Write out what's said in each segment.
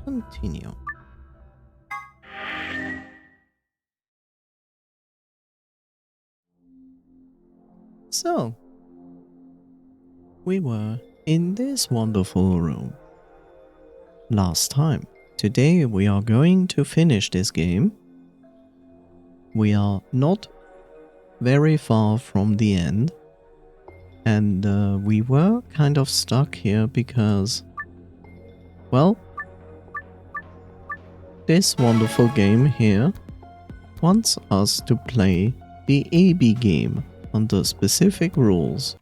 Continue. So, we were in this wonderful room last time. Today we are going to finish this game. We are not very far from the end. And we were kind of stuck here because, well, this wonderful game here wants us to play the AB game under specific rules.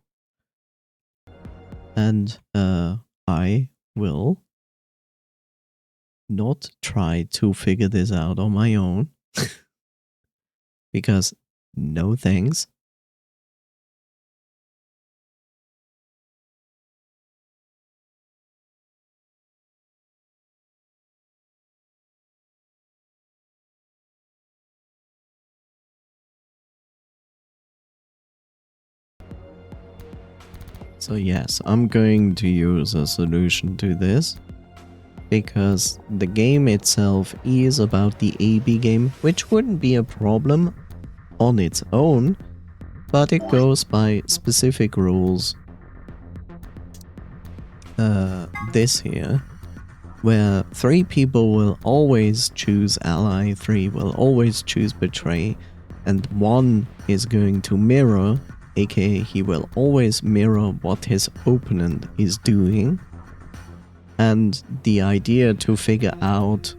And I will not try to figure this out on my own. Because no thanks. So yes, I'm going to use a solution to this. Because the game itself is about the AB game, which wouldn't be a problem on its own, but it goes by specific rules. This here, where 3 people will always choose ally, 3 will always choose betray, and 1 is going to mirror, aka he will always mirror what his opponent is doing. And the idea to figure out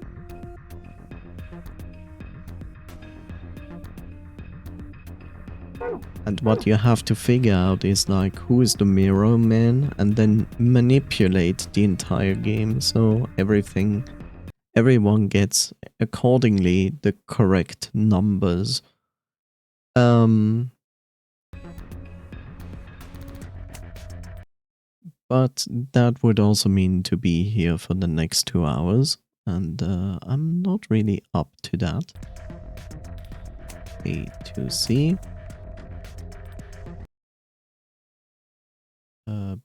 and what you have to figure out is like who is the mirror man and then manipulate the entire game so everyone gets accordingly the correct numbers. But that would also mean to be here for the next 2 hours, and I'm not really up to that. A to C.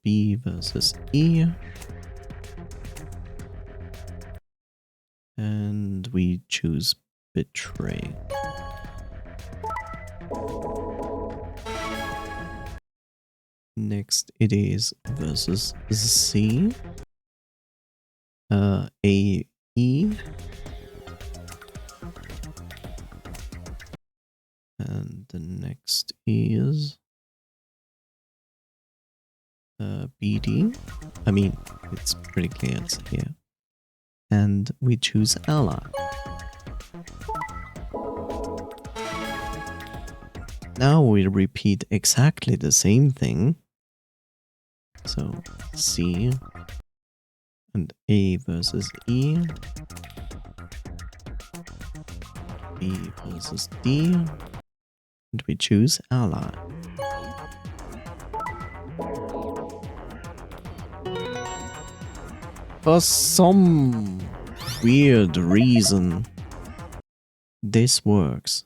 B versus E. And we choose betray. Next it is versus C. A, E. And the next is BD. I mean, it's pretty clear it's here. And we choose ally. Now we repeat exactly the same thing. So C and A versus E. B versus D. And we choose ally. For some weird reason, this works.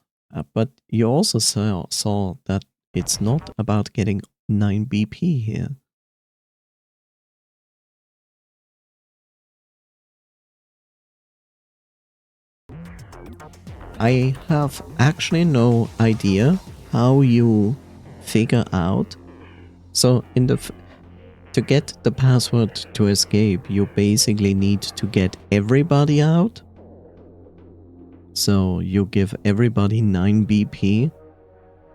But you also saw that it's not about getting 9 BP here. I have actually no idea how you figure out. So to get the password to escape, you basically need to get everybody out. So you give everybody 9 BP,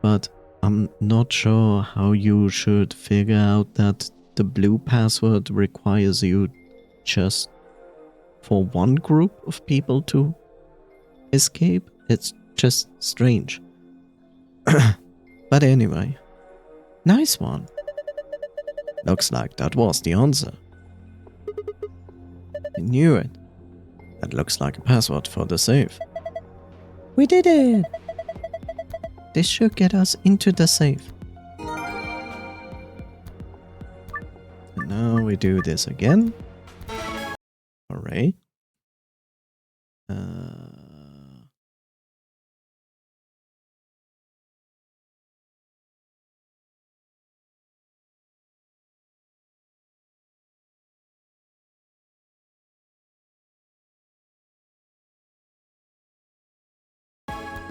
but I'm not sure how you should figure out that the blue password requires you just for one group of people to escape. It's just strange. But anyway, nice one. Looks like that was the answer. I knew it. That looks like a password for the safe. We did it! This should get us into the safe. And now we do this again. Hooray.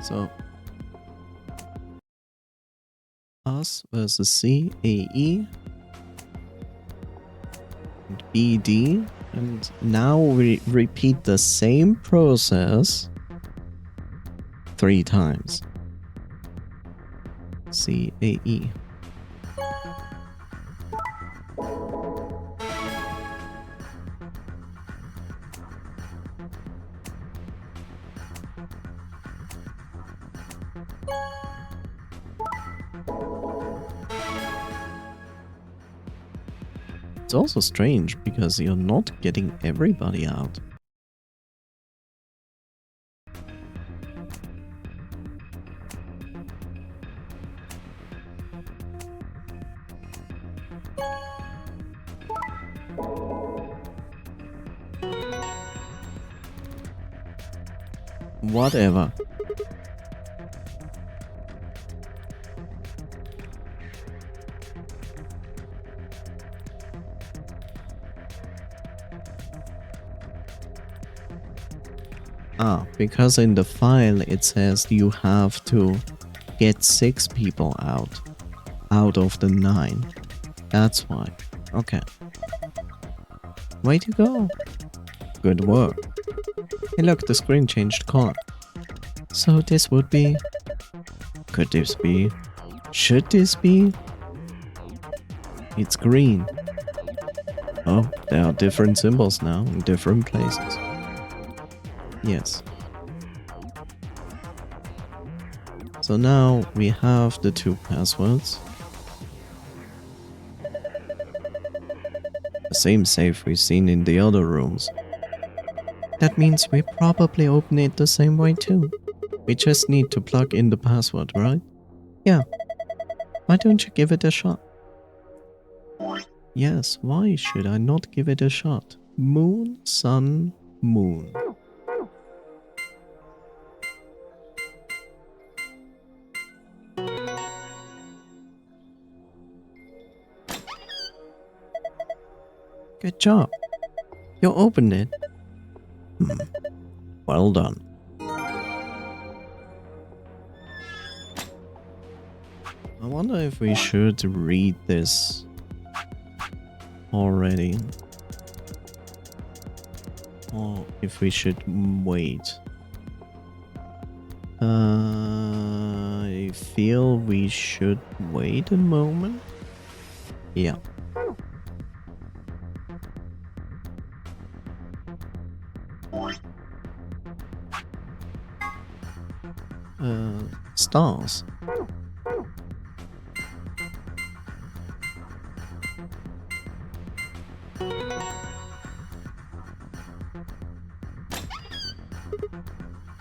So us versus C, A, E, and B, D. And now we repeat the same process 3 times. C, A, E. It's also strange because you're not getting everybody out. Whatever. Ah, because in the file it says you have to get 6 people out of the 9. That's why. Okay. Way to go. Good work. Hey look, the screen changed color. So this would be... Could this be? Should this be? It's green. Oh, there are different symbols now in different places. Yes. So now we have the 2 passwords. The same safe we've seen in the other rooms. That means we probably open it the same way too. We just need to plug in the password, right? Yeah. Why don't you give it a shot? Yes, why should I not give it a shot? Moon, sun, moon. Good job. You opened it. Well done. I wonder if we should read this already. Or if we should wait. I feel we should wait a moment. Yeah. Stars.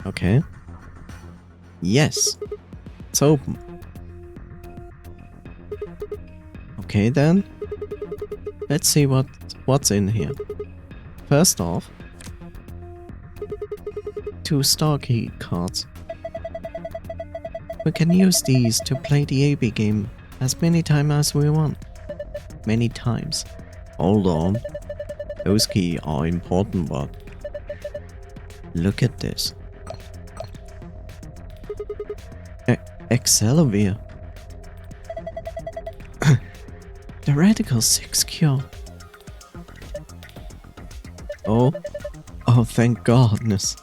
Okay. Yes. It's open. Okay then. Let's see what's in here. First off, 2 star key cards. We can use these to play the AB game as many times as we want. Many times. Hold on. Those keys are important, but look at this. Accelerate. The radical 6 cure. Oh, thank goodness.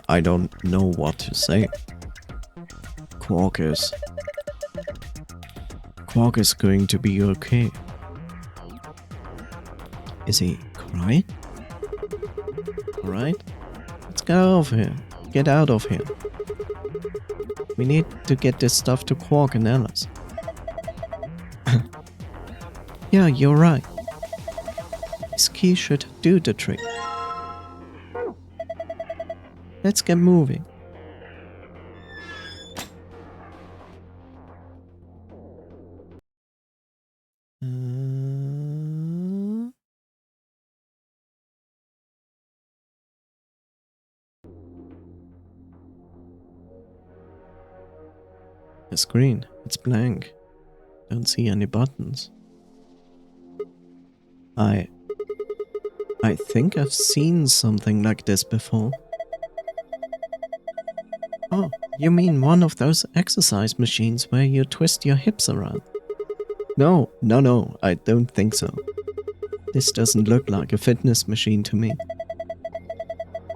I don't know what to say. Quark is going to be okay. Is he crying? Alright, let's get out of here. Get out of here. We need to get this stuff to Quark and Alice. Yeah, you're right. This key should do the trick. Let's get moving. The screen, it's blank. Don't see any buttons. I I think I've seen something like this before. Oh, you mean one of those exercise machines where you twist your hips around? No, I don't think so. This doesn't look like a fitness machine to me.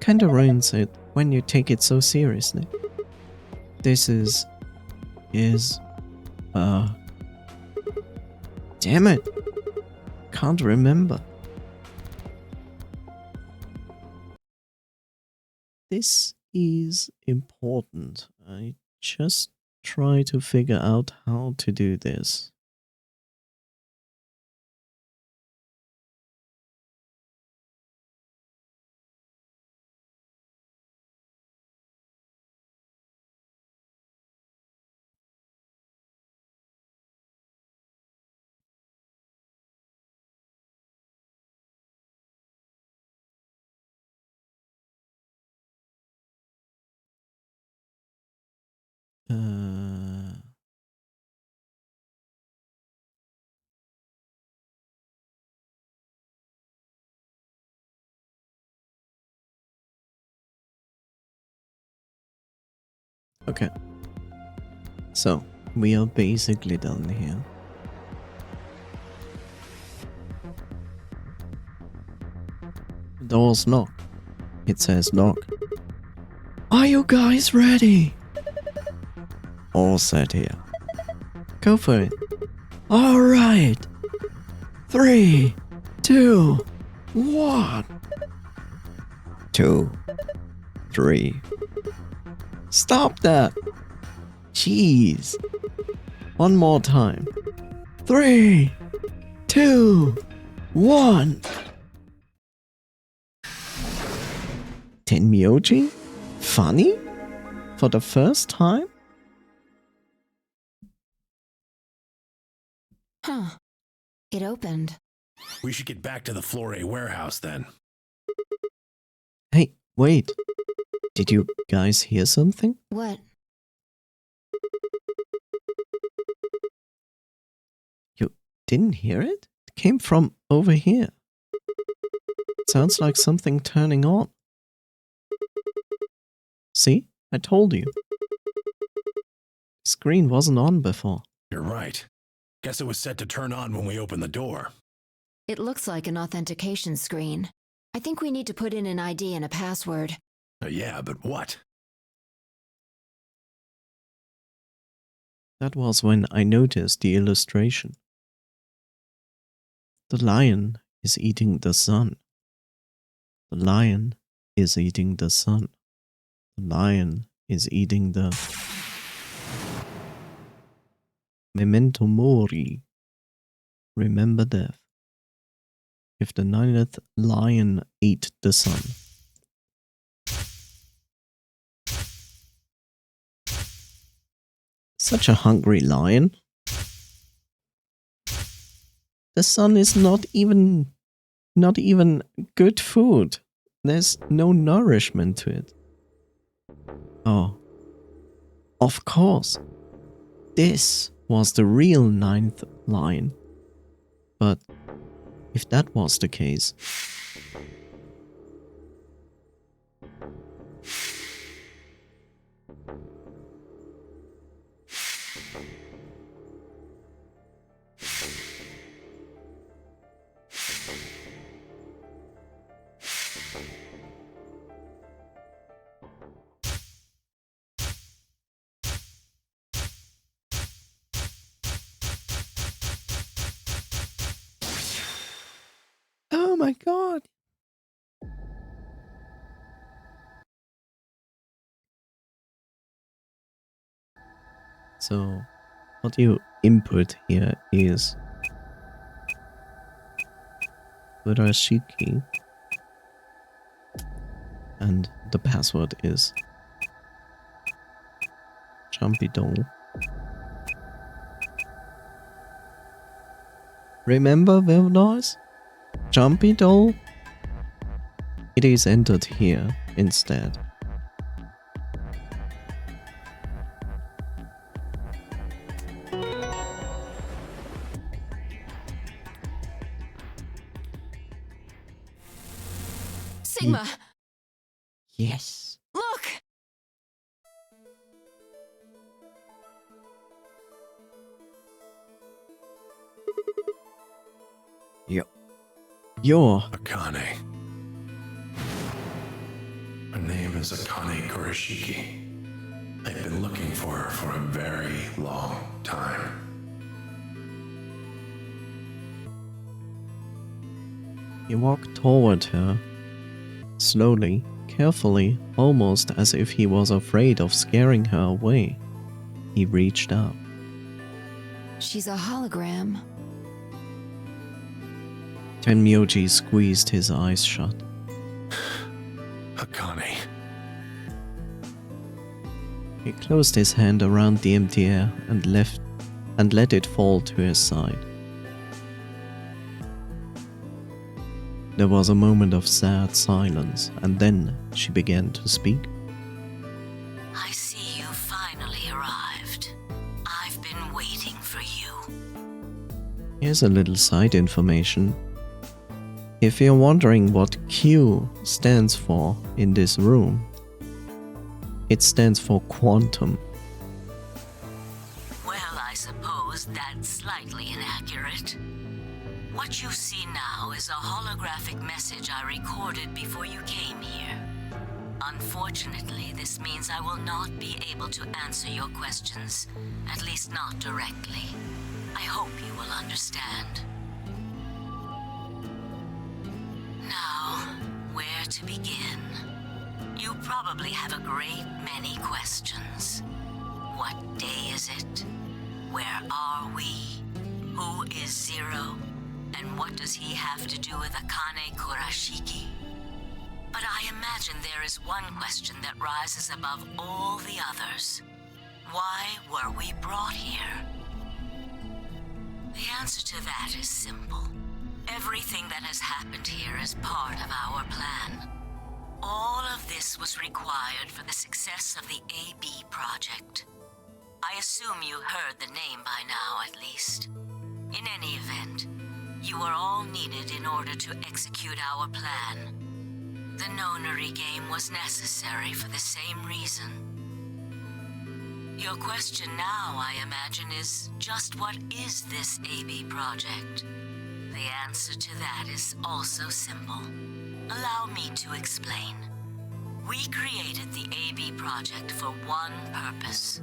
Kinda ruins it when you take it so seriously. This is... Damn it! Can't remember. This is important. I just try to figure out how to do this. Okay. So, we are basically done here. The door's locked. It says lock. Are you guys ready? All set here. Go for it. Alright. 3, 2, 1. 2, 3. Stop that! Jeez. One more time. 3, 2, 1. Tenmyoji? Funny? For the first time? Huh. It opened. We should get back to the Flore warehouse then. Hey, wait. Did you guys hear something? What? You didn't hear it? It came from over here. Sounds like something turning on. See? I told you. The screen wasn't on before. You're right. Guess it was set to turn on when we opened the door. It looks like an authentication screen. I think we need to put in an ID and a password. Yeah, but what? That was when I noticed the illustration. The lion is eating the sun. The lion is eating the sun. The lion is eating the... Memento mori. Remember death. If the 9th lion ate the sun. Such a hungry lion. The sun is not even good food. There's no nourishment to it. Oh. Of course. This was the real 9th lion. But if that was the case... Oh my god! So, what you input here is Urashiki, and the password is Champidon. Remember the noise? Jumpy doll? It is entered here instead. Sigma, Yes. look! You're... Akane. Her name is Akane Kurashiki. I've been looking for her for a very long time. He walked toward her. Slowly, carefully, almost as if he was afraid of scaring her away. He reached up. She's a hologram. Tenmyoji squeezed his eyes shut. Akane. He closed his hand around the empty air and let it fall to his side. There was a moment of sad silence, and then she began to speak. I see you finally arrived. I've been waiting for you. Here's a little side information. If you're wondering what Q stands for in this room, it stands for quantum. Well, I suppose that's slightly inaccurate. What you see now is a holographic message I recorded before you came here. Unfortunately, this means I will not be able to answer your questions, at least not directly. I hope you will understand. Now, where to begin? You probably have a great many questions. What day is it? Where are we? Who is Zero? And what does he have to do with Akane Kurashiki? But I imagine there is one question that rises above all the others. Why were we brought here? The answer to that is simple. Everything that has happened here is part of our plan. All of this was required for the success of the AB project. I assume you heard the name by now, at least. In any event, you are all needed in order to execute our plan. The nonary game was necessary for the same reason. Your question now, I imagine, is just what is this AB project? The answer to that is also simple. Allow me to explain. We created the AB project for one purpose: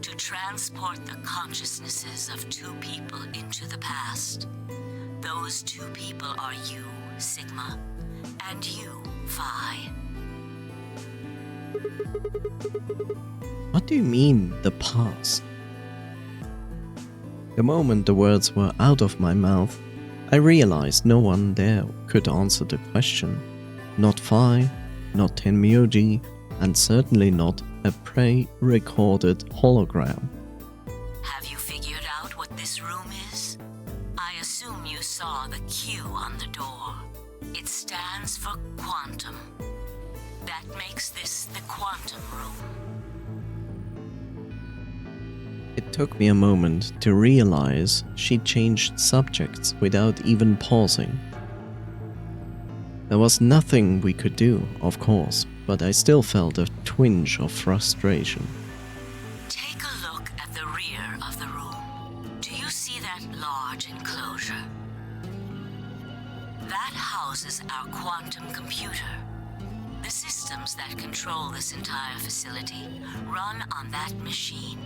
to transport the consciousnesses of two people into the past. Those two people are you, Sigma, and you, Phi. What do you mean, the past? The moment the words were out of my mouth, I realized no one there could answer the question. Not Phi, not Tenmyoji, and certainly not a pre-recorded hologram. Have you figured out what this room is? I assume you saw the Q on the door. It stands for quantum. That makes this the quantum room. It took me a moment to realize she changed subjects without even pausing. There was nothing we could do, of course, but I still felt a twinge of frustration. Take a look at the rear of the room. Do you see that large enclosure? That houses our quantum computer. The systems that control this entire facility run on that machine.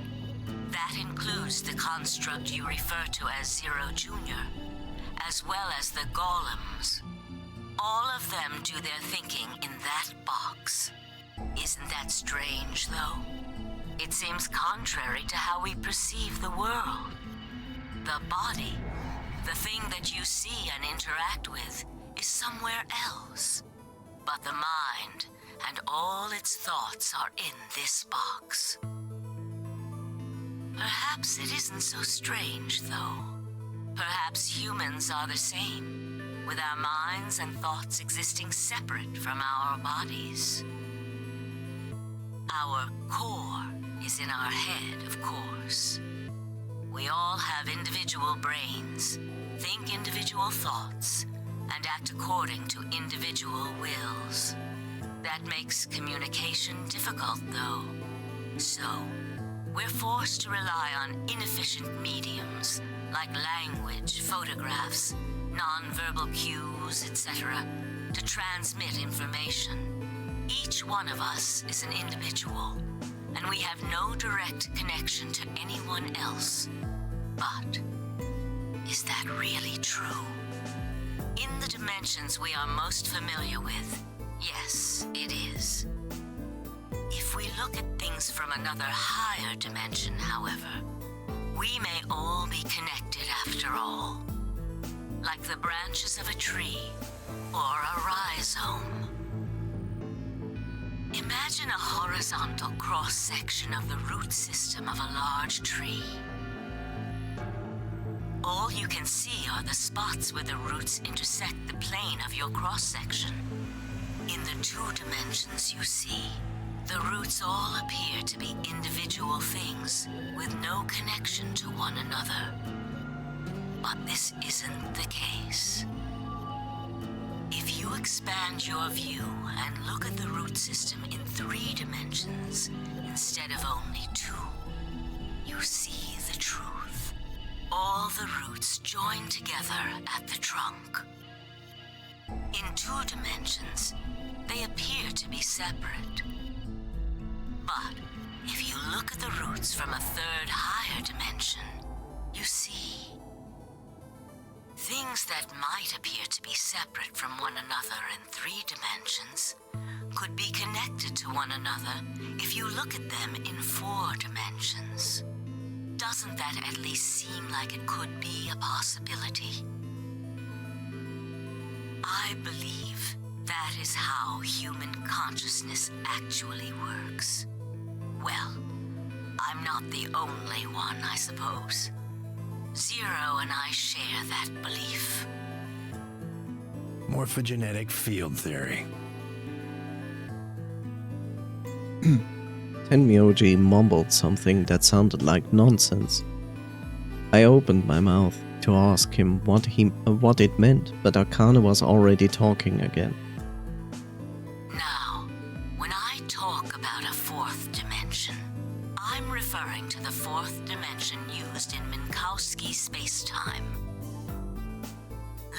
That includes the construct you refer to as Zero Jr., as well as the golems. All of them do their thinking in that box. Isn't that strange, though? It seems contrary to how we perceive the world. The body, the thing that you see and interact with, is somewhere else. But the mind and all its thoughts are in this box. Perhaps it isn't so strange, though. Perhaps humans are the same, with our minds and thoughts existing separate from our bodies. Our core is in our head, of course. We all have individual brains, think individual thoughts, and act according to individual wills. That makes communication difficult, though. So, we're forced to rely on inefficient mediums like language, photographs, non-verbal cues, etc., to transmit information. Each one of us is an individual, and we have no direct connection to anyone else. But is that really true? In the dimensions we are most familiar with, yes, it is. If we look at things from another higher dimension, however, we may all be connected after all, like the branches of a tree or a rhizome. Imagine a horizontal cross-section of the root system of a large tree. All you can see are the spots where the roots intersect the plane of your cross-section. In the 2 dimensions you see, the roots all appear to be individual things with no connection to one another. But this isn't the case. If you expand your view and look at the root system in 3 dimensions instead of only 2, you see the truth. All the roots join together at the trunk. In 2 dimensions, they appear to be separate. But if you look at the roots from a 3rd higher dimension, you see things that might appear to be separate from one another in 3 dimensions could be connected to one another if you look at them in 4 dimensions. Doesn't that at least seem like it could be a possibility? I believe that is how human consciousness actually works. Well, I'm not the only one, I suppose. Zero and I share that belief. Morphogenetic field theory. Tenmyoji mumbled something that sounded like nonsense. I opened my mouth to ask him what it meant, but Akane was already talking again. Now, when I talk about a 4th dimension, I'm referring to the 4th dimension used in Minkowski space-time.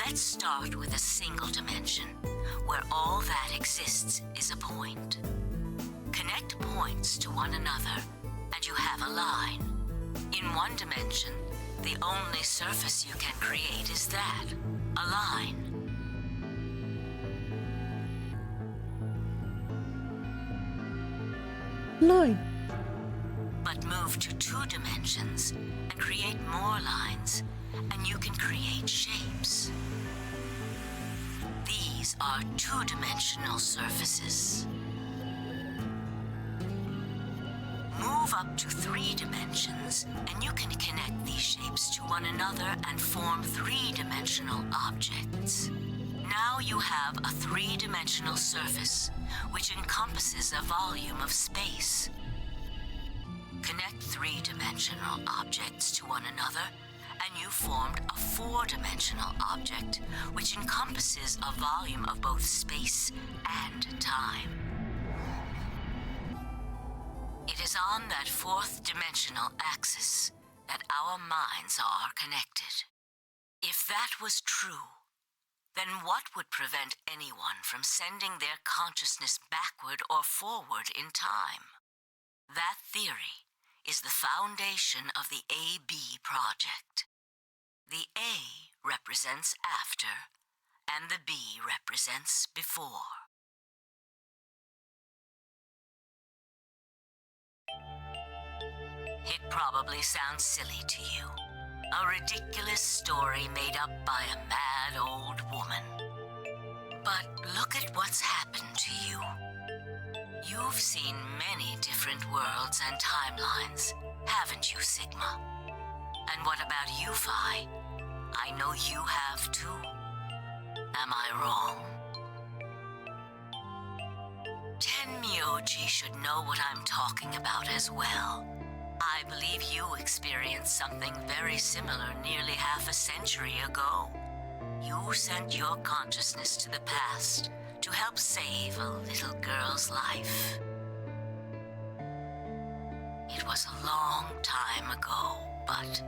Let's start with a single dimension, where all that exists is a point. Connect points to one another, and you have a line. In 1 dimension, the only surface you can create is that, a line. Line. But move to 2 dimensions and create more lines, and you can create shapes. These are 2-dimensional surfaces. Move up to 3 dimensions, and you can connect these shapes to one another and form 3-dimensional objects. Now you have a 3-dimensional surface, which encompasses a volume of space. Connect 3-dimensional objects to one another, and you formed a 4-dimensional object, which encompasses a volume of both space and time. It is on that 4th dimensional axis that our minds are connected. If that was true, then what would prevent anyone from sending their consciousness backward or forward in time? That theory is the foundation of the AB project. The A represents after, and the B represents before. It probably sounds silly to you. A ridiculous story made up by a mad old woman. But look at what's happened to you. You've seen many different worlds and timelines, haven't you, Sigma? And what about you, Phi? I know you have too. Am I wrong? Tenmyoji should know what I'm talking about as well. I believe you experienced something very similar nearly half a century ago. You sent your consciousness to the past to help save a little girl's life. It was a long time ago, but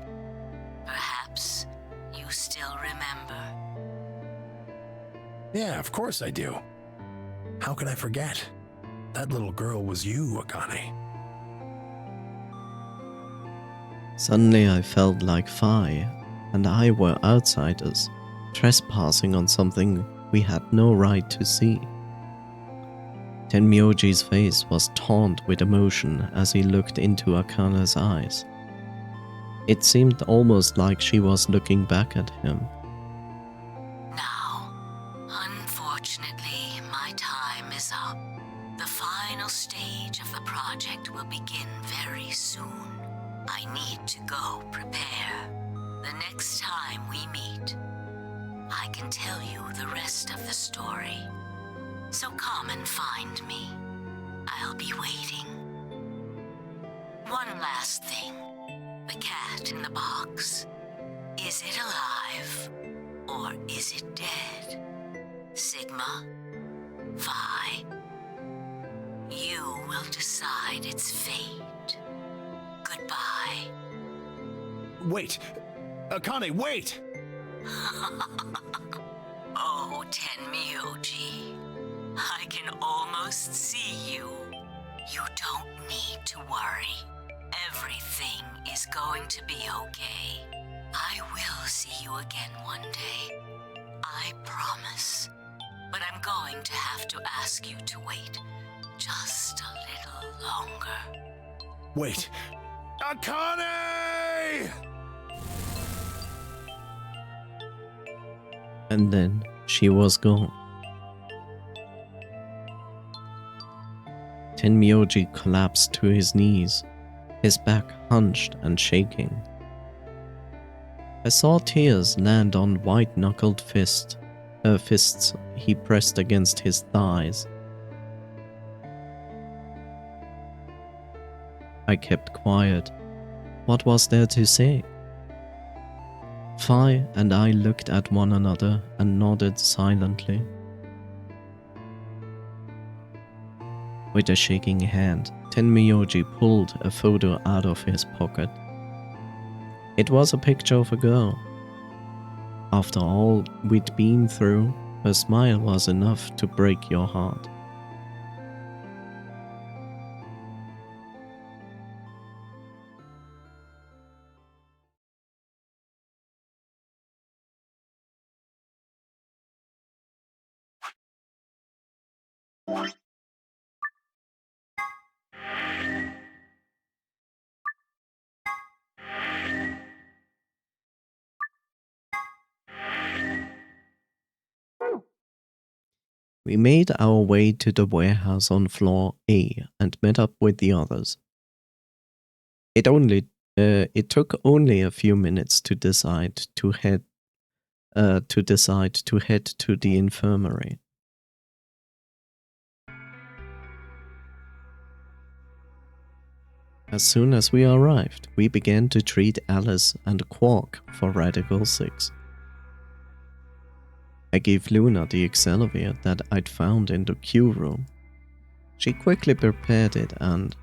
perhaps you still remember. Yeah, of course I do. How could I forget? That little girl was you, Akane. Suddenly I felt like Phi and I were outsiders, trespassing on something we had no right to see. Tenmyoji's face was taut with emotion as he looked into Akane's eyes. It seemed almost like she was looking back at him. Now, unfortunately, my time is up. The final stage of the project will begin very soon. I need to go prepare. The next time we meet, I can tell you the rest of the story. So come and find me. I'll be waiting. One last thing. The cat in the box. Is it alive? Or is it dead? Sigma? Phi? You will decide its fate. Goodbye. Wait! Akane, wait! Oh, Tenmyoji. I can almost see you. You don't need to worry. Everything is going to be okay. I will see you again one day. I promise. But I'm going to have to ask you to wait just a little longer. Wait! Akane! And then she was gone. Tenmyoji collapsed to his knees, his back hunched and shaking. I saw tears land on white-knuckled fists he pressed against his thighs. I kept quiet. What was there to say? Phi and I looked at one another and nodded silently. With a shaking hand, Tenmyoji pulled a photo out of his pocket. It was a picture of a girl. After all we'd been through, her smile was enough to break your heart. We made our way to the warehouse on floor A and met up with the others. It took only a few minutes to decide to head to the infirmary. As soon as we arrived, we began to treat Alice and Quark for Radical 6. I gave Luna the Excelsior that I'd found in the Q room. She quickly prepared it and...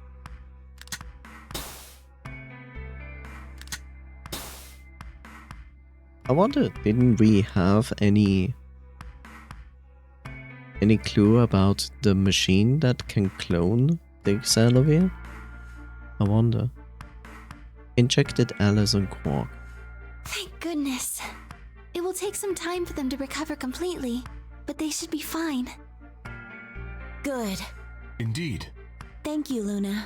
I wonder, didn't we have any clue about the machine that can clone the Excelsior? I wonder. Injected Alice and Quark. Thank goodness. It will take some time for them to recover completely, but they should be fine. Good. Indeed. Thank you, Luna.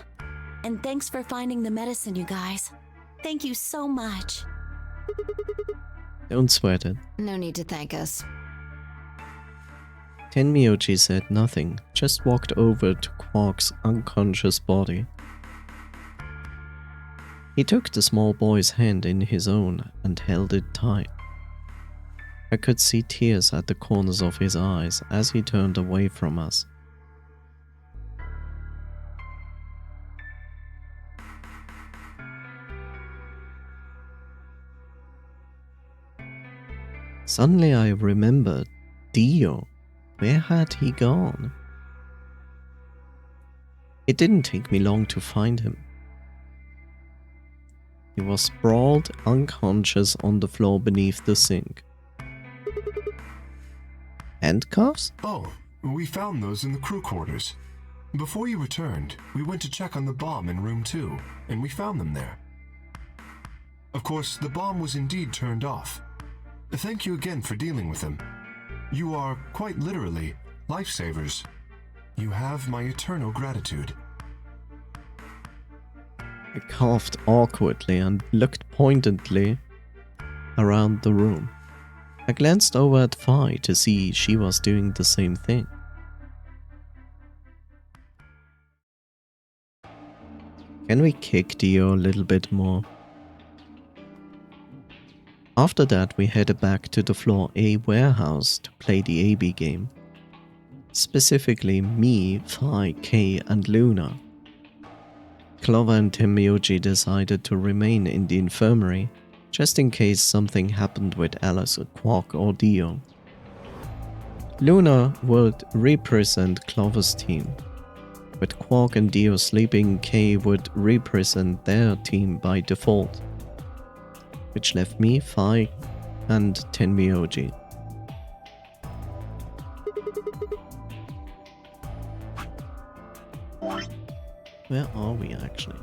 And thanks for finding the medicine, you guys. Thank you so much. Don't sweat it. No need to thank us. Tenmyoji said nothing, just walked over to Quark's unconscious body. He took the small boy's hand in his own and held it tight. I could see tears at the corners of his eyes as he turned away from us. Suddenly I remembered Dio. Where had he gone? It didn't take me long to find him. He was sprawled unconscious on the floor beneath the sink. Handcuffs? Oh, we found those in the crew quarters. Before you returned, we went to check on the bomb in room 2, and we found them there. Of course, the bomb was indeed turned off. Thank you again for dealing with them. You are, quite literally, lifesavers. You have my eternal gratitude. I coughed awkwardly and looked pointedly around the room. I glanced over at Phi to see she was doing the same thing. Can we kick Dio a little bit more? After that, we headed back to the floor A warehouse to play the AB game. Specifically me, Phi, Kay, and Luna. Clover and Tenmyouji decided to remain in the infirmary, just in case something happened with Alice, Quark, or Dio. Luna would represent Clover's team. With Quark and Dio sleeping, Kay would represent their team by default, which left me, Phi, and Tenmyouji. Where are we actually?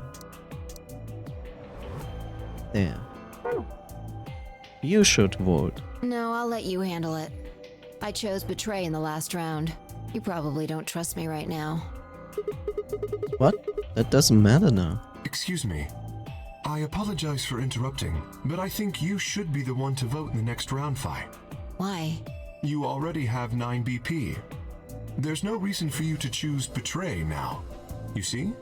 There. You should vote. No, I'll let you handle it. I chose Betray in the last round. You probably don't trust me right now. What? That doesn't matter now. Excuse me. I apologize for interrupting, but I think you should be the one to vote in the next round, Phi. Why? You already have 9 BP. There's no reason for you to choose Betray now. You see?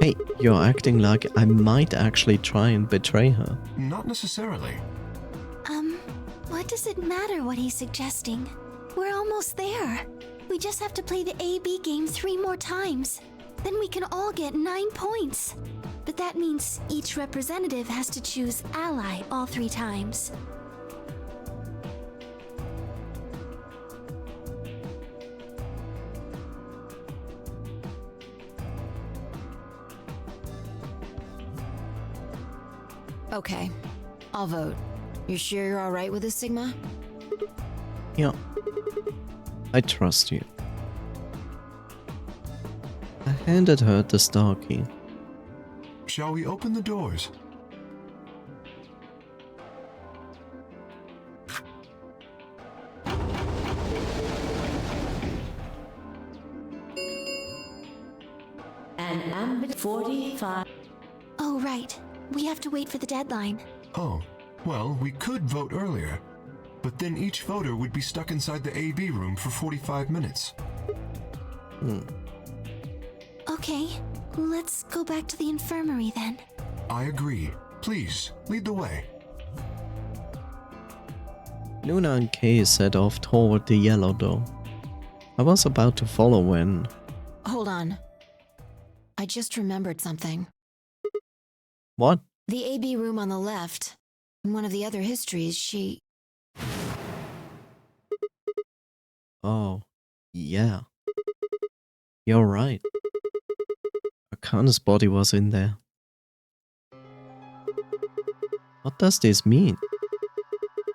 Hey, you're acting like I might actually try and betray her. Not necessarily. What does it matter what he's suggesting? We're almost there. We just have to play the AB game 3 more times. Then we can all get 9 points. But that means each representative has to choose ally all 3 times. Okay, I'll vote. You sure you're alright with this, Sigma? Yeah. I trust you. I handed her the star key. Shall we open the doors? And ambit 45. Oh, right. We have to wait for the deadline. Oh, well, we could vote earlier. But then each voter would be stuck inside the AB room for 45 minutes. Okay, let's go back to the infirmary then. I agree. Please, lead the way. Luna and Kay set off toward the yellow door. I was about to follow when... Hold on. I just remembered something. What? The AB room on the left. In one of the other histories, she... Oh, yeah. You're right. Akana's body was in there. What does this mean?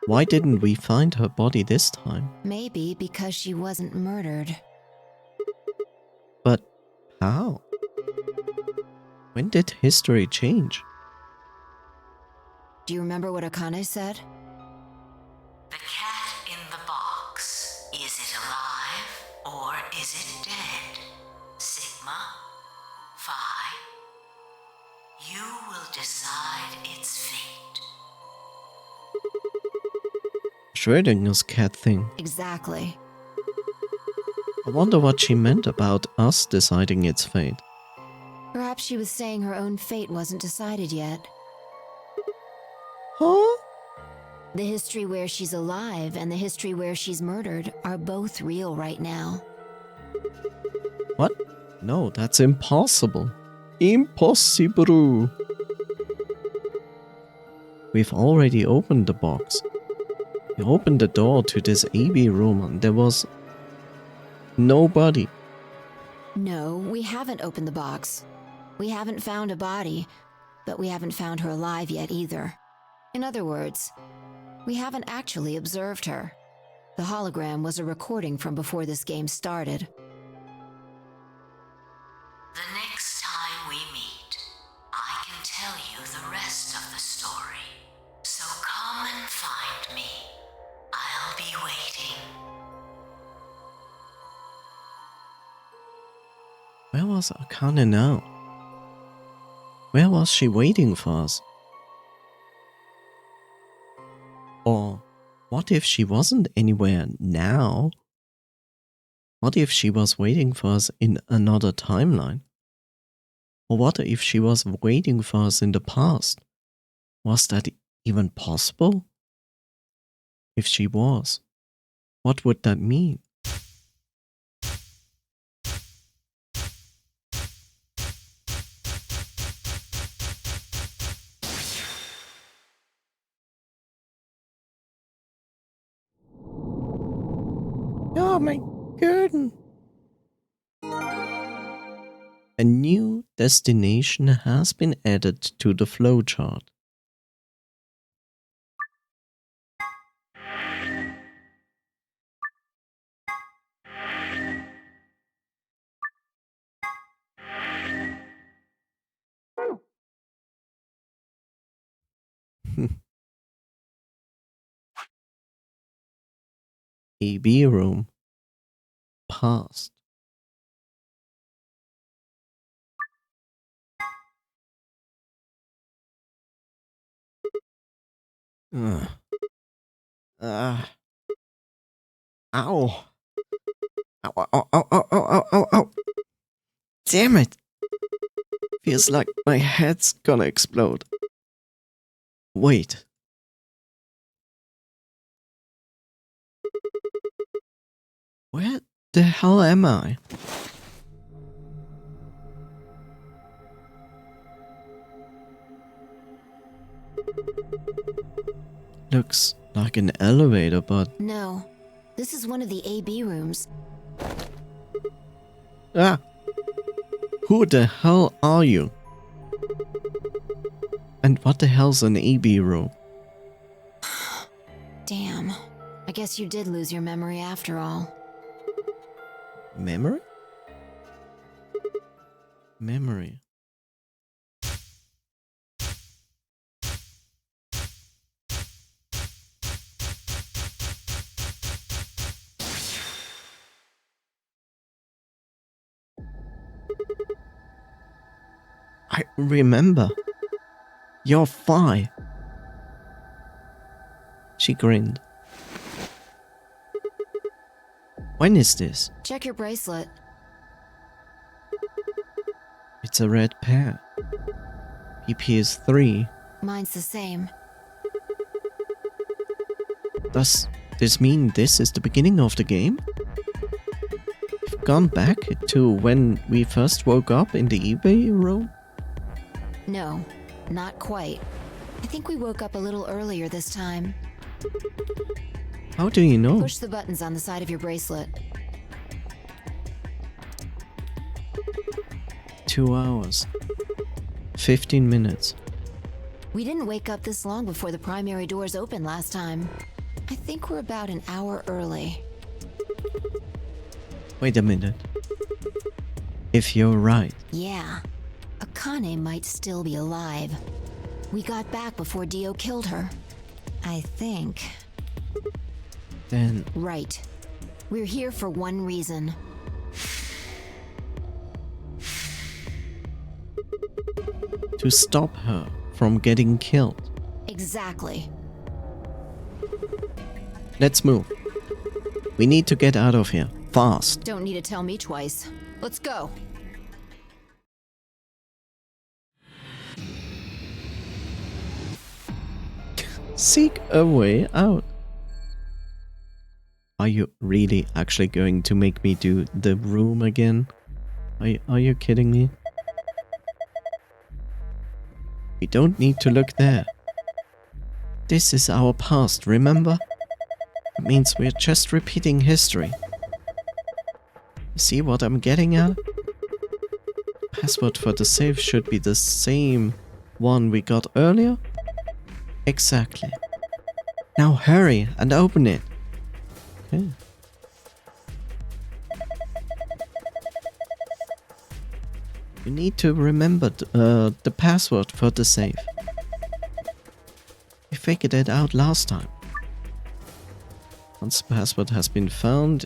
Why didn't we find her body this time? Maybe because she wasn't murdered. But how? When did history change? Do you remember what Akane said? The cat in the box. Is it alive or is it dead? Sigma? Phi? You will decide its fate. Schrödinger's cat thing. Exactly. I wonder what she meant about us deciding its fate. Perhaps she was saying her own fate wasn't decided yet. Huh? The history where she's alive and the history where she's murdered are both real right now. What? No, that's impossible. Impossible. We've already opened the box. I opened the door to this AB room and there was nobody. No, we haven't opened the box. We haven't found a body, but we haven't found her alive yet either. In other words, we haven't actually observed her. The hologram was a recording from before this game started. The next time we meet, I can tell you the rest of the story. So come and find me. I'll be waiting. Where was Akane now? Where was she waiting for us? Or what if she wasn't anywhere now? What if she was waiting for us in another timeline? Or what if she was waiting for us in the past? Was that even possible? If she was, what would that mean? Oh my goodness. A new destination has been added to the flowchart. AB room. Past. Ugh. Ow. Ow, ow, ow, ow, ow, ow, ow, ow. Damn it. Feels like my head's gonna explode. Wait. Where the hell am I? Looks like an elevator, but... No, this is one of the AB rooms. Ah! Who the hell are you? And what the hell's an AB room? Damn, I guess you did lose your memory after all. Memory? Memory. I remember. You're Phi. She grinned. When is this? Check your bracelet. It's a red pair. PP is 3. Mine's the same. Does this mean this is the beginning of the game? We've gone back to when we first woke up in the eBay room? No, not quite. I think we woke up a little earlier this time. How do you know? Push the buttons on the side of your bracelet. 2 hours. 15 minutes. We didn't wake up this long before the primary doors opened last time. I think we're about an hour early. Wait a minute. If you're right, Yeah, Akane might still be alive. We got back before Dio killed her. I think. then Right. We're here for one reason. to stop her from getting killed. Exactly. Let's move. We need to get out of here. Fast. Don't need to tell me twice. Let's go. Seek a way out. Are you really actually going to make me do the room again? Are you kidding me? We don't need to look there. This is our past, remember? It means we're just repeating history. See what I'm getting at? Password for the safe should be the same one we got earlier? Exactly. Now hurry and open it. Okay. You need to remember the password for the safe. We figured it out last time. Once the password has been found,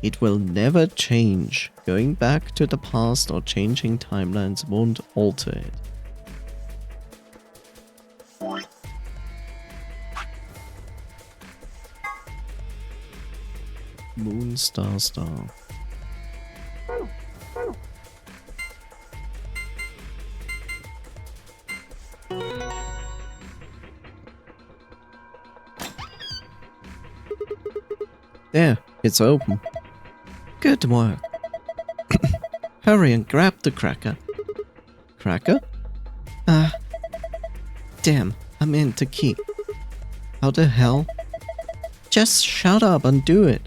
it will never change. Going back to the past or changing timelines won't alter it. Moon, star, star. There, it's open. Good work. Hurry and grab the cracker. Cracker? Damn, I meant the key. How the hell? Just shut up and do it.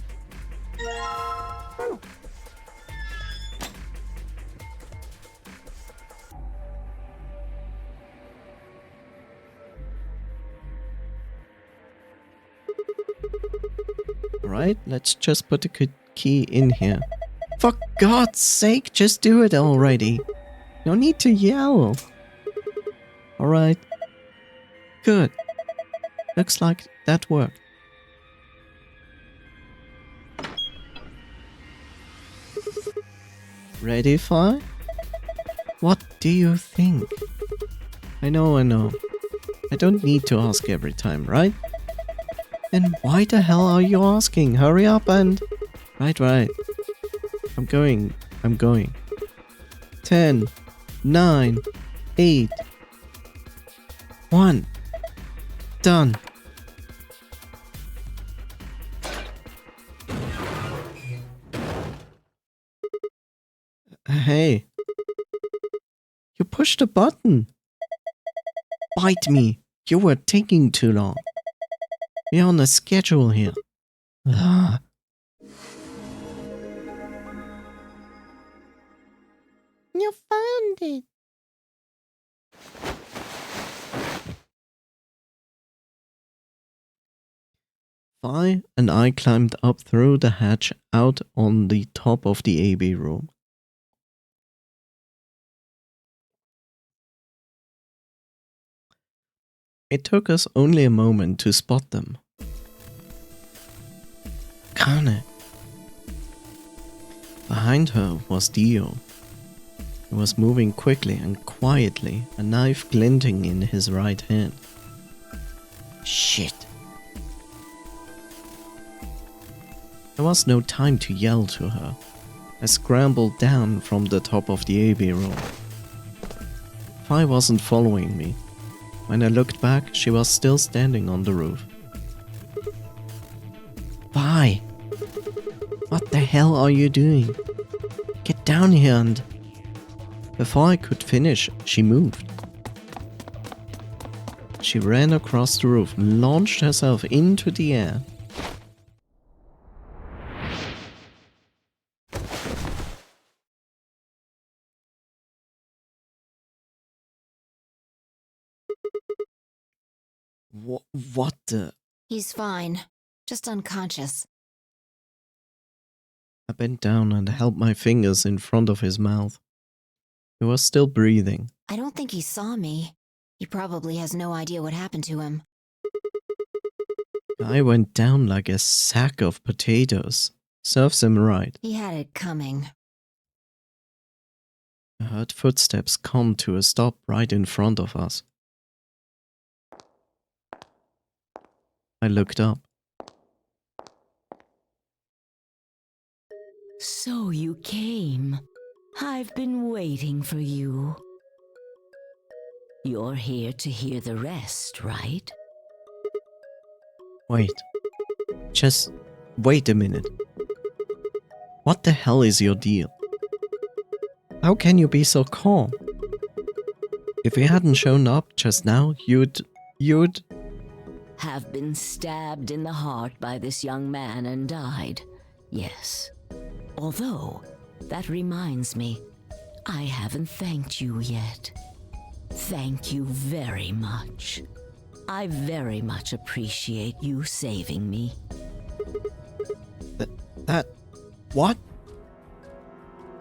Alright, let's just put the key in here. For God's sake, just do it already. No need to yell. Alright. Good. Looks like that worked. Ready, Fi? What do you think? I know. I don't need to ask every time, right? Then why the hell are you asking? Hurry up and... Right. I'm going. 10, 9, 8, 1. Done. Hey. You pushed a button. Bite me. You were taking too long. We're on a schedule here. You found it. Vi and I climbed up through the hatch out on the top of the AB room. It took us only a moment to spot them. Kane. Behind her was Dio. He was moving quickly and quietly, a knife glinting in his right hand. Shit. There was no time to yell to her. I scrambled down from the top of the AB room. Vi wasn't following me. When I looked back, she was still standing on the roof. Vi! What the hell are you doing? Get down here and... Before I could finish, she moved. She ran across the roof and launched herself into the air. What the... He's fine. Just unconscious. I bent down and held my fingers in front of his mouth. He was still breathing. I don't think he saw me. He probably has no idea what happened to him. I went down like a sack of potatoes. Serves him right. He had it coming. I heard footsteps come to a stop right in front of us. I looked up. So you came. I've been waiting for you. You're here to hear the rest, right? Wait. Just wait a minute. What the hell is your deal? How can you be so calm? If you hadn't shown up just now, you'd... have been stabbed in the heart by this young man and died. Yes. Although, that reminds me, I haven't thanked you yet. Thank you very much. I very much appreciate you saving me. What?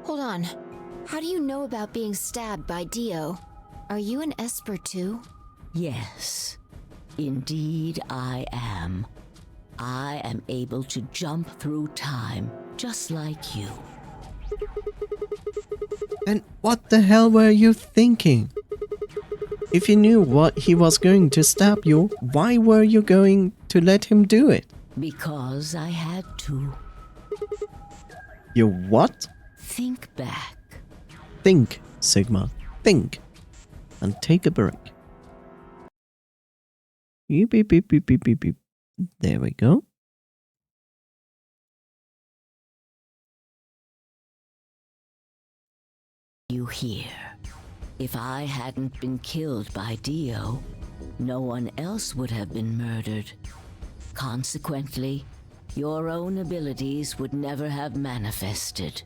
Hold on. How do you know about being stabbed by Dio? Are you an Esper too? Yes, indeed I am. I am able to jump through time, just like you. And what the hell were you thinking? If you knew what he was going to stab you, why were you going to let him do it? Because I had to. You what? Think back. Think, Sigma. Think. And take a break. Beep, beep, beep, beep, beep, beep, beep. There we go. You hear. If I hadn't been killed by Dio, no one else would have been murdered. Consequently, your own abilities would never have manifested.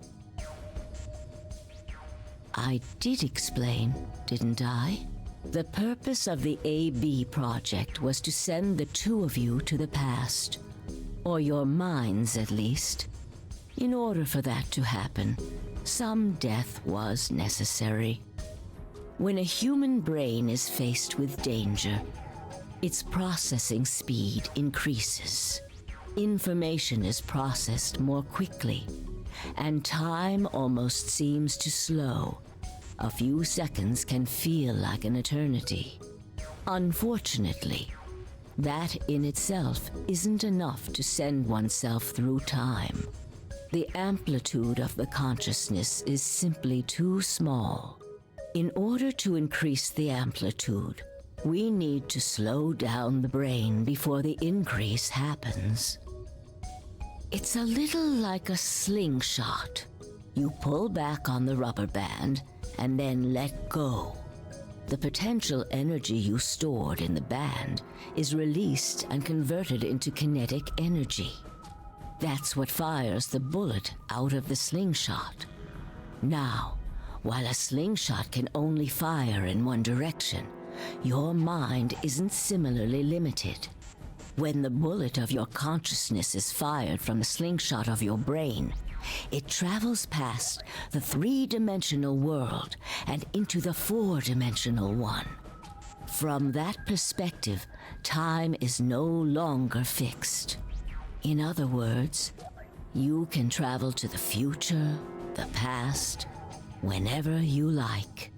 I did explain, didn't I? The purpose of the AB project was to send the two of you to the past, or your minds at least. In order for that to happen, some death was necessary. When a human brain is faced with danger, its processing speed increases. Information is processed more quickly, and time almost seems to slow. A few seconds can feel like an eternity. Unfortunately, that in itself isn't enough to send oneself through time. The amplitude of the consciousness is simply too small. In order to increase the amplitude, we need to slow down the brain before the increase happens. It's a little like a slingshot. You pull back on the rubber band and then let go. The potential energy you stored in the band is released and converted into kinetic energy. That's what fires the bullet out of the slingshot. Now, while a slingshot can only fire in one direction, your mind isn't similarly limited. When the bullet of your consciousness is fired from the slingshot of your brain, it travels past the three-dimensional world and into the four-dimensional one. From that perspective, time is no longer fixed. In other words, you can travel to the future, the past, whenever you like.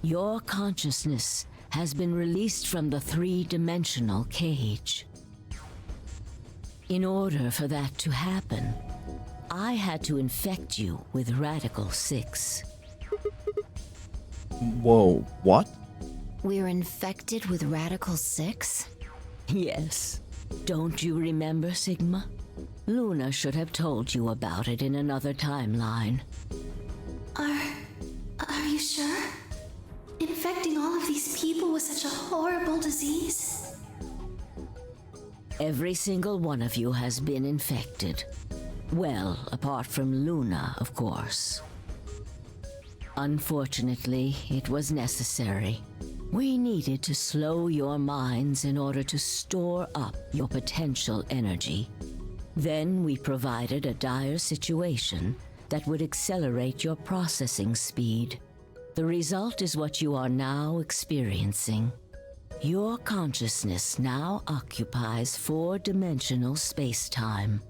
Your consciousness has been released from the three-dimensional cage. In order for that to happen, I had to infect you with Radical 6. Whoa, what? We're infected with Radical 6? Yes. Don't you remember, Sigma? Luna should have told you about it in another timeline. Are you sure? Infecting all of these people with such a horrible disease? Every single one of you has been infected. Well, apart from Luna, of course. Unfortunately, it was necessary. We needed to slow your minds in order to store up your potential energy. Then we provided a dire situation that would accelerate your processing speed. The result is what you are now experiencing. Your consciousness now occupies four-dimensional space-time.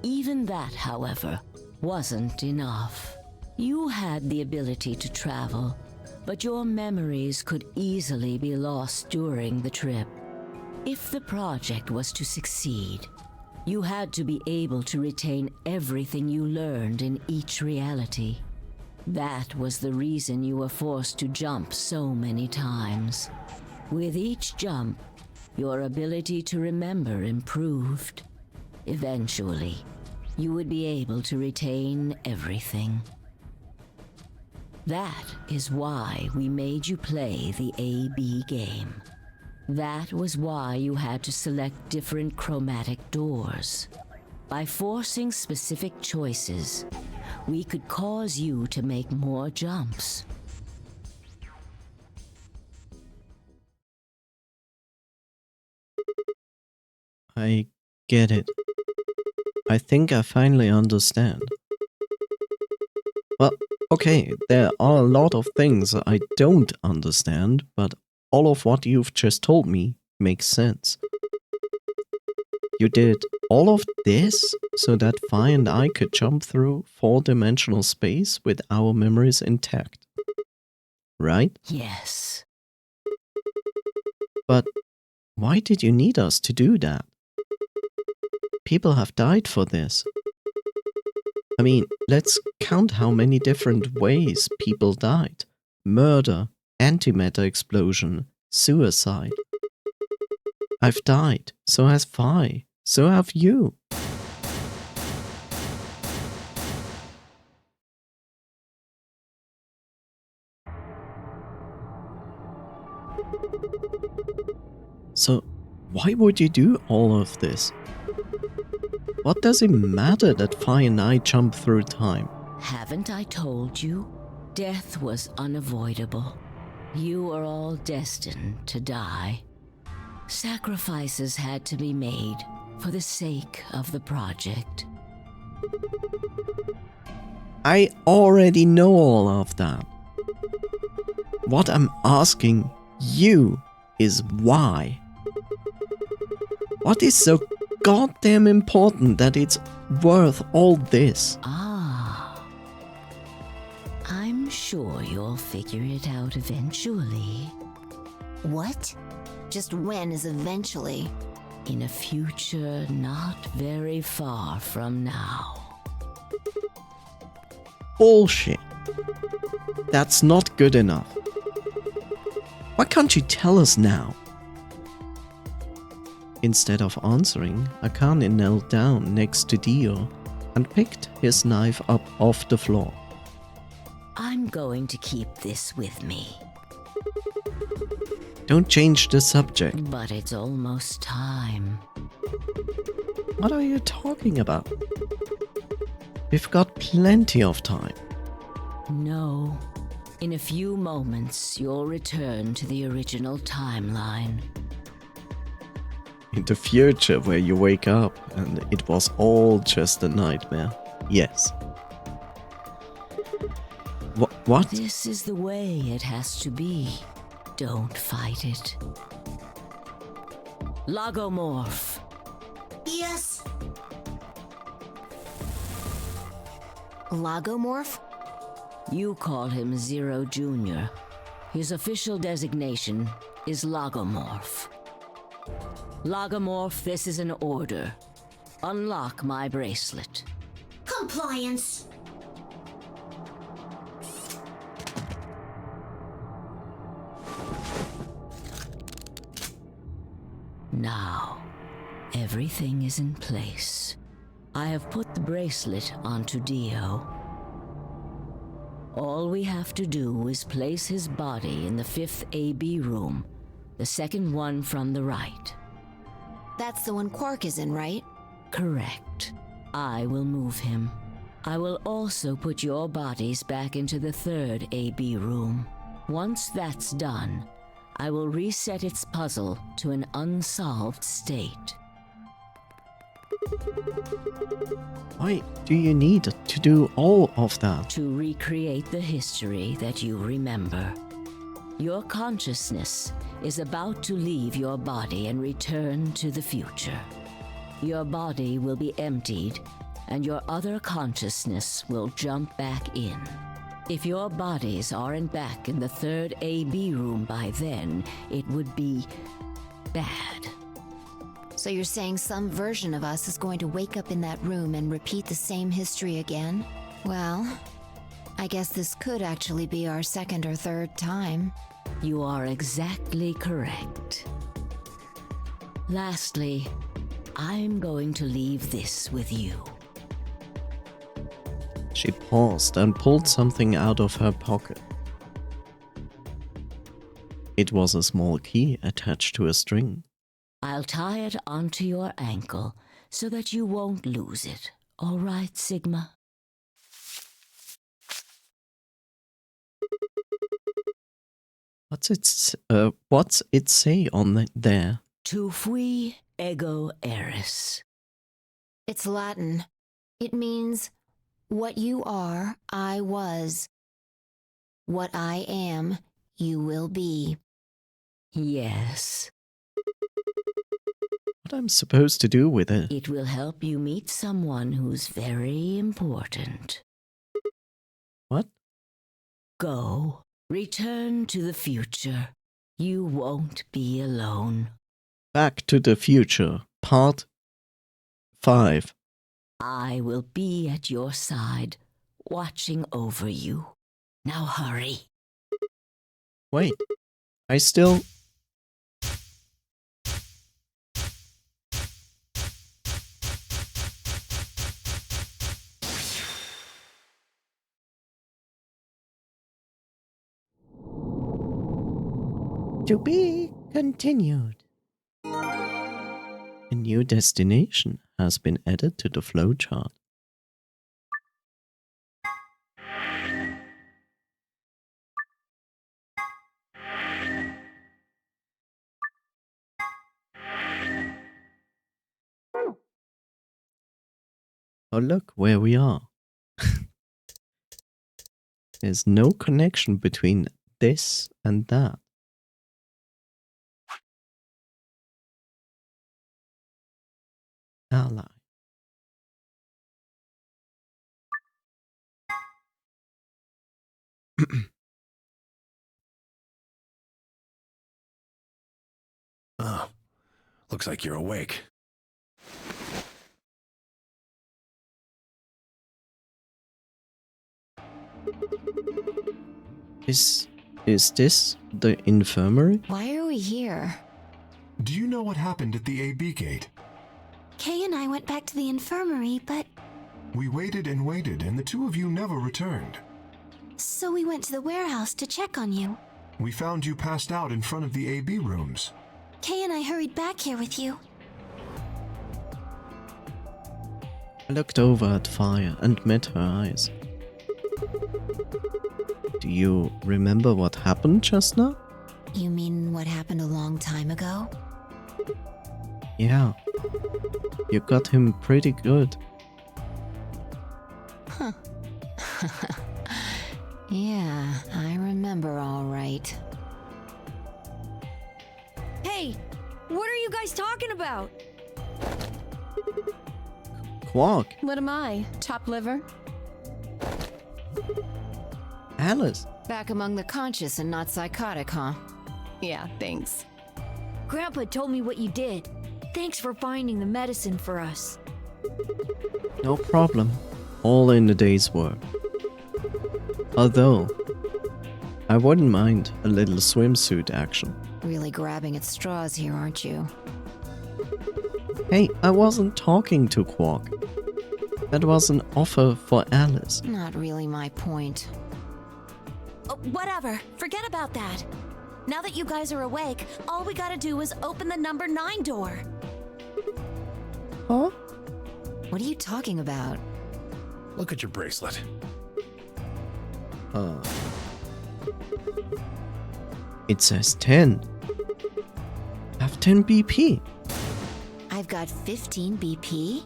Even that, however, wasn't enough. You had the ability to travel, but your memories could easily be lost during the trip. If the project was to succeed, you had to be able to retain everything you learned in each reality. That was the reason you were forced to jump so many times. With each jump, your ability to remember improved. Eventually, you would be able to retain everything. That is why we made you play the AB game. That was why you had to select different chromatic doors. By forcing specific choices, we could cause you to make more jumps. I get it. I think I finally understand. Well, okay, there are a lot of things I don't understand, but all of what you've just told me makes sense. You did all of this so that Fi and I could jump through 4-dimensional space with our memories intact. Right? Yes. But why did you need us to do that? People have died for this. I mean, let's count how many different ways people died. Murder, antimatter explosion, suicide. I've died, so has Fi, so have you. So, why would you do all of this? What does it matter that Fi and I jump through time? Haven't I told you? Death was unavoidable. You are all destined to die. Sacrifices had to be made for the sake of the project. I already know all of that. What I'm asking you is why. What is so goddamn important that it's worth all this? Ah. I'm sure you'll figure it out eventually. What? Just when is eventually? In a future not very far from now. Bullshit. That's not good enough. Why can't you tell us now? Instead of answering, Akane knelt down next to Dio and picked his knife up off the floor. I'm going to keep this with me. Don't change the subject. But it's almost time. What are you talking about? We've got plenty of time. No. In a few moments, you'll return to the original timeline. In the future where you wake up and it was all just a nightmare. Yes. What? This is the way it has to be. Don't fight it. Logomorph. Yes. Logomorph? You call him Zero Jr. His official designation is Logomorph. Logomorph, this is an order. Unlock my bracelet. Compliance. Now, everything is in place. I have put the bracelet onto Dio. All we have to do is place his body in the 5th AB room, the second one from the right. That's the one Quark is in, right? Correct. I will move him. I will also put your bodies back into the 3rd AB room. Once that's done, I will reset its puzzle to an unsolved state. Why do you need to do all of that? To recreate the history that you remember. Your consciousness is about to leave your body and return to the future. Your body will be emptied, and your other consciousness will jump back in. If your bodies aren't back in the 3rd AB room by then, it would be bad. So you're saying some version of us is going to wake up in that room and repeat the same history again? Well, I guess this could actually be our 2nd or 3rd time. You are exactly correct. Lastly, I'm going to leave this with you. She paused and pulled something out of her pocket. It was a small key attached to a string. I'll tie it onto your ankle so that you won't lose it. All right, Sigma? What's it say on there? Tu fui ego eris. It's Latin. It means, what you are, I was. What I am, you will be. Yes. What I'm supposed to do with it? It will help you meet someone who's very important. What? Go. Return to the future. You won't be alone. Back to the Future, Part 5. I will be at your side, watching over you. Now hurry. Wait, I still... To be continued. A new destination has been added to the flowchart. Oh look where we are. There's no connection between this and that. Ally. Oh, looks like you're awake. Is this the infirmary? Why are we here? Do you know what happened at the AB gate? Kay and I went back to the infirmary, but We waited and waited, and the two of you never returned. so we went to the warehouse to check on you. We found you passed out in front of the AB rooms. Kay and I hurried back here with you. I looked over at Fire and met her eyes. Do you remember what happened just now? You mean what happened a long time ago? Yeah. You got him pretty good. Yeah, I remember all right. Hey, what are you guys talking about? Quark, What am I? Top liver? Alice. Back among the conscious and not psychotic, huh? Yeah, thanks. Grandpa told me what you did. Thanks for finding the medicine for us. No problem. All in a day's work. Although, I wouldn't mind a little swimsuit action. Really grabbing at straws here, aren't you? Hey, I wasn't talking to Quark. That was an offer for Alice. Not really my point. Oh, whatever. Forget about that. Now that you guys are awake, all we gotta do is open the number 9 door. Huh? What are you talking about? Look at your bracelet. It says 10. Have 10 BP. I've got 15 BP?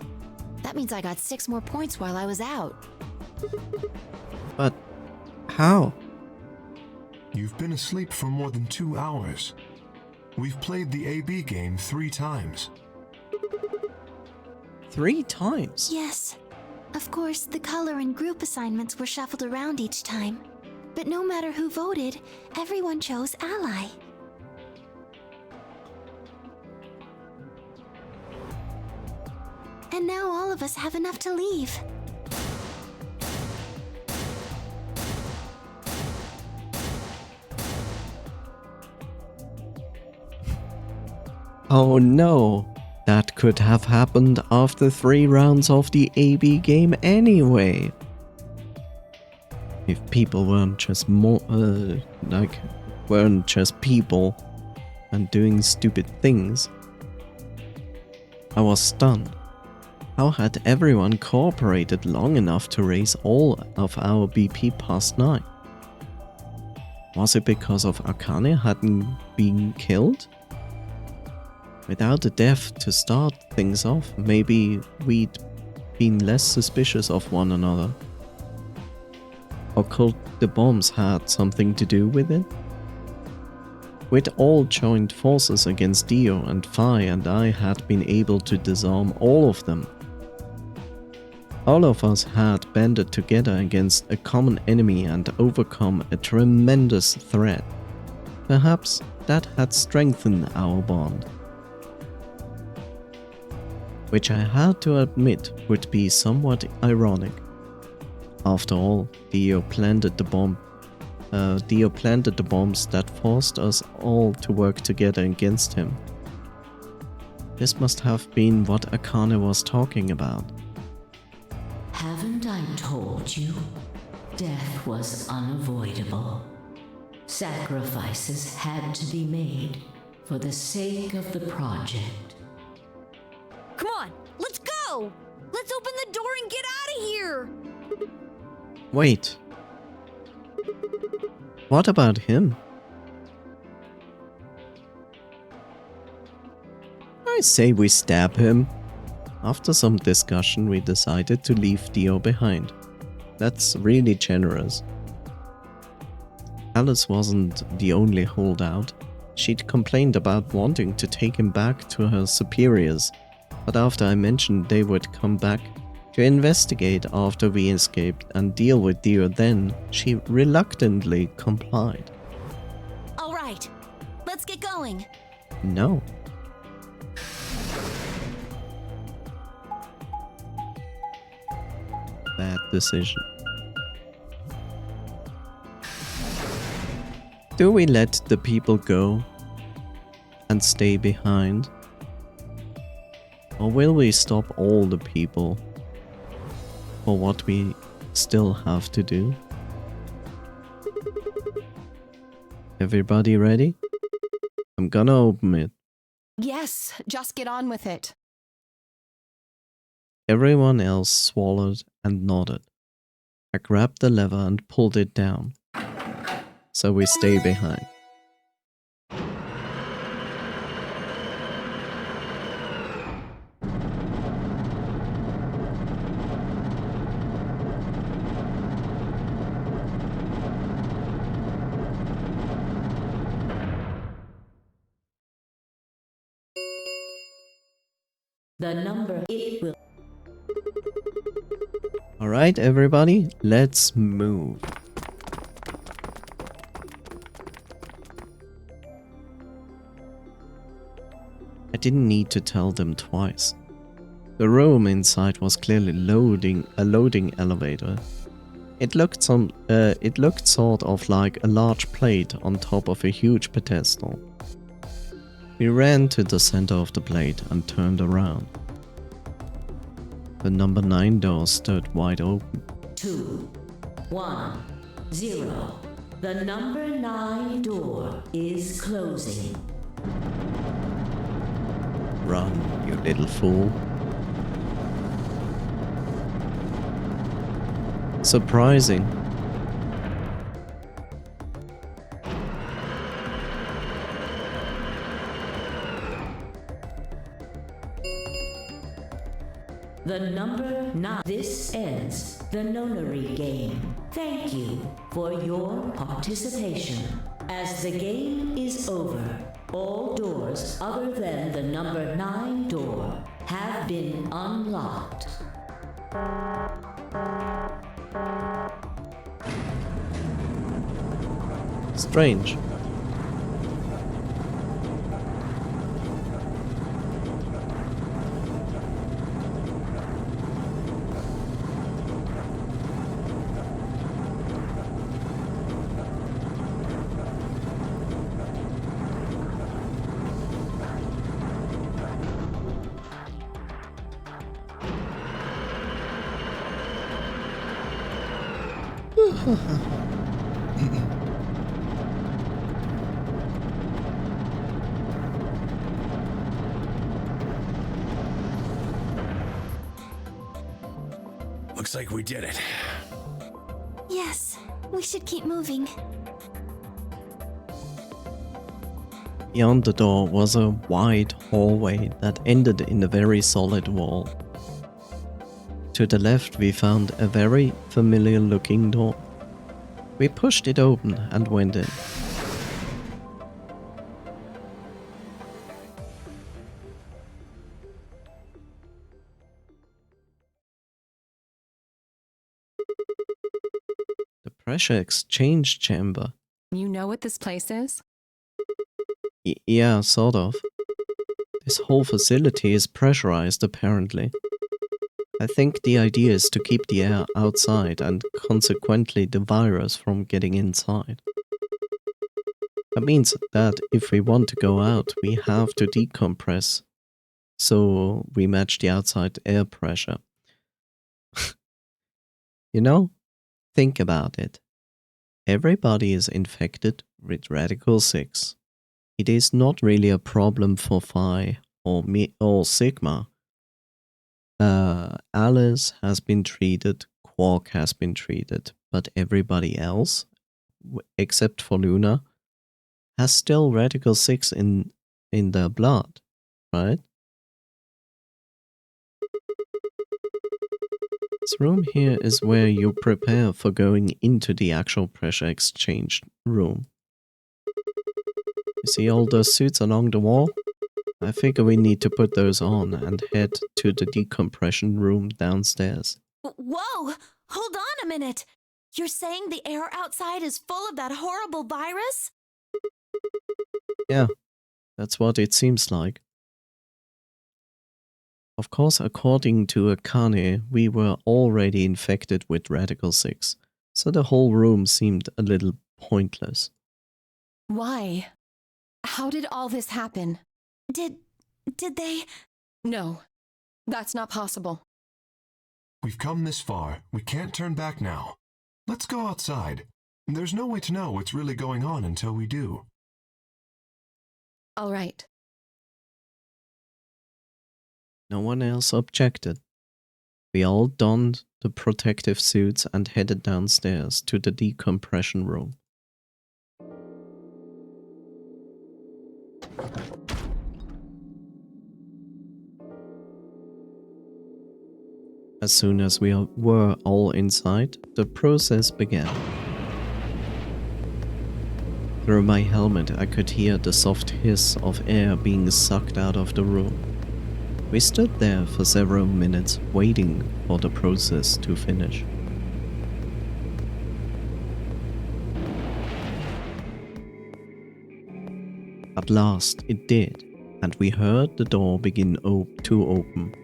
That means I got 6 more points while I was out. But how? You've been asleep for more than 2 hours. We've played the AB game 3 times. 3 times? Yes. Of course, the color and group assignments were shuffled around each time. But no matter who voted, everyone chose Ally. And now all of us have enough to leave. Oh no. That could have happened after 3 rounds of the AB game anyway. If people weren't just more, weren't just people and doing stupid things. I was stunned. How had everyone cooperated long enough to raise all of our BP past 9? Was it because of Akane hadn't been killed? Without a death to start things off, maybe we'd been less suspicious of one another. Or could the bombs had something to do with it? We'd all joined forces against Dio, and Phi and I had been able to disarm all of them. All of us had banded together against a common enemy and overcome a tremendous threat. Perhaps that had strengthened our bond. Which I had to admit would be somewhat ironic. After all, Dio planted the bombs that forced us all to work together against him. This must have been what Akane was talking about. Haven't I told you? Death was unavoidable. Sacrifices had to be made for the sake of the project. Come on, let's go! Let's open the door and get out of here! Wait. What about him? I say we stab him. After some discussion, we decided to leave Dio behind. That's really generous. Alice wasn't the only holdout. She'd complained about wanting to take him back to her superiors, but after I mentioned they would come back to investigate after we escaped and deal with Dio then, she reluctantly complied. All right, let's get going. No. Bad decision. Do we let the people go and stay behind? Or will we stop all the people for what we still have to do? Everybody ready? I'm gonna open it. Yes, just get on with it. Everyone else swallowed and nodded. I grabbed the lever and pulled it down. So we stay behind. The number it will. Alright, everybody, let's move. I didn't need to tell them twice. The room inside was clearly a loading elevator. It looked sort of like a large plate on top of a huge pedestal. We ran to the center of the plate and turned around. The number 9 door stood wide open. 2, 1, 0. The number 9 door is closing. Run, you little fool. Surprising. The number 9. This ends the nonary game. Thank you for your participation. As the game is over, all doors other than the number 9 door have been unlocked. Strange. Looks like we did it. Yes, we should keep moving. Beyond the door was a wide hallway that ended in a very solid wall. To the left we found a very familiar looking door. We pushed it open and went in. The pressure exchange chamber. You know what this place is? Yeah, sort of. This whole facility is pressurized apparently. I think the idea is to keep the air outside and consequently the virus from getting inside. That means that if we want to go out, we have to decompress, so we match the outside air pressure. You know, think about it. Everybody is infected with Radical 6. It is not really a problem for Phi or Sigma. Alice has been treated, Quark has been treated, but everybody else, except for Luna, has still Radical 6 in their blood, right? This room here is where you prepare for going into the actual pressure exchange room. You see all those suits along the wall? I figure we need to put those on and head to the decompression room downstairs. Whoa! Hold on a minute! You're saying the air outside is full of that horrible virus? Yeah, that's what it seems like. Of course, according to Akane, we were already infected with Radical 6, so the whole room seemed a little pointless. Why? How did all this happen? Did they? No, that's not possible. We've come this far. We can't turn back now. Let's go outside. There's no way to know what's really going on until we do. All right. No one else objected. We all donned the protective suits and headed downstairs to the decompression room. As soon as we were all inside, the process began. Through my helmet, I could hear the soft hiss of air being sucked out of the room. We stood there for several minutes, waiting for the process to finish. At last, it did, and we heard the door begin to open.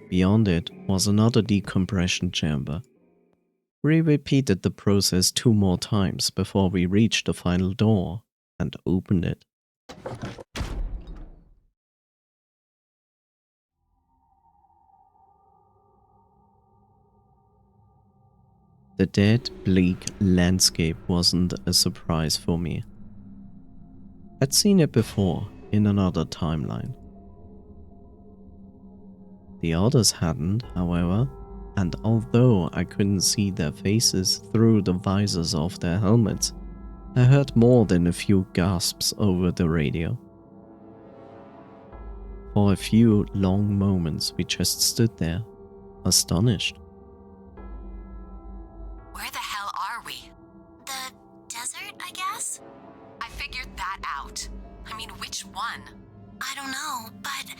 Beyond it was another decompression chamber. We repeated the process 2 more times before we reached the final door and opened it. The dead, bleak landscape wasn't a surprise for me. I'd seen it before in another timeline. The others hadn't, however, and although I couldn't see their faces through the visors of their helmets, I heard more than a few gasps over the radio. For a few long moments we just stood there, astonished. Where the hell are we? The desert, I guess? I figured that out. I mean, which one? I don't know, but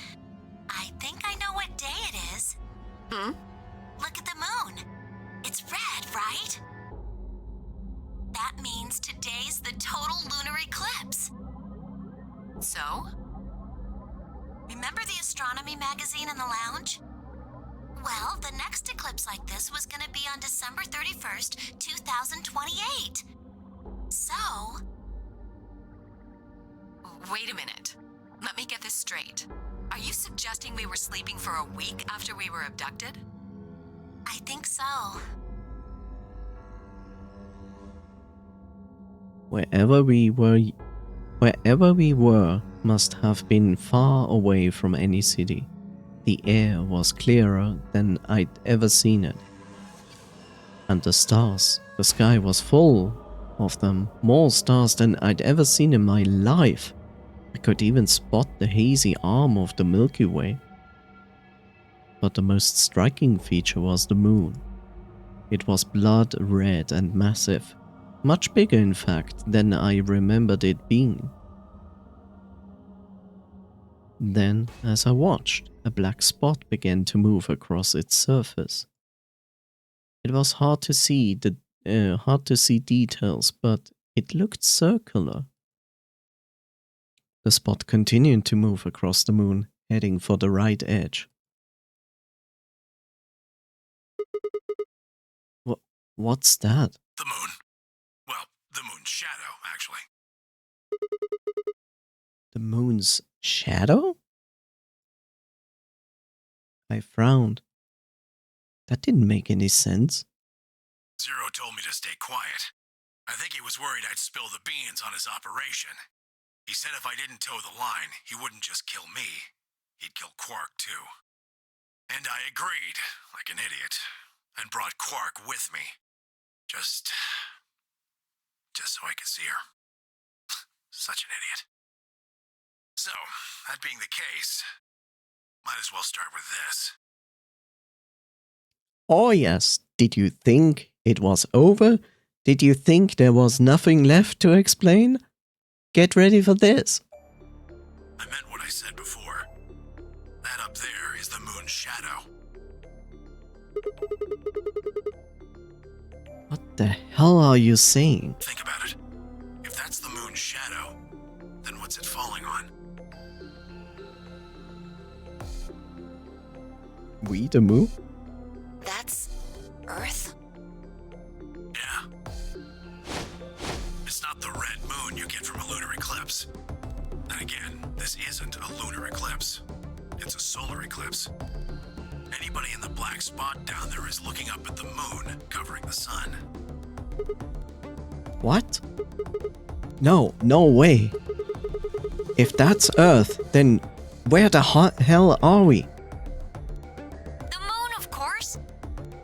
I think I know what day it is. Look at the moon. It's red, right? That means today's the total lunar eclipse. So? Remember the astronomy magazine in the lounge? Well, the next eclipse like this was gonna be on December 31st, 2028. So... Wait a minute. Let me get this straight. Are you suggesting we were sleeping for a week after we were abducted? I think so. Wherever we Wherever we were must have been far away from any city. The air was clearer than I'd ever seen it. And the stars, the sky was full of them, more stars than I'd ever seen in my life. I could even spot the hazy arm of the Milky Way. But the most striking feature was the moon. It was blood red and massive, much bigger in fact than I remembered it being. Then, as I watched, a black spot began to move across its surface. It was hard to see details, but it looked circular. The spot continued to move across the moon, heading for the right edge. What's that? The moon. Well, the moon's shadow, actually. The moon's shadow? I frowned. That didn't make any sense. Zero told me to stay quiet. I think he was worried I'd spill the beans on his operation. He said if I didn't toe the line, he wouldn't just kill me. He'd kill Quark, too. And I agreed, like an idiot, and brought Quark with me. Just so I could see her. Such an idiot. So, that being the case, might as well start with this. Oh yes, did you think it was over? Did you think there was nothing left to explain? Get ready for this. I meant what I said before. That up there is the moon's shadow. What the hell are you saying? Think about it. If that's the moon's shadow, then what's it falling on? We the moon? That's Earth? Yeah. It's not the red moon you get from a lunar eclipse. And again, this isn't a lunar eclipse. It's a solar eclipse. Anybody in the black spot down there is looking up at the moon, covering the sun. What? No way. If that's Earth, then where the hell are we? The moon, of course.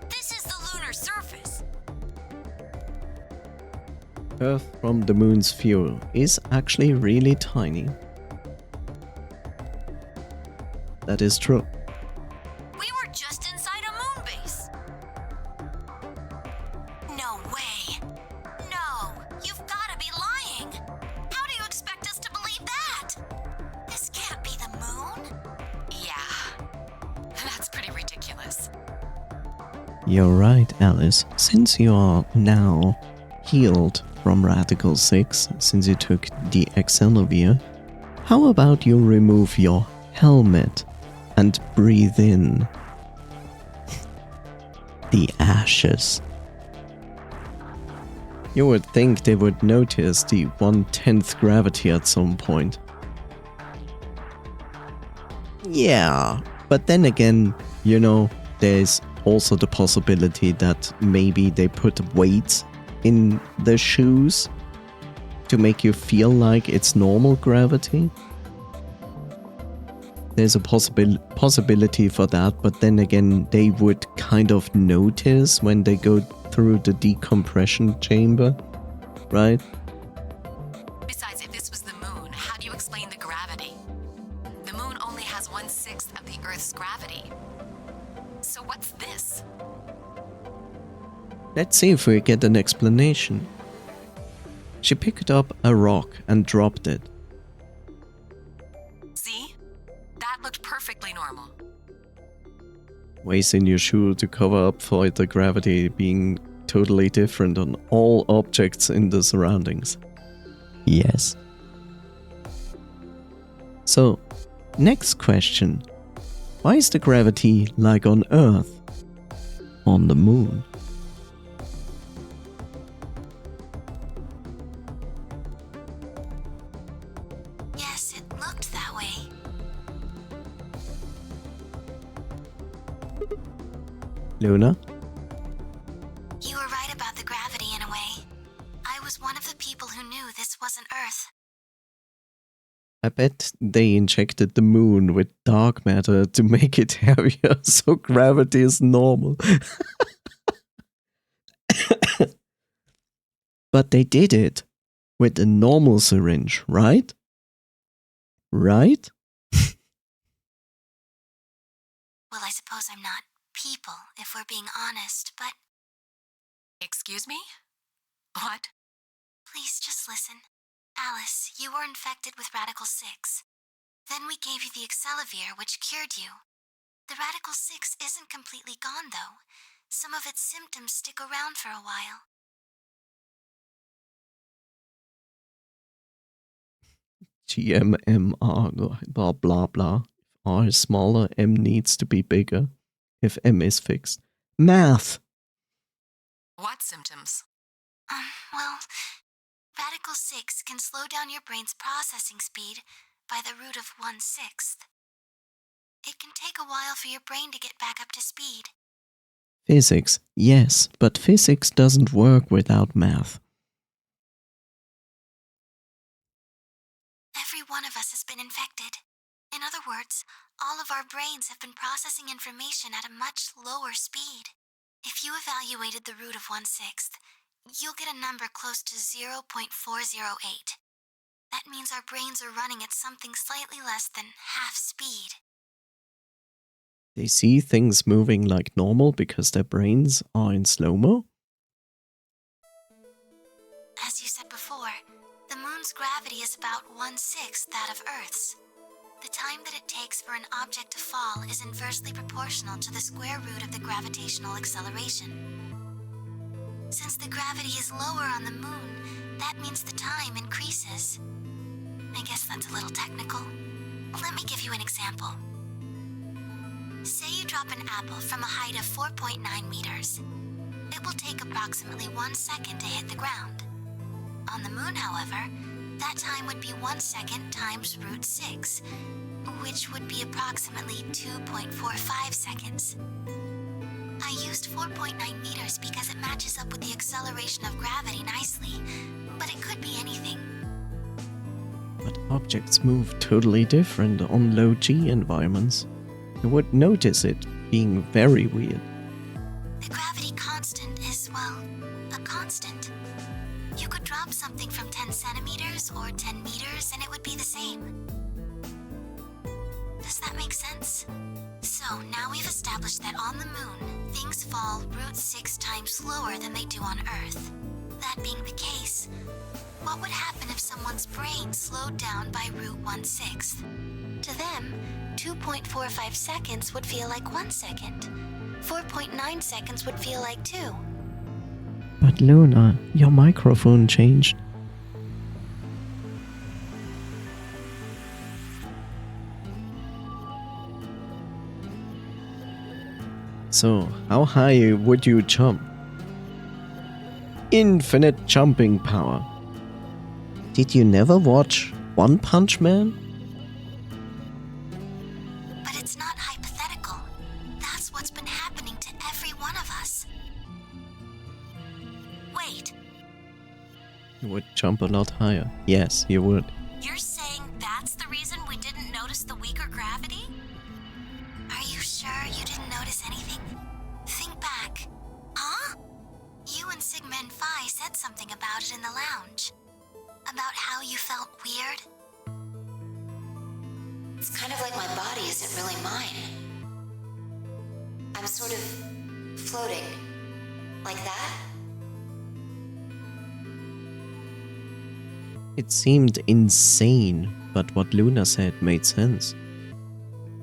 This is the lunar surface. Earth from the moon's view is actually really tiny. That is true. We were just inside a moon base. No way. No, you've got to be lying. How do you expect us to believe that? This can't be the moon. Yeah. That's pretty ridiculous. You're right, Alice. Since you are now healed from Radical 6, since you took the Accelovir, how about you remove your helmet and breathe in the ashes? You would think they would notice the 1/10th gravity at some point. Yeah, but then again, you know, there's also the possibility that maybe they put weights in the shoes to make you feel like it's normal gravity. There's a possibility for that, but then again, they would kind of notice when they go through the decompression chamber, right? Besides, if this was the moon, how do you explain the gravity? The moon only has 1/6 of the Earth's gravity. So what's this? Let's see if we get an explanation. She picked up a rock and dropped it. See? That looked perfectly normal. Ways in your shoe to cover up for the gravity being totally different on all objects in the surroundings. Yes. So, next question. Why is the gravity like on Earth? On the moon? Yes, it looked that way. Luna? You were right about the gravity in a way. I was one of the people who knew this wasn't Earth. bet they injected the moon with dark matter to make it heavier, so gravity is normal. But they did it with a normal syringe, right? Right? Well, I suppose I'm not people, if we're being honest, but Excuse me? What? please just listen. Alice, you were infected with Radical 6. Then we gave you the Excelivir, which cured you. The Radical 6 isn't completely gone, though. Some of its symptoms stick around for a while. GMMR, blah blah blah. R is smaller, M needs to be bigger. If M is fixed. Math! What symptoms? Well, Radical 6 can slow down your brain's processing speed by the root of 1/6. It can take a while for your brain to get back up to speed. Physics, yes, but physics doesn't work without math. Every one of us has been infected. In other words, all of our brains have been processing information at a much lower speed. If you evaluated the root of 1/6, you'll get a number close to 0.408. That means our brains are running at something slightly less than half speed. They see things moving like normal because their brains are in slow-mo? As you said before, the moon's gravity is about 1/6 that of Earth's. The time that it takes for an object to fall is inversely proportional to the square root of the gravitational acceleration. Since the gravity is lower on the moon, that means the time increases. I guess that's a little technical. Let me give you an example. Say you drop an apple from a height of 4.9 meters. It will take approximately 1 second to hit the ground. On the moon, however, that time would be 1 second times root 6, which would be approximately 2.45 seconds. I used 4.9 meters because it matches up with the acceleration of gravity nicely, but it could be anything. But objects move totally different on low G environments. You would notice it being very weird. The gravity constant is, well, a constant. You could drop something from 10 centimeters or 10 meters and it would be the same. Does that make sense? So now we've established that on the moon, things fall root 6 times slower than they do on Earth. That being the case, what would happen if someone's brain slowed down by root 1/6? To them, 2.45 seconds would feel like 1 second. 4.9 seconds would feel like 2. But Luna, your microphone changed. So, how high would you jump? Infinite jumping power. Did you never watch One Punch Man? But it's not hypothetical. That's what's been happening to every one of us. Wait, You would jump a lot higher. Yes, you would. you're saying that's the reason we didn't notice the weaker gravity? Are you sure you didn't notice anything? Think back. Huh? You and Sigma and Phi said something about it in the lounge. About how you felt weird. It's kind of like my body isn't really mine. I'm sort of floating. Like that? It seemed insane, but what Luna said made sense.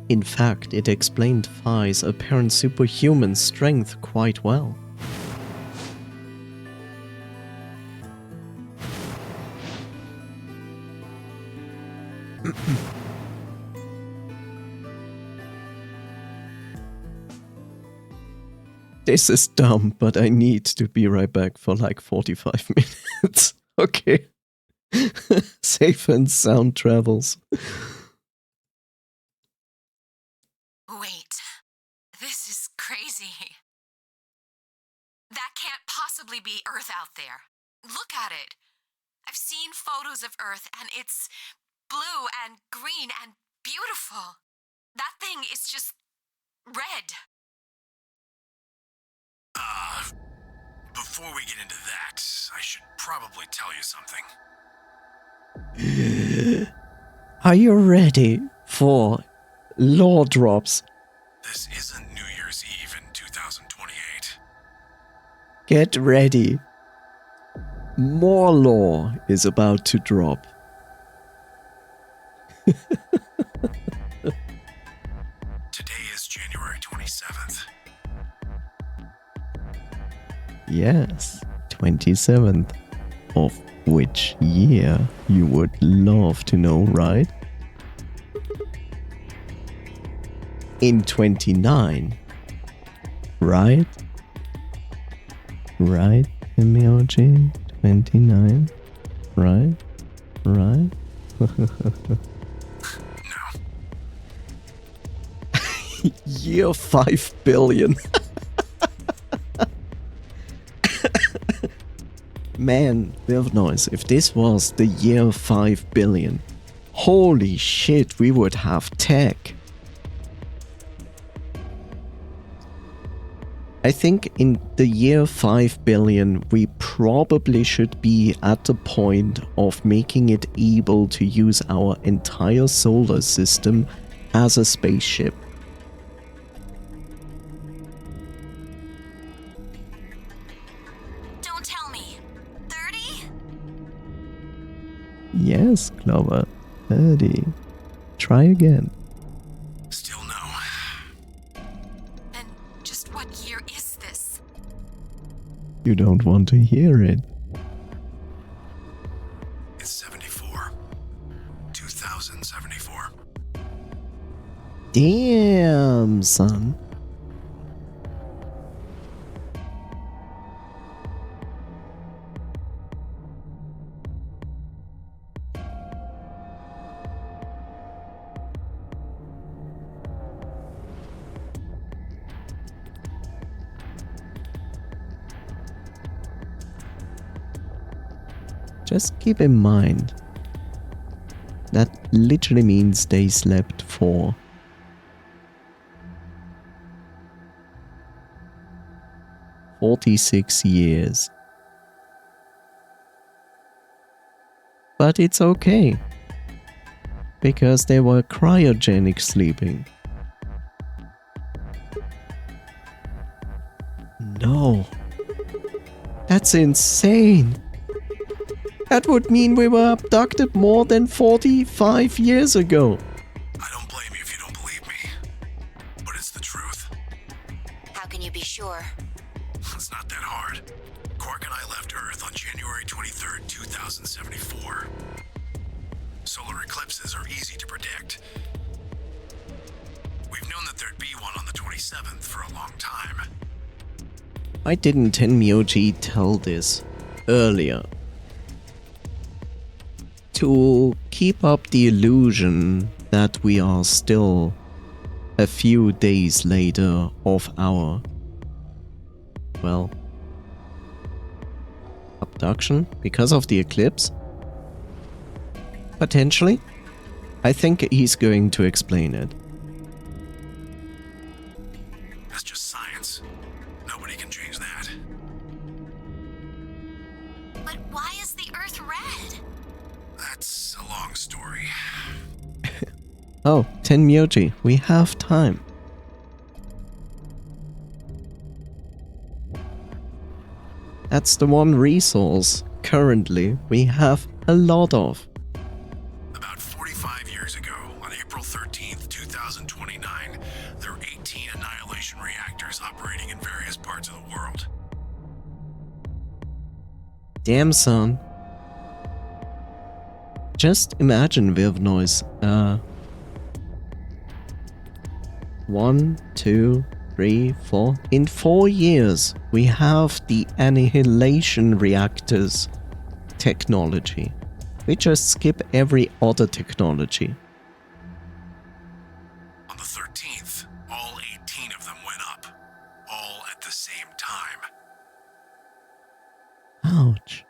In fact, it explained Phi's apparent superhuman strength quite well. This is dumb, but I need to be right back for like 45 minutes. Okay. Safe and sound travels. Wait. This is crazy. That can't possibly be Earth out there. Look at it. I've seen photos of Earth and it's blue and green and beautiful. That thing is just red. Before we get into that, I should probably tell you something. Are you ready for lore drops? This isn't New Year's Eve in 2028. Get ready. More lore is about to drop. Today is January 27th. Yes, 27th. Of which year you would love to know, right? In 29. Right? Right, MOG? 29? Right? Right? No. Year 5 billion. Man, Wilf Noise, if this was the year 5 billion, holy shit, we would have tech. I think in the year 5 billion, we probably should be at the point of making it able to use our entire solar system as a spaceship. Don't tell me. 30? Yes, Clover, 30. Try again. Still no. And just what year is this? You don't want to hear it. It's 74. 2074. Damn, son. Just keep in mind, that literally means they slept for 46 years. But it's okay, because they were cryogenic sleeping. No, that's insane. That would mean we were abducted more than 45 years ago. I don't blame you if you don't believe me. But it's the truth. How can you be sure? It's not that hard. Quark and I left Earth on January 23rd, 2074. Solar eclipses are easy to predict. We've known that there'd be one on the 27th for a long time. Why didn't Tenmyoji tell this earlier? To keep up the illusion that we are still a few days later of our, well, abduction because of the eclipse? Potentially. I think he's going to explain it. That's just science. Nobody can change that. But why is the Earth red? That's a long story. Oh, Tenmyoji, we have time. That's the one resource currently we have a lot of. About 45 years ago, on April 13th, 2029, there were 18 annihilation reactors operating in various parts of the world. Damn, son. Just imagine, Wilf Noise. 1, 2, 3, 4. In 4 years, we have the annihilation reactors technology. We just skip every other technology. On the 13th, all 18 of them went up. All at the same time. Ouch.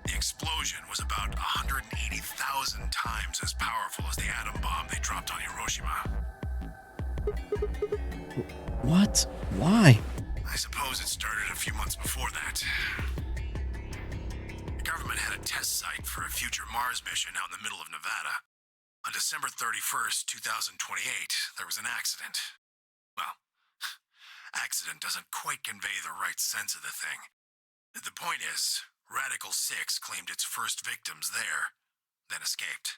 The explosion was about 180,000 times as powerful as the atom bomb they dropped on Hiroshima. What? Why? I suppose it started a few months before that. The government had a test site for a future Mars mission out in the middle of Nevada. On December 31st, 2028, there was an accident. Well, accident doesn't quite convey the right sense of the thing. The point is, Radical 6 claimed its first victims there, then escaped.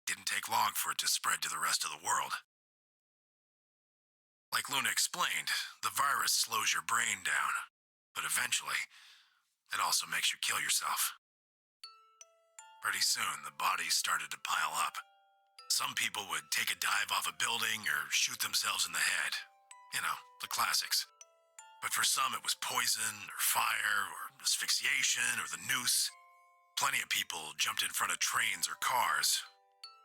Didn't take long for it to spread to the rest of the world. Like Luna explained, the virus slows your brain down, but eventually, it also makes you kill yourself. Pretty soon, the bodies started to pile up. Some people would take a dive off a building or shoot themselves in the head. You know, the classics. But for some, it was poison, or fire, or asphyxiation, or the noose. Plenty of people jumped in front of trains or cars.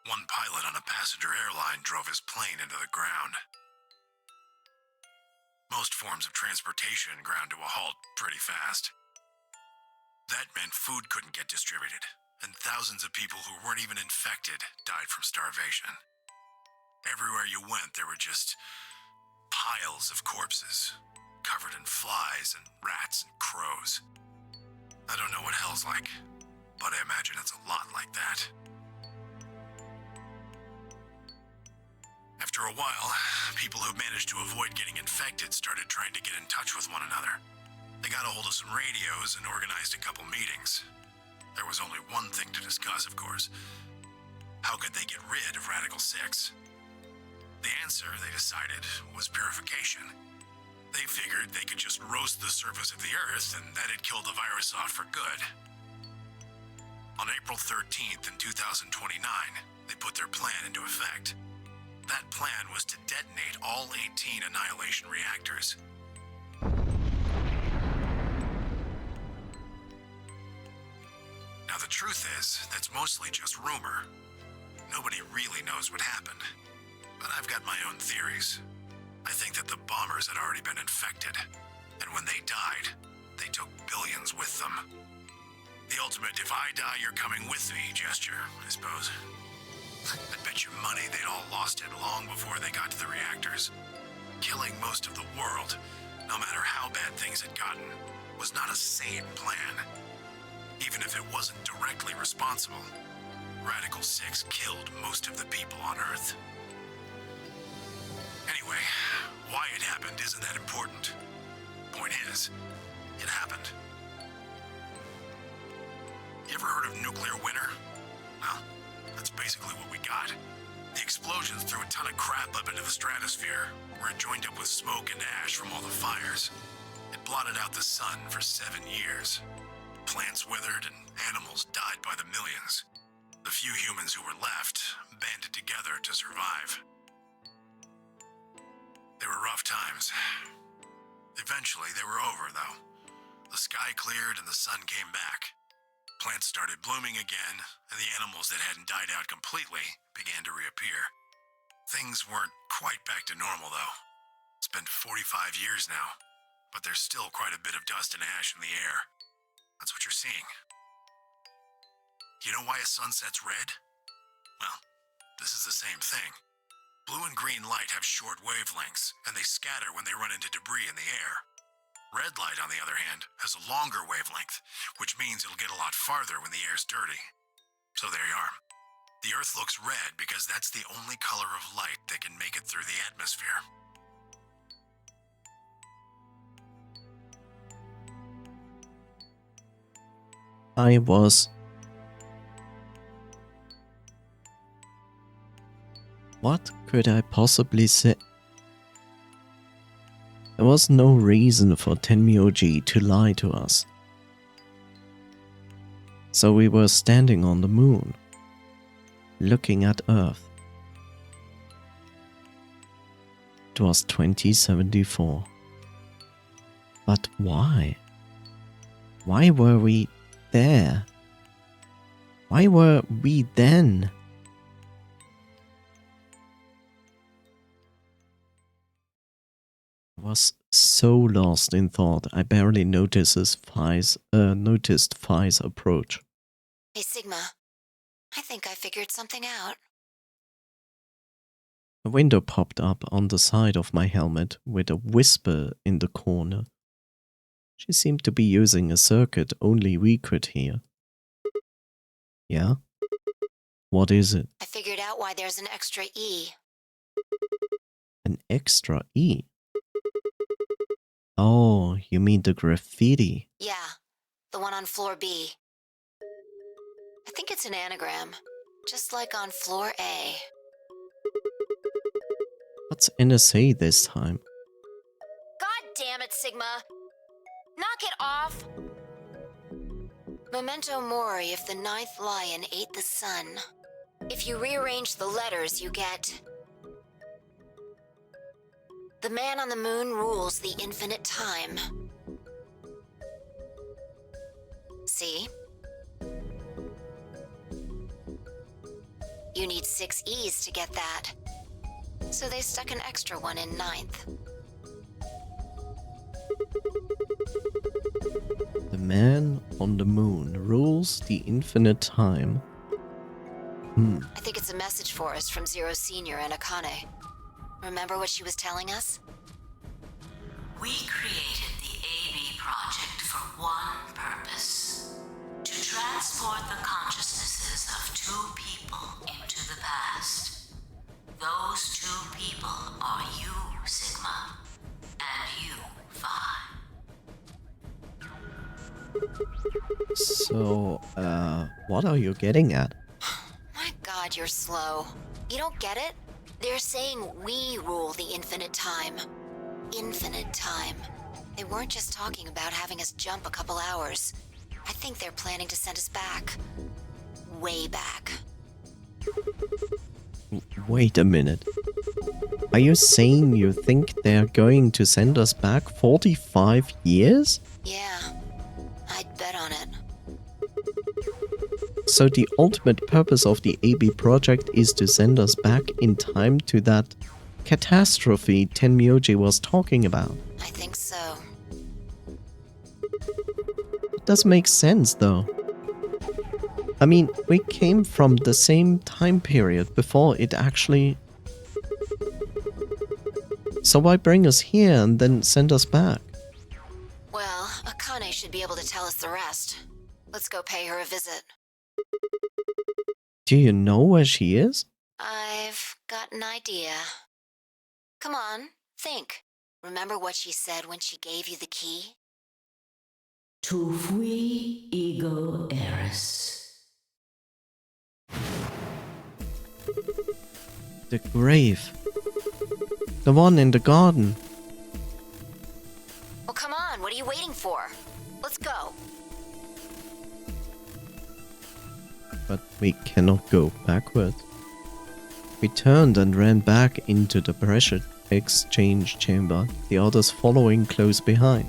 One pilot on a passenger airline drove his plane into the ground. Most forms of transportation ground to a halt pretty fast. That meant food couldn't get distributed, and thousands of people who weren't even infected died from starvation. Everywhere you went, there were just piles of corpses, covered in flies and rats and crows. I don't know what hell's like, but I imagine it's a lot like that. After a while, people who managed to avoid getting infected started trying to get in touch with one another. They got a hold of some radios and organized a couple meetings. There was only one thing to discuss, of course. How could they get rid of Radical 6? The answer, they decided, was purification. They figured they could just roast the surface of the Earth and that'd kill the virus off for good. On April 13th in 2029, they put their plan into effect. That plan was to detonate all 18 annihilation reactors. Now the truth is, that's mostly just rumor. Nobody really knows what happened. But I've got my own theories. I think that the bombers had already been infected, and when they died, they took billions with them. The ultimate if I die you're coming with me gesture, I suppose. I'd bet you money they'd all lost it long before they got to the reactors. Killing most of the world, no matter how bad things had gotten, was not a sane plan. Even if it wasn't directly responsible, Radical 6 killed most of the people on Earth. Anyway, why it happened isn't that important. Point is, it happened. You ever heard of nuclear winter? Well, that's basically what we got. The explosions threw a ton of crap up into the stratosphere, where it joined up with smoke and ash from all the fires. It blotted out the sun for 7 years. Plants withered and animals died by the millions. The few humans who were left banded together to survive. They were rough times. Eventually, they were over, though. The sky cleared and the sun came back. Plants started blooming again, and the animals that hadn't died out completely began to reappear. Things weren't quite back to normal, though. It's been 45 years now, but there's still quite a bit of dust and ash in the air. That's what you're seeing. You know why a sun sets red? Well, this is the same thing. Blue and green light have short wavelengths, and they scatter when they run into debris in the air. Red light, on the other hand, has a longer wavelength, which means it'll get a lot farther when the air's dirty. So there you are. The Earth looks red because that's the only color of light that can make it through the atmosphere. I was... What could I possibly say? There was no reason for Tenmyoji to lie to us. So we were standing on the moon, looking at Earth. It was 2074. But why? Why were we there? Why were we then? I was so lost in thought I barely noticed Phi's approach. Hey, Sigma. I think I figured something out. A window popped up on the side of my helmet with a whisper in the corner. She seemed to be using a circuit only we could hear. Yeah? What is it? I figured out why there's an extra E. An extra E? Oh, you mean the graffiti? Yeah, the one on floor B. I think it's an anagram, just like on floor A. What's NSA this time? God damn it, Sigma! Knock it off! Memento mori if the ninth lion ate the sun. If you rearrange the letters, you get... The man on the moon rules the infinite time. See? You need 6 E's to get that. So they stuck an extra one in ninth. The man on the moon rules the infinite time. I think it's a message for us from Zero Senior and Akane. Remember what she was telling us? We created the AB project for one purpose: to transport the consciousnesses of 2 people into the past. Those 2 people are you, Sigma, and you, Vi. So, what are you getting at? My God, you're slow. You don't get it? They're saying we rule the infinite time. Infinite time. They weren't just talking about having us jump a couple hours. I think they're planning to send us back. Way back. Wait a minute. Are you saying you think they're going to send us back 45 years? Yeah, I'd bet on it. So the ultimate purpose of the AB project is to send us back in time to that catastrophe Tenmyoji was talking about. I think so. It does make sense though. I mean, we came from the same time period before it actually... So why bring us here and then send us back? Well, Akane should be able to tell us the rest. Let's go pay her a visit. Do you know where she is? I've got an idea. Come on, think. Remember what she said when she gave you the key? Tu fui ego eris. The grave. The one in the garden. Well, come on, what are you waiting for? Let's go. But we cannot go backwards. We turned and ran back into the pressure exchange chamber, the others following close behind.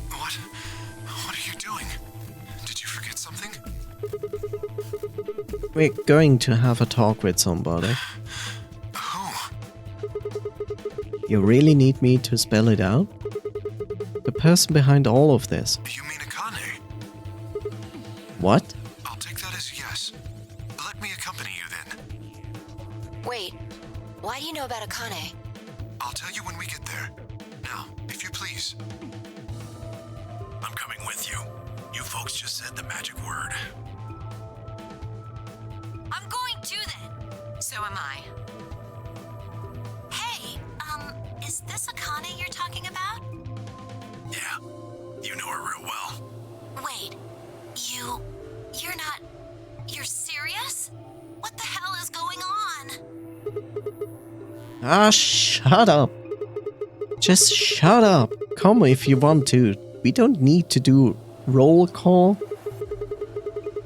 What are you doing? Did you forget something? We're going to have a talk with somebody. Who? You really need me to spell it out? The person behind all of this. You mean Akane? What? I'll take that as a yes. Let me accompany you then. Wait, why do you know about Akane? I'll tell you when we get there. Now, if you please. I'm coming with you. You folks just said the magic word. I'm going too then. So am I. Hey, is this Akane you're talking about? Yeah, you know her real well. Wait, you're not... You're serious? What the hell is going on? Ah, shut up. Just shut up. Come if you want to. We don't need to do roll call.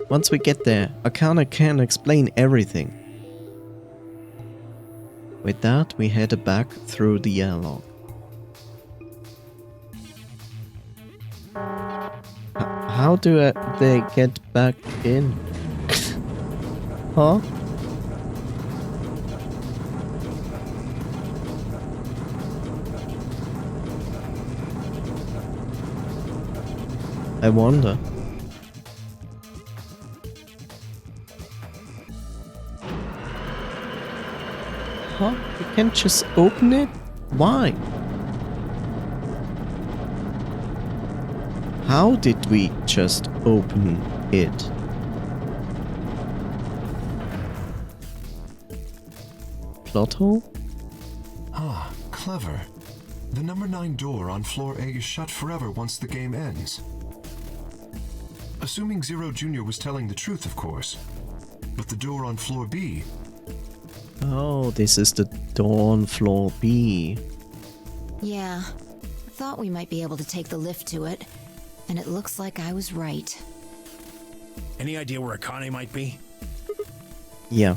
Once we get there, Akane can explain everything. With that, we headed back through the airlock. How do they get back in? Huh? I wonder. Huh? You can't just open it? Why? How did we just open it? Plot hole? Ah, clever. The number 9 door on floor A is shut forever once the game ends. Assuming Zero Jr. was telling the truth, of course. But the door on floor B... Oh, this is the door on floor B. Yeah, I thought we might be able to take the lift to it, and it looks like I was right. Any idea where Akane might be? Yeah.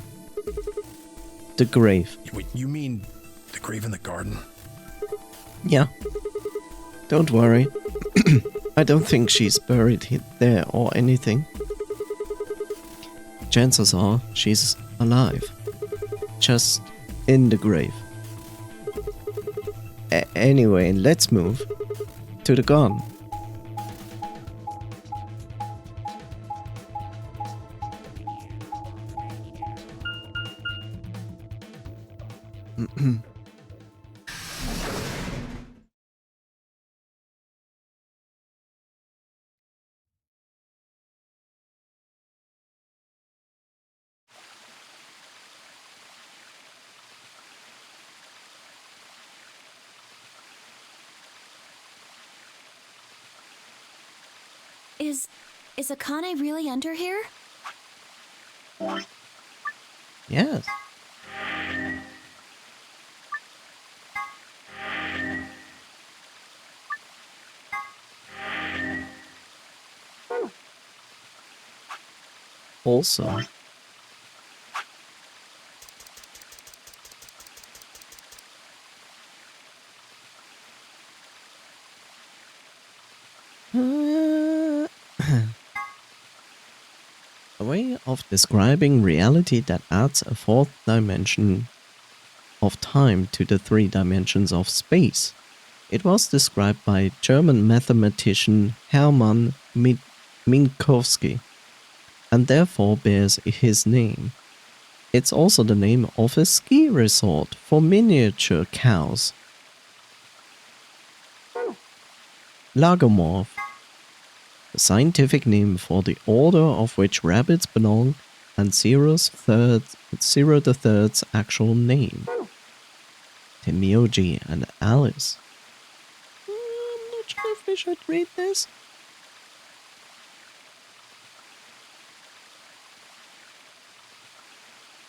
The grave. Wait, you mean the grave in the garden? Yeah. Don't worry. I don't think she's buried there or anything. Chances are she's alive. Just in the grave. Anyway, let's move to the garden. Is Akane really under here? Yes. Also, a way of describing reality that adds a fourth dimension of time to the 3 dimensions of space. It was described by German mathematician Hermann Minkowski, and therefore bears his name. It's also the name of a ski resort for miniature cows. Lagomorph, the scientific name for the order of which rabbits belong, and Zero the Third's actual name. Temioji and Alice. I'm not sure if we should read this.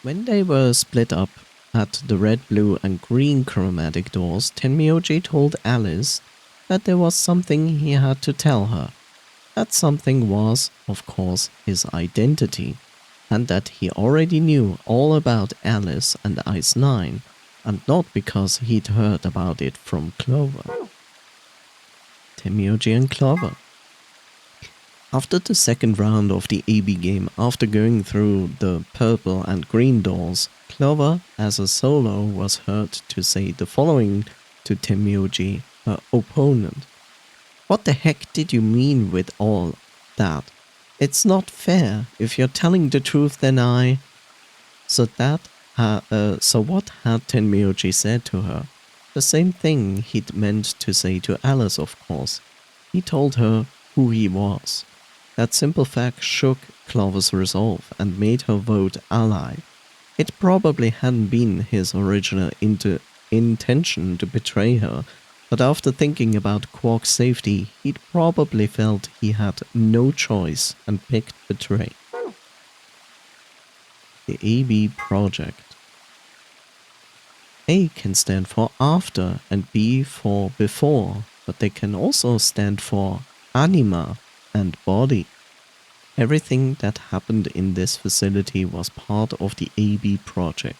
When they were split up at the red, blue and green chromatic doors, Tenmyoji told Alice that there was something he had to tell her. That something was, of course, his identity, and that he already knew all about Alice and Ice 9, and not because he'd heard about it from Clover. Tenmyoji and Clover. After the second round of the AB game, after going through the purple and green doors, Clover, as a solo, was heard to say the following to Temioji, her opponent. What the heck did you mean with all that? It's not fair. If you're telling the truth, then I... So what had Tenmyoji said to her? The same thing he'd meant to say to Alice, of course. He told her who he was. That simple fact shook Clover's resolve and made her vote ally. It probably hadn't been his original intention to betray her, but after thinking about Quark's safety, he'd probably felt he had no choice and picked betray. The AB project. A can stand for after and B for before, but they can also stand for anima and body. Everything that happened in this facility was part of the AB project.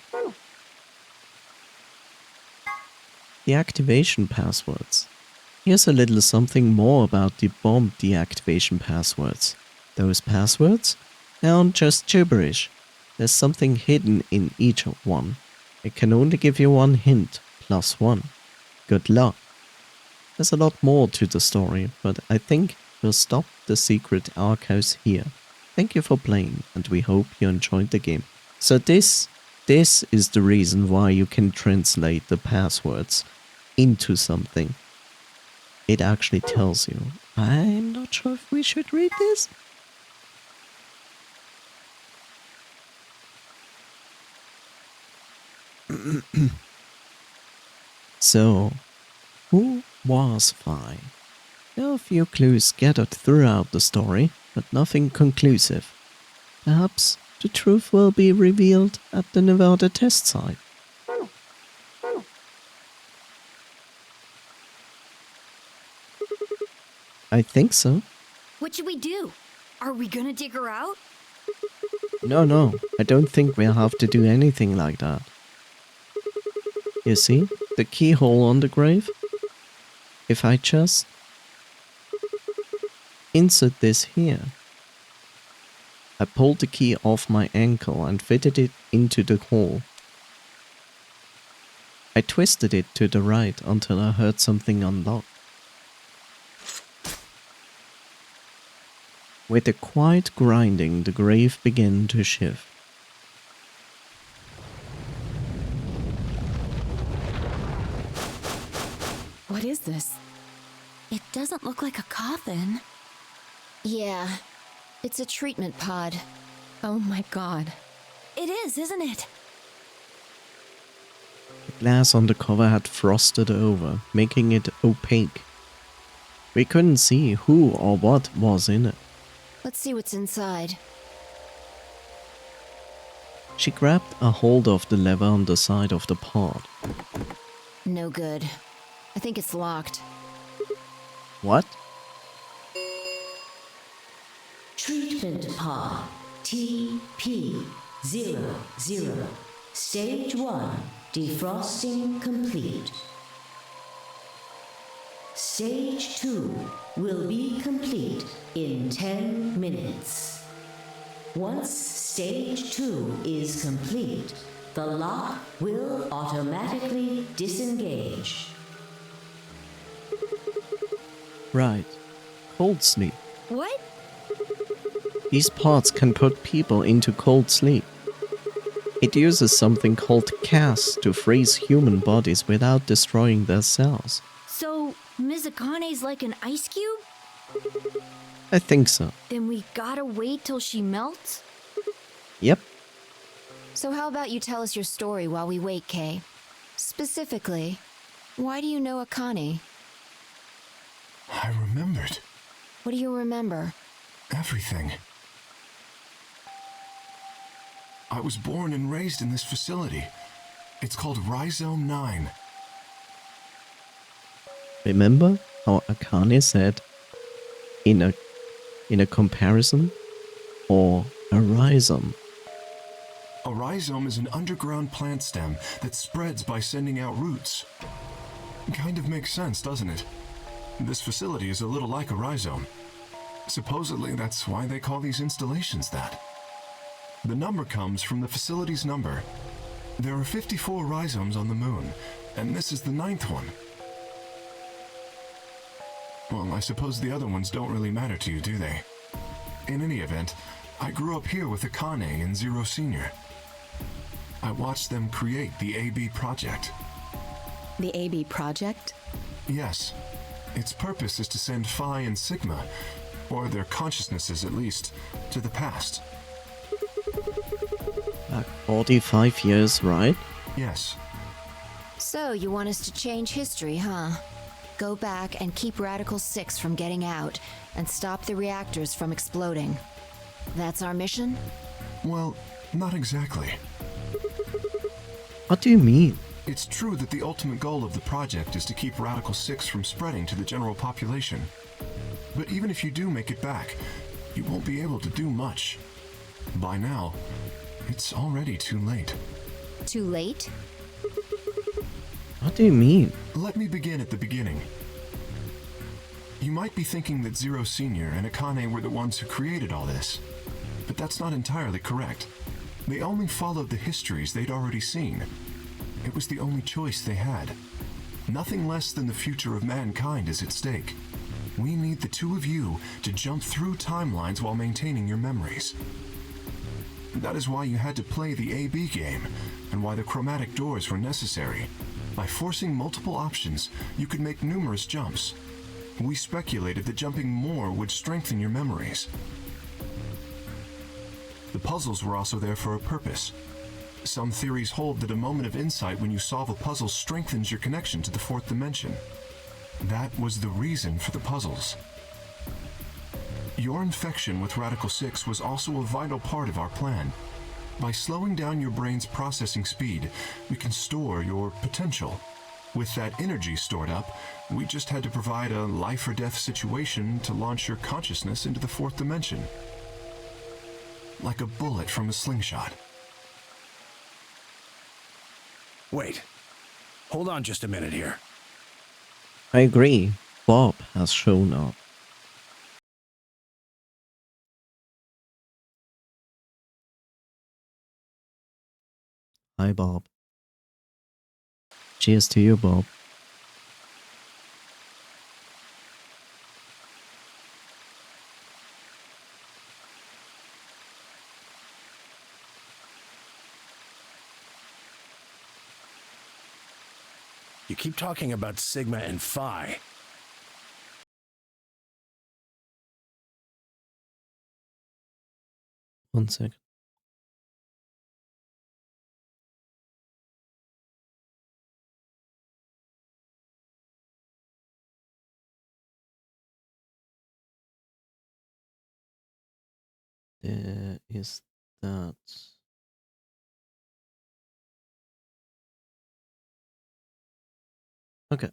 Deactivation passwords. Here's a little something more about the bomb deactivation passwords. Those passwords? They aren't just gibberish. There's something hidden in each one. It can only give you one hint, +1. Good luck. There's a lot more to the story, but I think we'll stop the secret archives here. Thank you for playing, and we hope you enjoyed the game. So this is the reason why you can translate the passwords into something. It actually tells you. I'm not sure if we should read this. So, who was Phi? There are a few clues scattered throughout the story, but nothing conclusive. Perhaps the truth will be revealed at the Nevada test site. I think so. What should we do? Are we gonna dig her out? No, I don't think we'll have to do anything like that. You see, the keyhole on the grave? If I just insert this here. I pulled the key off my ankle and fitted it into the hole. I twisted it to the right until I heard something unlock. With a quiet grinding, the grave began to shift. What is this? It doesn't look like a coffin. Yeah, it's a treatment pod. Oh my god. It is, isn't it? The glass on the cover had frosted over, making it opaque. We couldn't see who or what was in it. Let's see what's inside. She grabbed a hold of the lever on the side of the pod. No good. I think it's locked. What? Treatment pod TP00. Stage 1. Defrosting complete. Stage 2 will be complete in 10 minutes. Once Stage 2 is complete, the lock will automatically disengage. Right. Cold sleep. What? These pods can put people into cold sleep. It uses something called CAS to freeze human bodies without destroying their cells. So, Mizakane's like an ice cube? I think so. Then we gotta wait till she melts? Yep. So how about you tell us your story while we wait, Kay? Specifically, why do you know Akane? I remembered What do you remember? everything. I was born and raised in this facility. It's called Rhizome 9. Remember how Akane said, in a comparison, or a rhizome? A rhizome is an underground plant stem that spreads by sending out roots. Kind of makes sense, doesn't it? This facility is a little like a rhizome. Supposedly, that's why they call these installations that. The number comes from the facility's number. There are 54 rhizomes on the moon, and this is the 9th one. Well, I suppose the other ones don't really matter to you, do they? In any event, I grew up here with Akane and Zero Senior. I watched them create the AB project. The AB project? Yes. Its purpose is to send Phi and Sigma, or their consciousnesses at least, to the past. Like 45 years, right? Yes. So you want us to change history, huh? Go back and keep Radical 6 from getting out, and stop the reactors from exploding. That's our mission? Well, not exactly. What do you mean? It's true that the ultimate goal of the project is to keep Radical 6 from spreading to the general population. But even if you do make it back, you won't be able to do much. By now, it's already too late. Too late? What do you mean? Let me begin at the beginning. You might be thinking that Zero Senior and Akane were the ones who created all this, but that's not entirely correct. They only followed the histories they'd already seen. It was the only choice they had. Nothing less than the future of mankind is at stake. We need the two of you to jump through timelines while maintaining your memories. That is why you had to play the A-B game, and why the chromatic doors were necessary. By forcing multiple options, you could make numerous jumps. We speculated that jumping more would strengthen your memories. The puzzles were also there for a purpose. Some theories hold that a moment of insight when you solve a puzzle strengthens your connection to the fourth dimension. That was the reason for the puzzles. Your infection with Radical 6 was also a vital part of our plan. By slowing down your brain's processing speed, we can store your potential. With that energy stored up, we just had to provide a life or death situation to launch your consciousness into the fourth dimension. Like a bullet from a slingshot. Wait. Hold on just a minute here. I agree. Bob has shown up. Hi, Bob. Cheers to you, Bob. You keep talking about Sigma and Phi. One sec. There is that. Okay.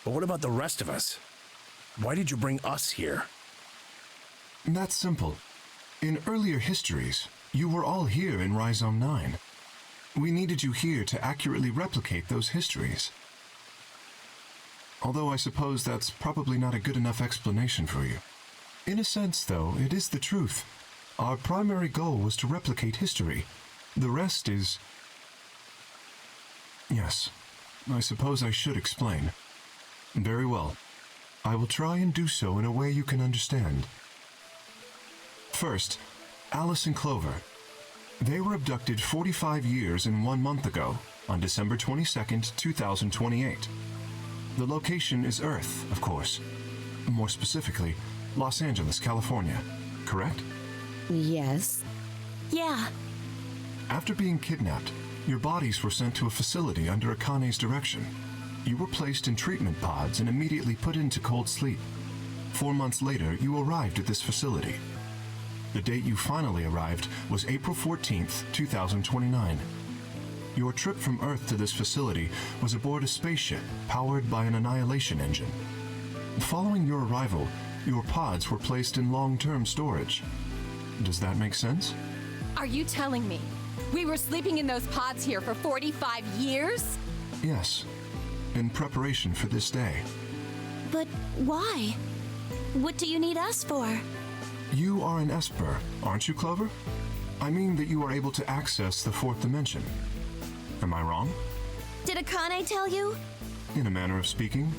But what about the rest of us? Why did you bring us here? That's simple. In earlier histories, you were all here in Rhizome 9. We needed you here to accurately replicate those histories. Although I suppose that's probably not a good enough explanation for you. In a sense, though, it is the truth. Our primary goal was to replicate history. The rest is... Yes, I suppose I should explain. Very well. I will try and do so in a way you can understand. First, Alice and Clover. They were abducted 45 years and 1 month ago, on December 22nd, 2028. The location is Earth, of course. More specifically, Los Angeles, California. Correct? Yes. Yeah. After being kidnapped, your bodies were sent to a facility under Akane's direction. You were placed in treatment pods and immediately put into cold sleep. 4 months later, you arrived at this facility. The date you finally arrived was April 14th, 2029. Your trip from Earth to this facility was aboard a spaceship powered by an annihilation engine. Following your arrival, your pods were placed in long-term storage. Does that make sense? Are you telling me we were sleeping in those pods here for 45 years? Yes, in preparation for this day. But why? What do you need us for? You are an Esper, aren't you, Clover? I mean that you are able to access the fourth dimension. Am I wrong? Did Akane tell you? In a manner of speaking.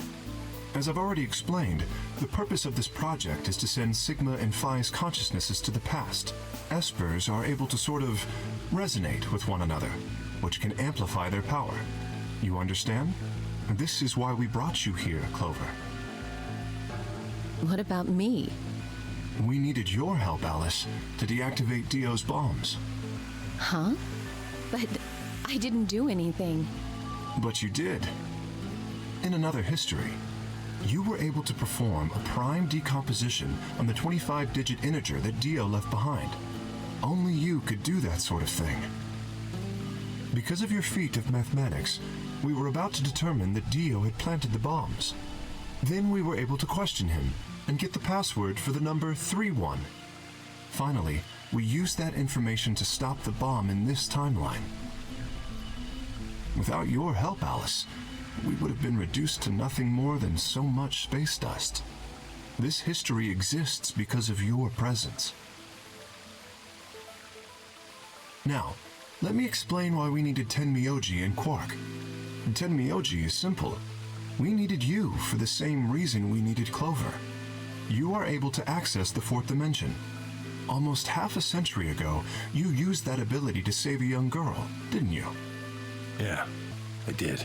As I've already explained, the purpose of this project is to send Sigma and Phi's consciousnesses to the past. Espers are able to sort of resonate with one another, which can amplify their power. You understand? This is why we brought you here, Clover. What about me? We needed your help, Alice, to deactivate Dio's bombs. Huh? But I didn't do anything. But you did. In another history, you were able to perform a prime decomposition on the 25-digit integer that Dio left behind. Only you could do that sort of thing. Because of your feat of mathematics, we were about to determine that Dio had planted the bombs. Then we were able to question him and get the password for the number 31. Finally, we used that information to stop the bomb in this timeline. Without your help, Alice, we would have been reduced to nothing more than so much space dust. This history exists because of your presence. Now, let me explain why we needed Tenmyoji and Quark. Tenmyoji is simple. We needed you for the same reason we needed Clover. You are able to access the fourth dimension. Almost half a century ago, you used that ability to save a young girl, didn't you? Yeah, I did.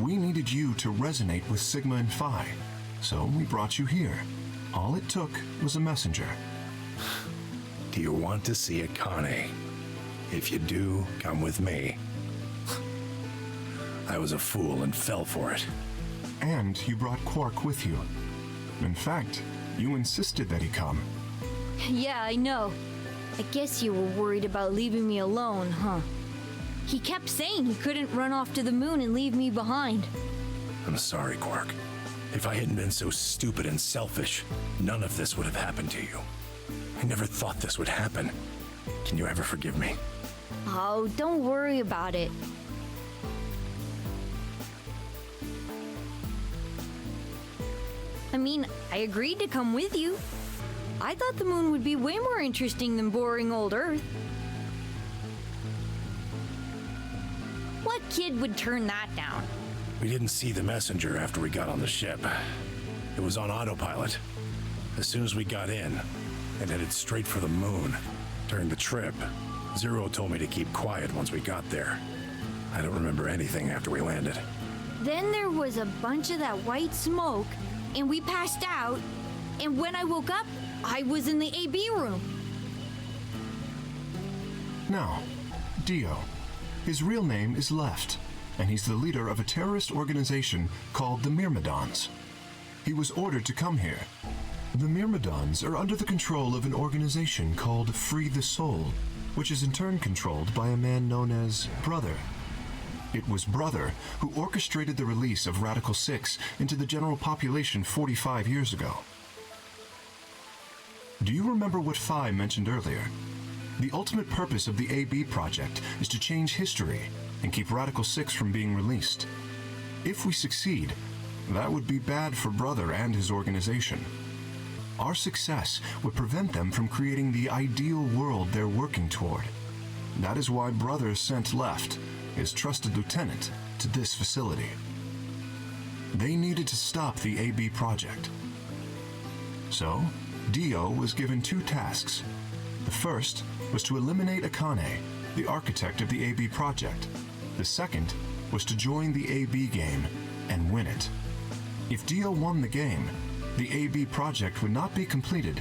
We needed you to resonate with Sigma and Phi, so we brought you here. All it took was a messenger. Do you want to see Akane? If you do, come with me. I was a fool and fell for it. And you brought Quark with you. In fact, you insisted that he come. Yeah, I know. I guess you were worried about leaving me alone, huh? He kept saying he couldn't run off to the moon and leave me behind. I'm sorry, Quark. If I hadn't been so stupid and selfish, none of this would have happened to you. I never thought this would happen. Can you ever forgive me? Oh, don't worry about it. I mean, I agreed to come with you. I thought the moon would be way more interesting than boring old Earth. What kid would turn that down? We didn't see the messenger after we got on the ship. It was on autopilot. As soon as we got in, it headed straight for the moon. During the trip, Zero told me to keep quiet once we got there. I don't remember anything after we landed. Then there was a bunch of that white smoke, and we passed out, and when I woke up, I was in the AB room. Now, Dio. His real name is Left, and he's the leader of a terrorist organization called the Myrmidons. He was ordered to come here. The Myrmidons are under the control of an organization called Free the Soul, which is in turn controlled by a man known as Brother. It was Brother who orchestrated the release of Radical 6 into the general population 45 years ago. Do you remember what Phi mentioned earlier? The ultimate purpose of the AB project is to change history and keep Radical 6 from being released. If we succeed, that would be bad for Brother and his organization. Our success would prevent them from creating the ideal world they're working toward. That is why Brother sent Left, his trusted lieutenant, to this facility. They needed to stop the AB project. So, Dio was given two tasks. The first was to eliminate Akane, the architect of the AB project. The second was to join the AB game and win it. If Dio won the game, the AB project would not be completed,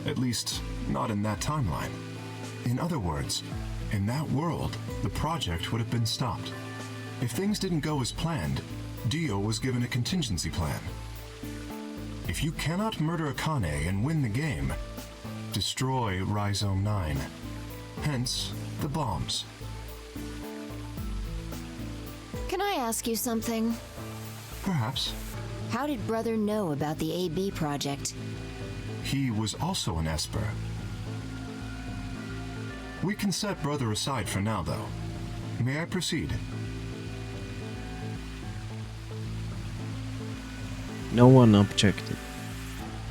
at least not in that timeline. In other words, in that world, the project would have been stopped. If things didn't go as planned, Dio was given a contingency plan. If you cannot murder Akane and win the game, destroy Rhizome 9. Hence, the bombs. Can I ask you something? Perhaps. How did Brother know about the AB project? He was also an Esper. We can set Brother aside for now, though. May I proceed? No one objected.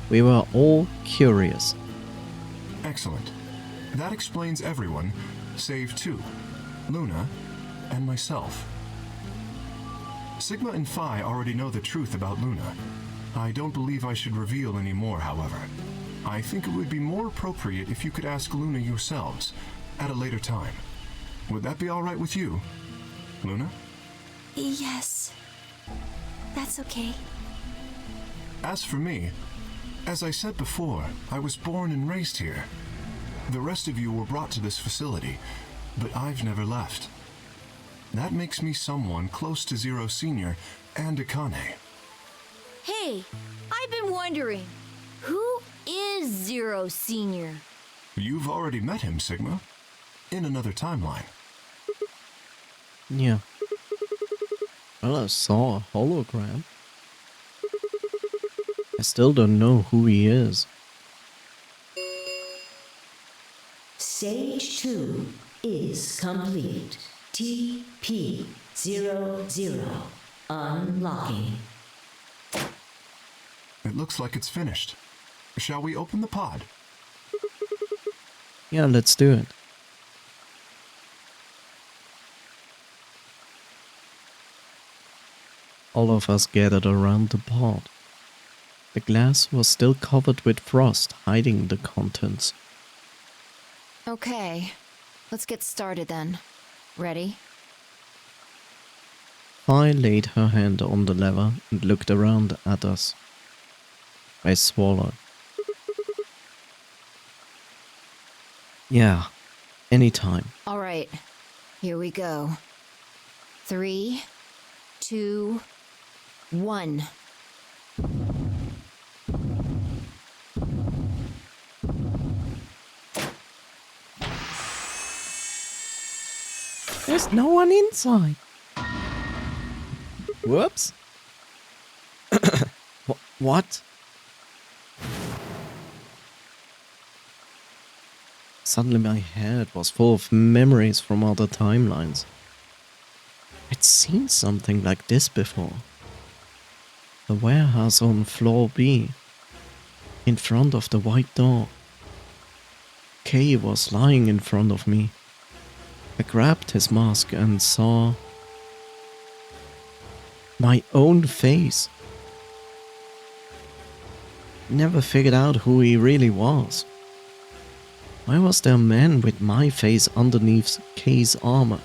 We were all curious. Excellent. That explains everyone, save two, Luna and myself. Sigma and Phi already know the truth about Luna. I don't believe I should reveal any more, however. I think it would be more appropriate if you could ask Luna yourselves at a later time. Would that be all right with you, Luna? Yes. That's okay. As for me, as I said before, I was born and raised here. The rest of you were brought to this facility, but I've never left. That makes me someone close to Zero Senior and Akane. Hey, I've been wondering, who is Zero Senior? You've already met him, Sigma. In another timeline. Yeah. Well, I saw a hologram. I still don't know who he is. Stage 2 is complete. TP00 unlocking. It looks like it's finished. Shall we open the pod? Yeah, let's do it. All of us gathered around the pot. The glass was still covered with frost, hiding the contents. Okay, let's get started then. Ready? Fi laid her hand on the lever and looked around at us. I swallowed. Yeah, anytime. All right, here we go. 3, 2, 1. There's no one inside. Whoops. What? Suddenly my head was full of memories from other timelines. I'd seen something like this before. The warehouse on floor B, in front of the white door. Kay was lying in front of me. I grabbed his mask and saw my own face. Never figured out who he really was. Why was there a man with my face underneath Kay's armor?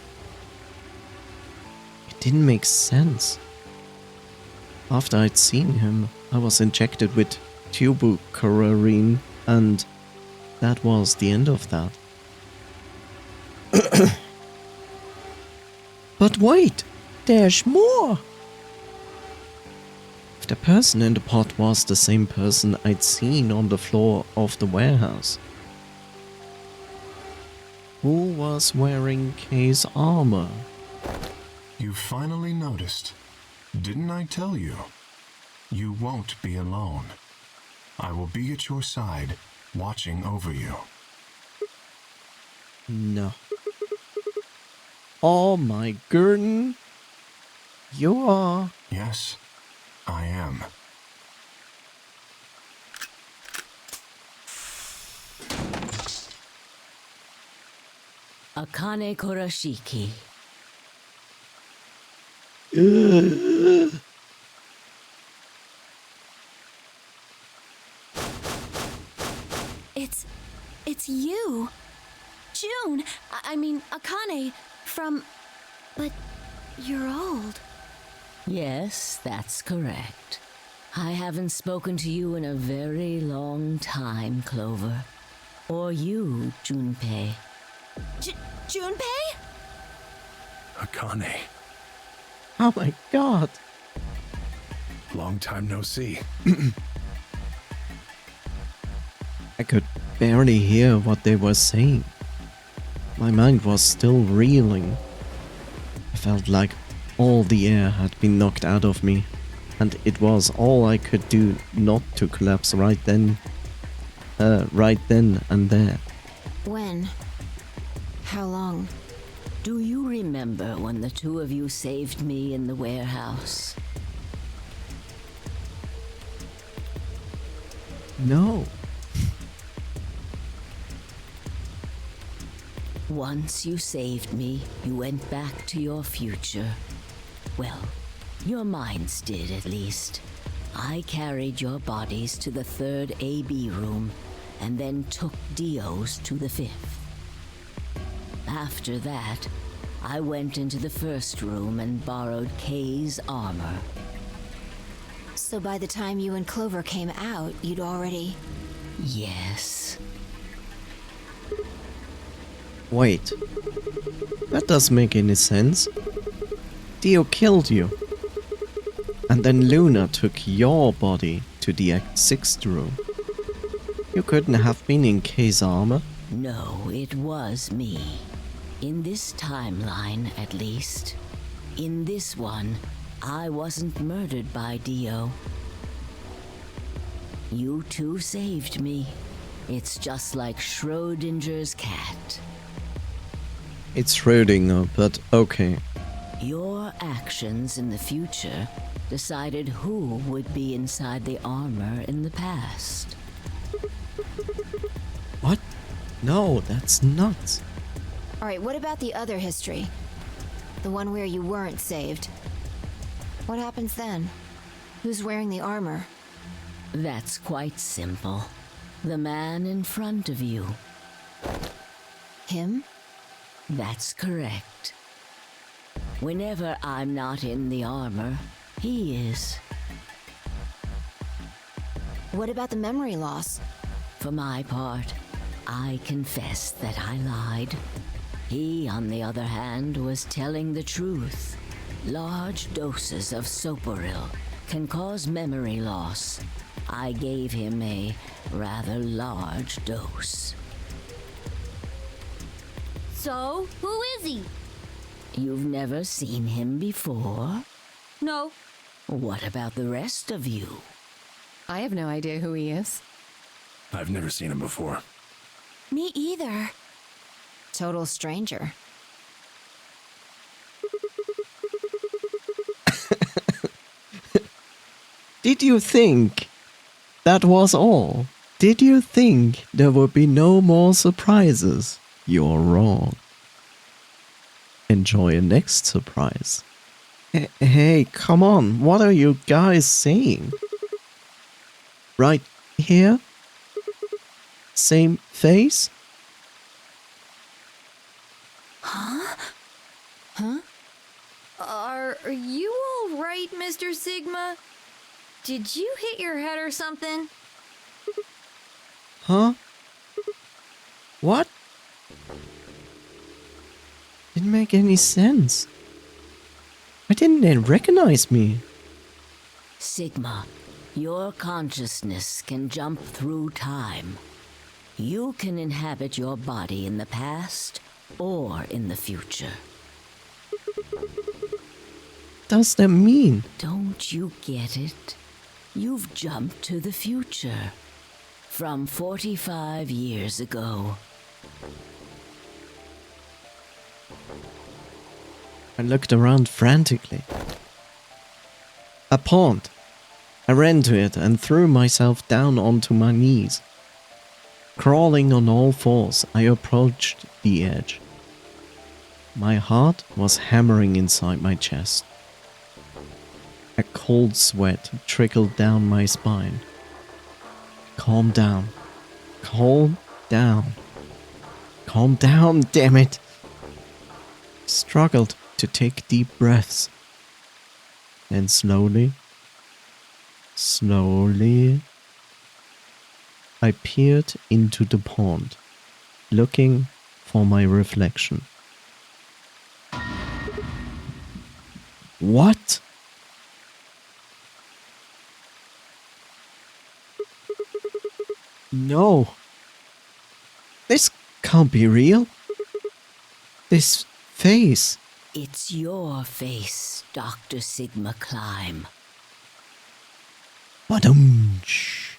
It didn't make sense. After I'd seen him, I was injected with tubercularine, and that was the end of that. But wait, there's more! If the person in the pot was the same person I'd seen on the floor of the warehouse, who was wearing Kay's armor? You finally noticed. Didn't I tell you? You won't be alone. I will be at your side, watching over you. No. Oh my Gurden. You are... Yes, I am. Akane Korashiki. It's you. June, I mean, Akane, from... But you're old. Yes, that's correct. I haven't spoken to you in a very long time, Clover. Or you, Junpei. Junpei? Akane, Oh my god. long time no see. I could barely hear what they were saying. My mind was still reeling. I felt like all the air had been knocked out of me, and it was all I could do not to collapse right then and there. When? How long? Do you remember when the two of you saved me in the warehouse? No. Once you saved me, you went back to your future. Well, your minds did at least. I carried your bodies to the 3rd AB room and then took Dio's to the 5th. After that, I went into the 1st room and borrowed Kay's armor. So by the time you and Clover came out, you'd already... Yes. Wait. That doesn't make any sense. Dio killed you. And then Luna took your body to the 6th room. You couldn't have been in Kay's armor. No, it was me. In this timeline, at least. In this one, I wasn't murdered by Dio. You two saved me. It's just like Schrodinger's cat. It's Schrödinger, but okay. Your actions in the future decided who would be inside the armor in the past. What? No, that's nuts. Alright, what about the other history? The one where you weren't saved? What happens then? Who's wearing the armor? That's quite simple. The man in front of you. Him? That's correct. Whenever I'm not in the armor, he is. What about the memory loss? For my part, I confess that I lied. He, on the other hand, was telling the truth. Large doses of Soporil can cause memory loss. I gave him a rather large dose. So, who is he? You've never seen him before? No. What about the rest of you? I have no idea who he is. I've never seen him before. Me either. Total stranger. Did you think that was all? Did you think there would be no more surprises? You're wrong. Enjoy your next surprise. Hey, come on, what are you guys saying? Right here? Same face? Huh? Are you all right, Mr. Sigma? Did you hit your head or something? Huh? What? Didn't make any sense. Why didn't they recognize me? Sigma, your consciousness can jump through time. You can inhabit your body in the past or in the future. Does that mean? Don't you get it? You've jumped to the future. From 45 years ago. I looked around frantically. A pond. I ran to it and threw myself down onto my knees. Crawling on all fours, I approached the edge. My heart was hammering inside my chest. A cold sweat trickled down my spine. Calm down. Calm down. Calm down, damn it. Struggled to take deep breaths. And slowly, I peered into the pond, looking for my reflection. What? No. This can't be real. This face. It's your face, Dr. Sigma Climb. Badumch.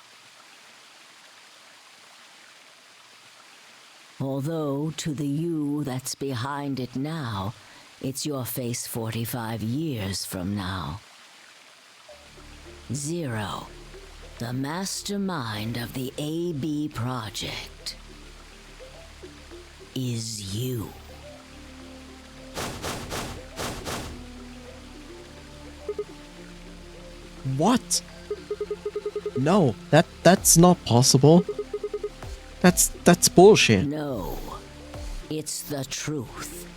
Although to the you that's behind it now, it's your face 45 years from now. Zero, the mastermind of the AB project, is you. What? No, that's not possible. That's bullshit. No, it's the truth.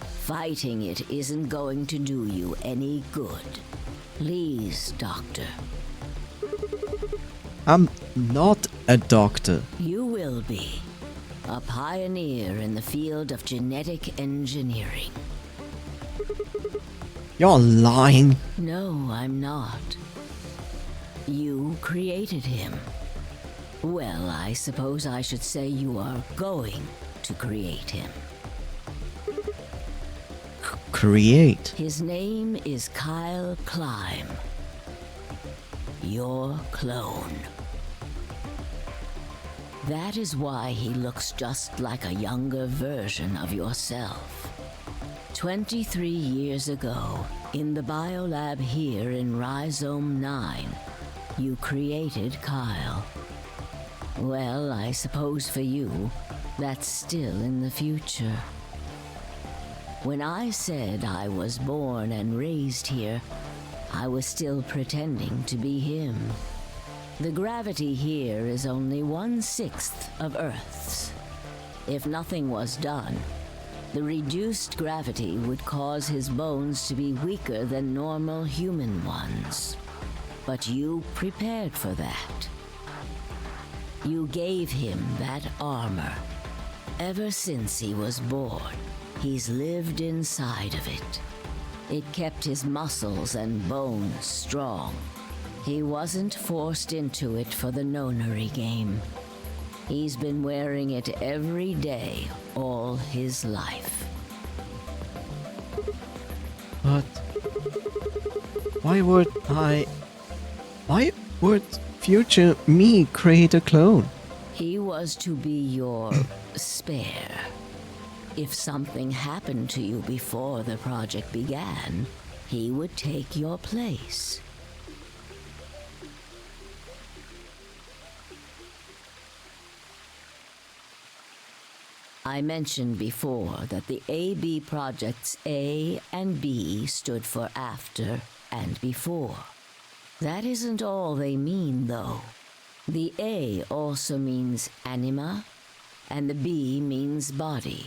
Fighting it isn't going to do you any good. Please, Doctor. I'm not a doctor. You will be. A pioneer in the field of genetic engineering. You're lying. No, I'm not. You created him. Well, I suppose I should say you are going to create him. Create. His name is Kyle Climb. Your clone. That is why he looks just like a younger version of yourself. 23 years ago, in the biolab here in Rhizome 9, you created Kyle. Well, I suppose for you, that's still in the future. When I said I was born and raised here, I was still pretending to be him. The gravity here is only 1/6 of Earth's. If nothing was done, the reduced gravity would cause his bones to be weaker than normal human ones. But you prepared for that. You gave him that armor. Ever since he was born, he's lived inside of it. It kept his muscles and bones strong. He wasn't forced into it for the nonary game. He's been wearing it every day all his life. But why would future me create a clone? He was to be your spare. If something happened to you before the project began, he would take your place. I mentioned before that the AB projects A and B stood for after and before. That isn't all they mean, though. The A also means anima, and the B means body.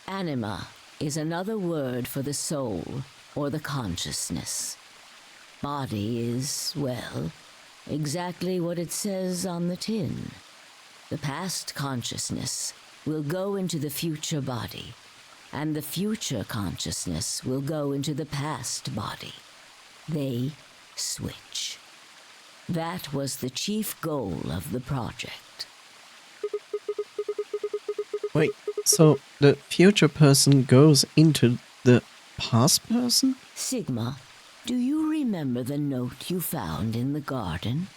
Anima is another word for the soul or the consciousness. Body is, well, exactly what it says on the tin. The past consciousness will go into the future body, and the future consciousness will go into the past body. They switch. That was the chief goal of the project. Wait, so the future person goes into the past person? Sigma, do you remember the note you found in the garden?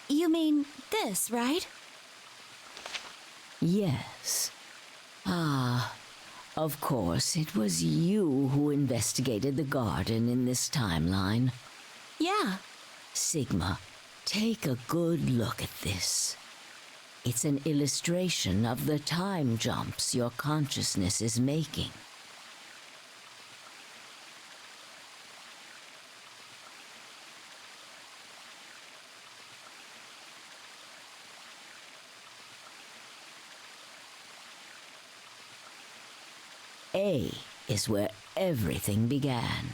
You mean this, right? Yes. Ah, of course, it was you who investigated the garden in this timeline. Yeah. Sigma, take a good look at this. It's an illustration of the time jumps your consciousness is making. A is where everything began.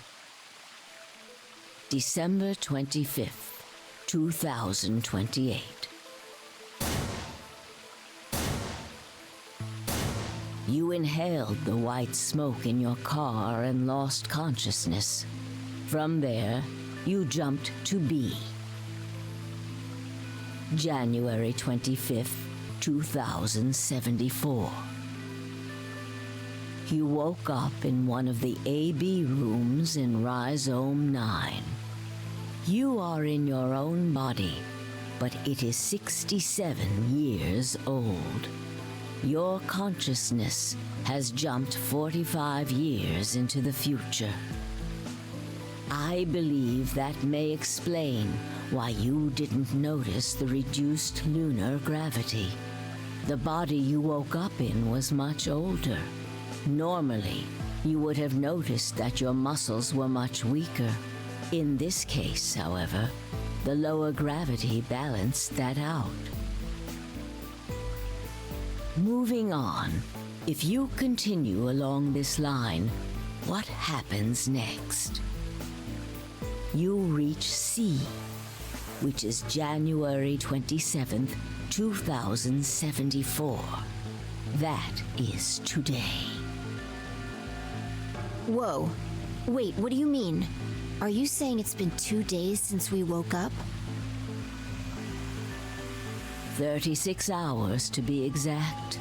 December 25th, 2028. You inhaled the white smoke in your car and lost consciousness. From there, you jumped to B. January 25th, 2074. You woke up in one of the AB rooms in Rhizome 9. You are in your own body, but it is 67 years old. Your consciousness has jumped 45 years into the future. I believe that may explain why you didn't notice the reduced lunar gravity. The body you woke up in was much older. Normally, you would have noticed that your muscles were much weaker. In this case, however, the lower gravity balanced that out. Moving on, if you continue along this line, what happens next? You reach C, which is January 27th, 2074. That is today. Whoa. Wait, what do you mean? Are you saying it's been 2 days since we woke up? 36 hours to be exact.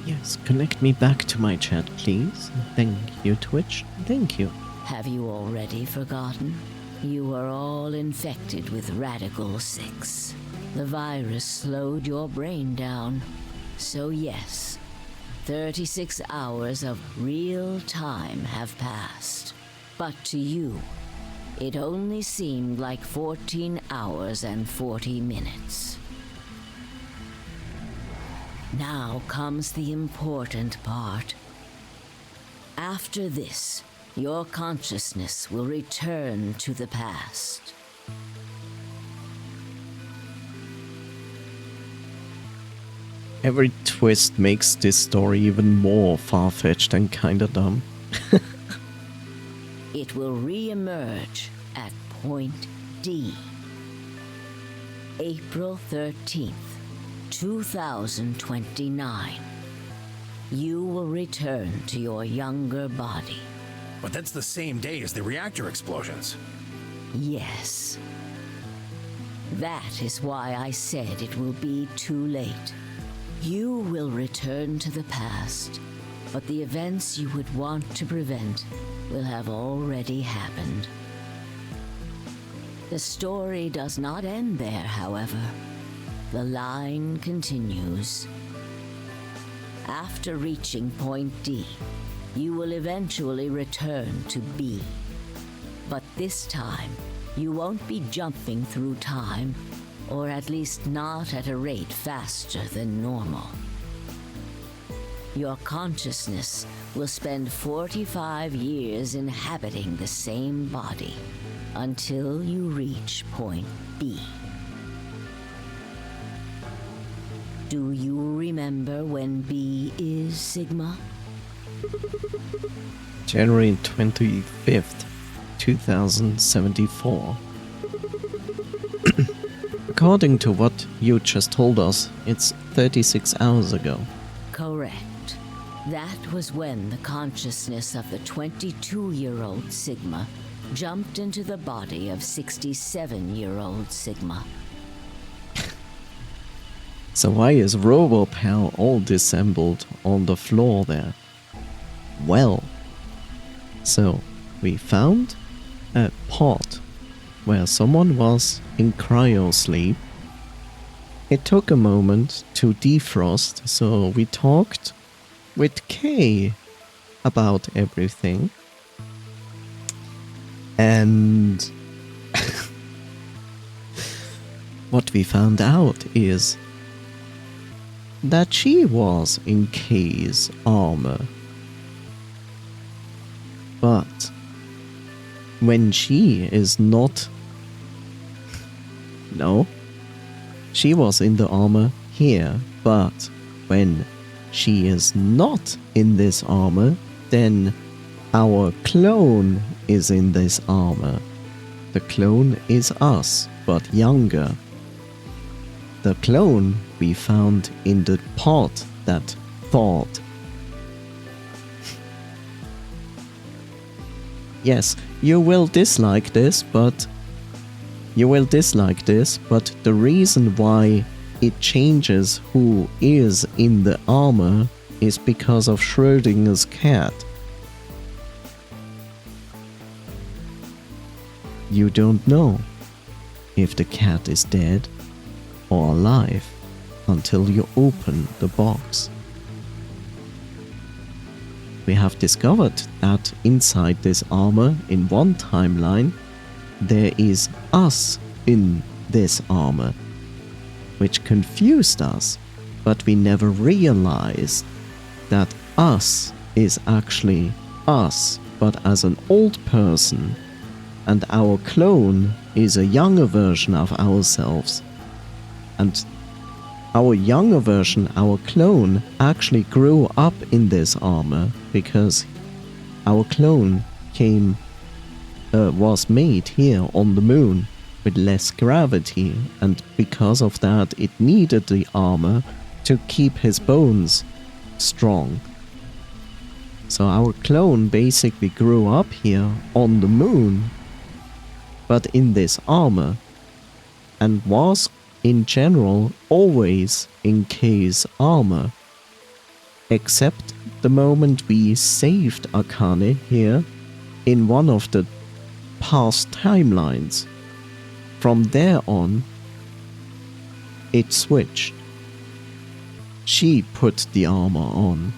Yes, connect me back to my chat, please. Thank you, Twitch. Thank you. Have you already forgotten? You are all infected with Radical 6. The virus slowed your brain down. So yes, 36 hours of real time have passed. But to you, it only seemed like 14 hours and 40 minutes. Now comes the important part. After this, your consciousness will return to the past. Every twist makes this story even more far-fetched and kinda dumb. It will re-emerge at point D. April 13th, 2029. You will return to your younger body. But that's the same day as the reactor explosions. Yes. That is why I said it will be too late. You will return to the past, but the events you would want to prevent will have already happened. The story does not end there, however. The line continues. After reaching point D, you will eventually return to B. But this time, you won't be jumping through time, or at least not at a rate faster than normal. Your consciousness will spend 45 years inhabiting the same body until you reach point B. Do you remember when B is, Sigma? January 25th, 2074. According to what you just told us, it's 36 hours ago. Correct. That was when the consciousness of the 22-year-old Sigma jumped into the body of 67-year-old Sigma. So why is RoboPal all disassembled on the floor there? Well, so we found a pod where someone was in cryosleep. It took a moment to defrost, so we talked with Kay about everything. And what we found out is that she was in Kay's armor. But when she is not... No. She was in the armor here, but when she is not in this armor, then our clone is in this armor. The clone is us, but younger. The clone we found in the pod that thought. Yes, you will dislike this, but the reason why it changes who is in the armor is because of Schrödinger's cat. You don't know if the cat is dead or alive until you open the box. We have discovered that inside this armor, in one timeline, there is us in this armor, which confused us, but we never realized that us is actually us, but as an old person, and our clone is a younger version of ourselves. And our younger version, our clone, actually grew up in this armor because our clone was made here on the moon with less gravity, and because of that it needed the armor to keep his bones strong. So our clone basically grew up here on the moon, but in this armor, and was in general always in Kay's armor, except the moment we saved Akane here in one of the past timelines. From there on, it switched. She put the armor on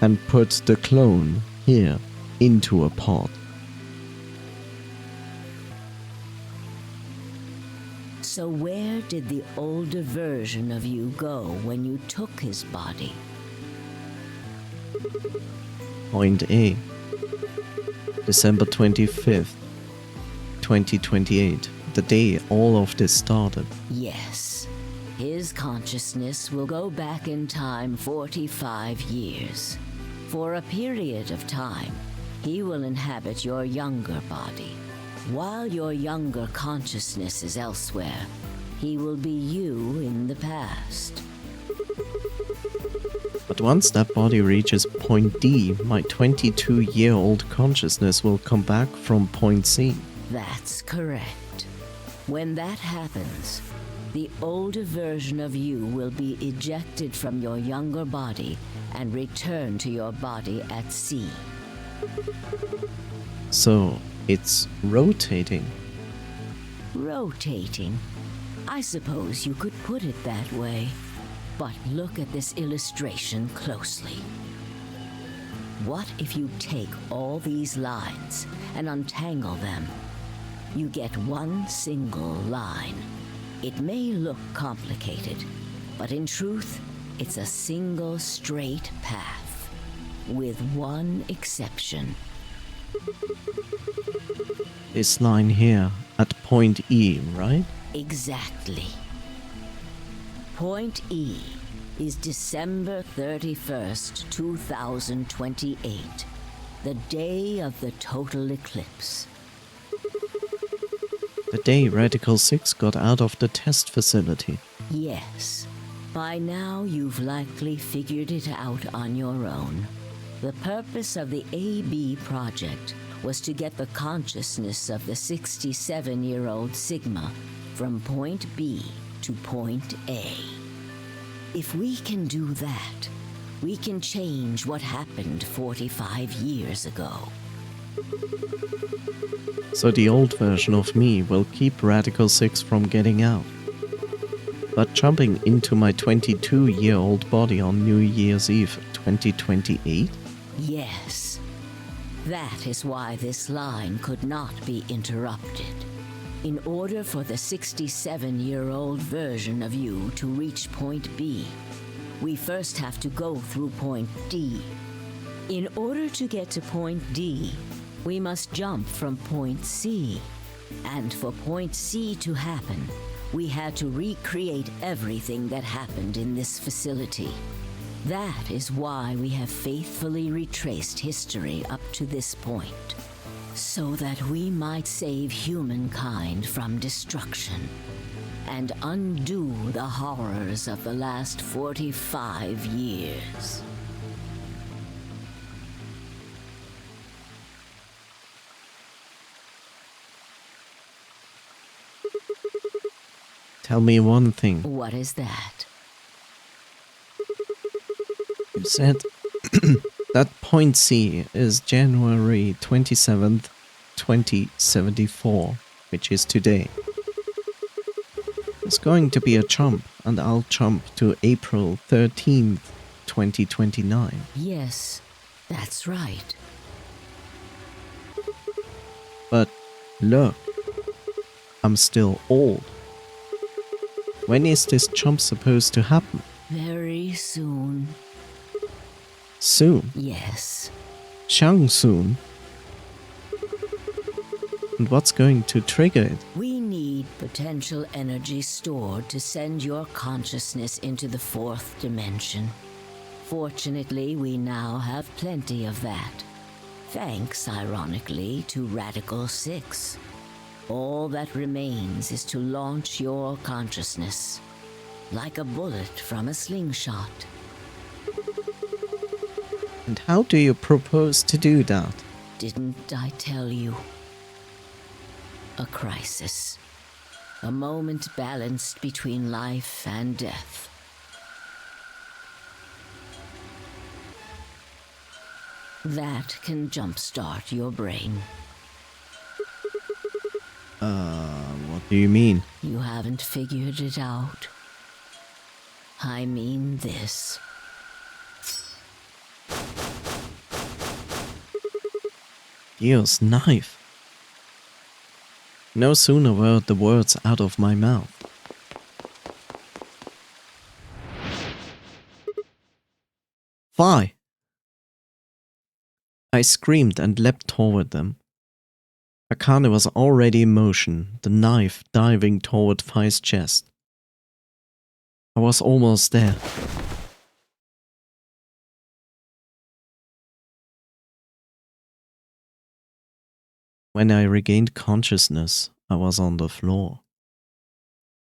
and put the clone here into a pod. So where did the older version of you go when you took his body? Point A. December 25th, 2028. The day all of this started. Yes. His consciousness will go back in time 45 years. For a period of time, he will inhabit your younger body. While your younger consciousness is elsewhere, he will be you in the past. But once that body reaches point D, my 22-year-old consciousness will come back from point C. That's correct. When that happens, the older version of you will be ejected from your younger body and return to your body at C. So, it's rotating. Rotating? I suppose you could put it that way. But look at this illustration closely. What if you take all these lines and untangle them? You get one single line. It may look complicated, but in truth, it's a single straight path, with one exception. This line here, at point E, right? Exactly. Point E is December 31st, 2028, the day of the total eclipse. The day Radical 6 got out of the test facility. Yes. By now, you've likely figured it out on your own. The purpose of the AB project was to get the consciousness of the 67-year-old Sigma from point B to point A. If we can do that, we can change what happened 45 years ago. So the old version of me will keep Radical 6 from getting out. But jumping into my 22-year-old body on New Year's Eve 2028? Yes. That is why this line could not be interrupted. In order for the 67-year-old version of you to reach point B, we first have to go through point D. In order to get to point D, we must jump from point C. And for point C to happen, we had to recreate everything that happened in this facility. That is why we have faithfully retraced history up to this point, so that we might save humankind from destruction and undo the horrors of the last 45 years. Tell me one thing. What is that? You said that point C is January 27th, 2074, which is today. There's going to be a jump, and I'll jump to April 13th, 2029. Yes, that's right. But look, I'm still old. When is this jump supposed to happen? Very soon. Soon? Yes. Shang soon? And what's going to trigger it? We need potential energy stored to send your consciousness into the fourth dimension. Fortunately, we now have plenty of that. Thanks, ironically, to Radical 6. All that remains is to launch your consciousness, like a bullet from a slingshot. And how do you propose to do that? Didn't I tell you? A crisis. A moment balanced between life and death. That can jumpstart your brain. What do you mean? You haven't figured it out. I mean this. Dios knife. No sooner were the words out of my mouth. Why? I screamed and leapt toward them. Akane was already in motion, the knife diving toward Fai's chest. I was almost there. When I regained consciousness, I was on the floor.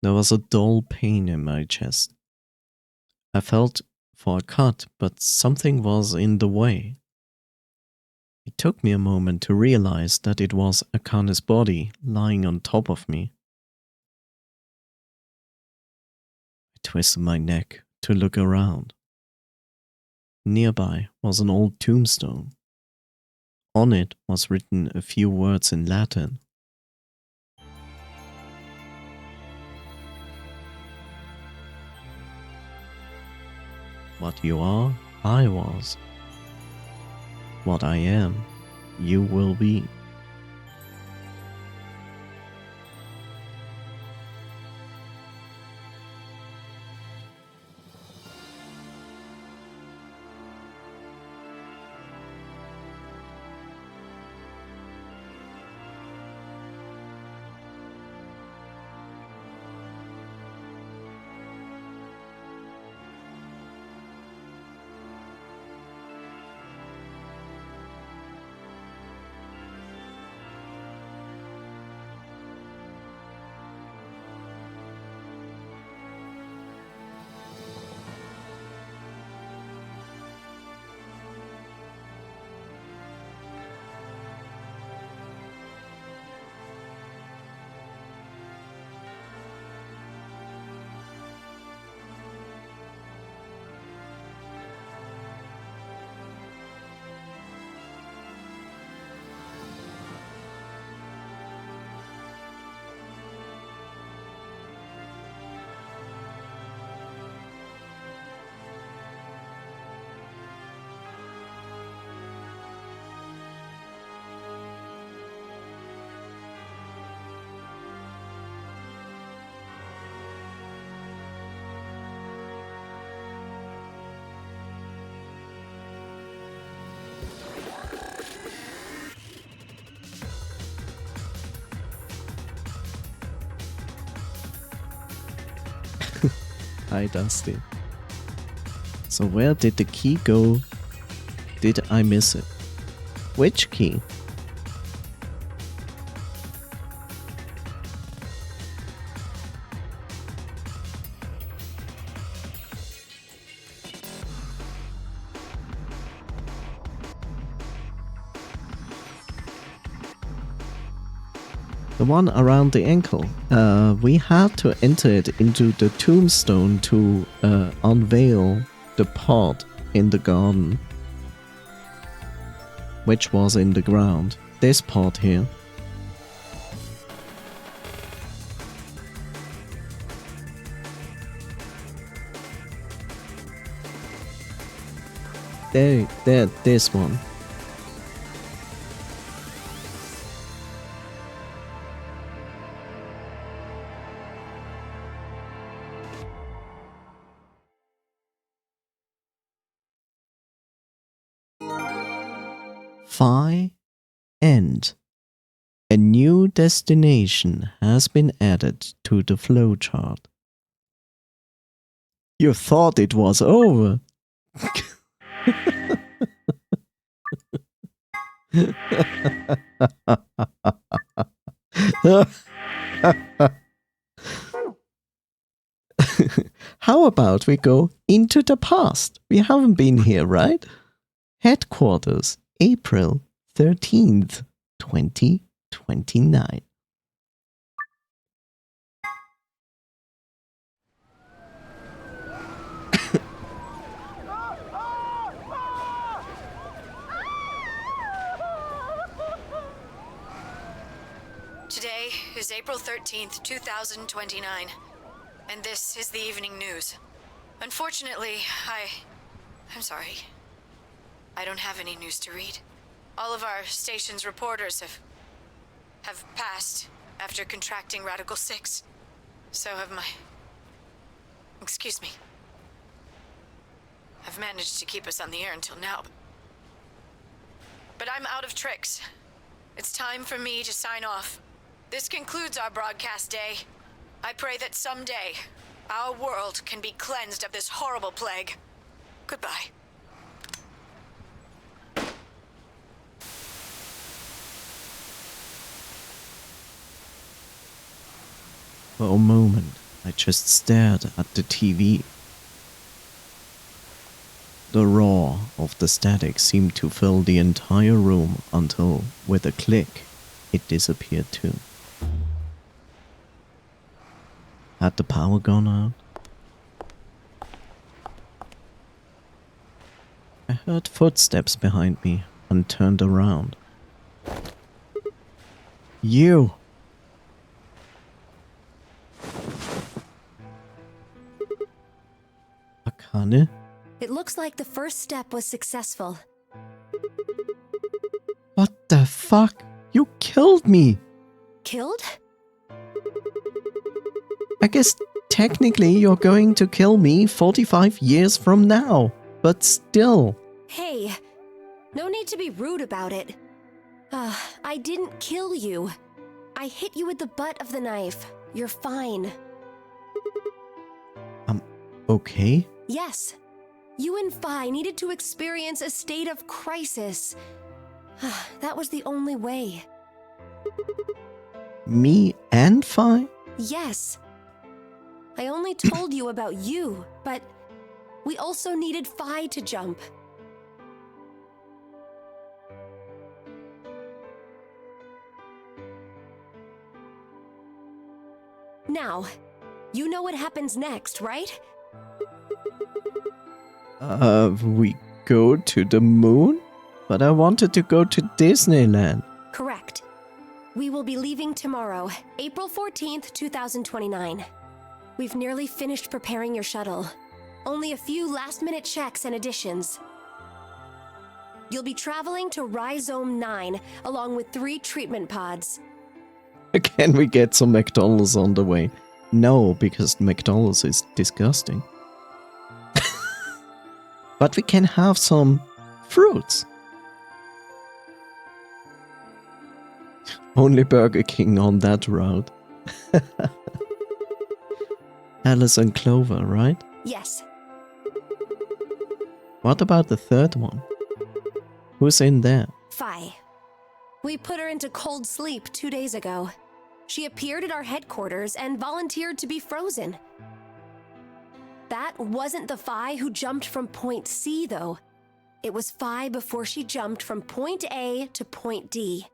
There was a dull pain in my chest. I felt for a cut, but something was in the way. It took me a moment to realize that it was Akane's body lying on top of me. I twisted my neck to look around. Nearby was an old tombstone. On it was written a few words in Latin. What you are, I was. What I am, you will be. Hi, Dusty. So where did the key go? Did I miss it? Which key? The one around the ankle. We had to enter it into the tombstone to unveil the pot in the garden, which was in the ground. This pot here. There, this one. End. A new destination has been added to the flowchart. You thought it was over. How about we go into the past? We haven't been here, right? Headquarters, April 13th, 2029. Today is April 13th, 2029, and this is the evening news. Unfortunately, I'm sorry. I don't have any news to read. All of our station's reporters have passed after contracting Radical 6. So have my... Excuse me. I've managed to keep us on the air until now. but I'm out of tricks. It's time for me to sign off. This concludes our broadcast day. I pray that someday our world can be cleansed of this horrible plague. Goodbye. For a moment, I just stared at the TV. The roar of the static seemed to fill the entire room until, with a click, it disappeared too. Had the power gone out? I heard footsteps behind me and turned around. You! Akane? It looks like the first step was successful. What the fuck? You killed me! Killed? I guess technically you're going to kill me 45 years from now, but still. Hey, no need to be rude about it. I didn't kill you. I hit you with the butt of the knife. You're fine. Okay? Yes. You and Phi needed to experience a state of crisis. That was the only way. Me and Phi? Yes. I only told you about you, but we also needed Phi to jump. Now, you know what happens next, right? We go to the moon? But I wanted to go to Disneyland. Correct. We will be leaving tomorrow, April 14th, 2029. We've nearly finished preparing your shuttle. Only a few last-minute checks and additions. You'll be traveling to Rhizome 9, along with 3 treatment pods. Can we get some McDonald's on the way? No, because McDonald's is disgusting. But we can have some fruits. Only Burger King on that route. Alice and Clover, right? Yes. What about the third one? Who's in there? Phi. We put her into cold sleep 2 days ago. She appeared at our headquarters and volunteered to be frozen. That wasn't the Phi who jumped from point C, though. It was Phi before she jumped from point A to point D.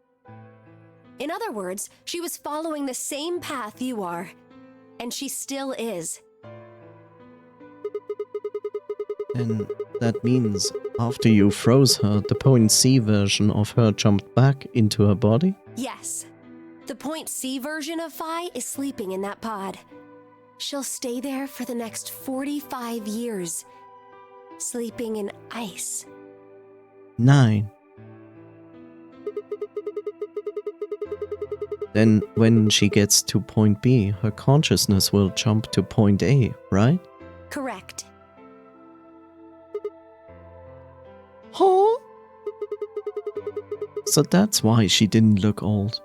In other words, she was following the same path you are. And she still is. And that means after you froze her, the point C version of her jumped back into her body? Yes. The point C version of Phi is sleeping in that pod. She'll stay there for the next 45 years. Sleeping in ice. 9. Then when she gets to point B, her consciousness will jump to point A, right? Correct. Huh? So that's why she didn't look old.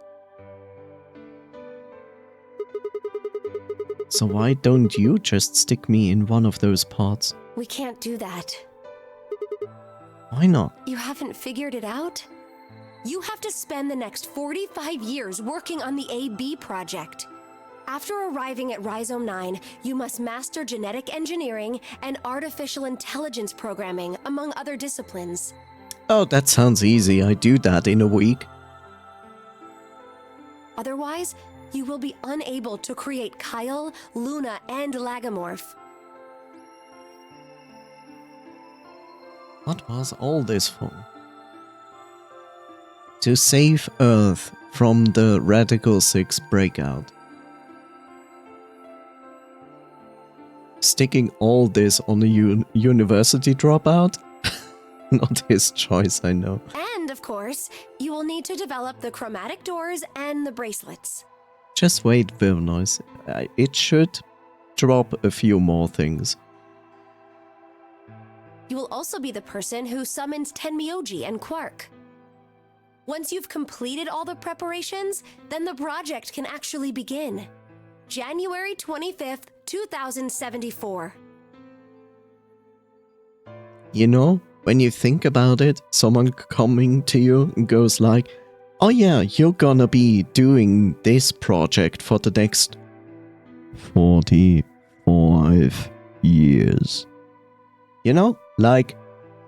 So why don't you just stick me in one of those pods? We can't do that. Why not? You haven't figured it out? You have to spend the next 45 years working on the AB project. After arriving at Rhizome 9, you must master genetic engineering and artificial intelligence programming, among other disciplines. Oh, that sounds easy. I do that in a week. Otherwise, you will be unable to create Kyle, Luna, and Lagomorph. What was all this for? To save Earth from the Radical 6 breakout. Sticking all this on a university dropout? Not his choice, I know. And, of course, you will need to develop the chromatic doors and the bracelets. Just wait, Vilnoise. It should drop a few more things. You will also be the person who summons Tenmyoji and Quark. Once you've completed all the preparations, then the project can actually begin. January 25th, 2074. You know, when you think about it, someone coming to you and goes like, oh yeah, you're gonna be doing this project for the next 45 years. You know, like,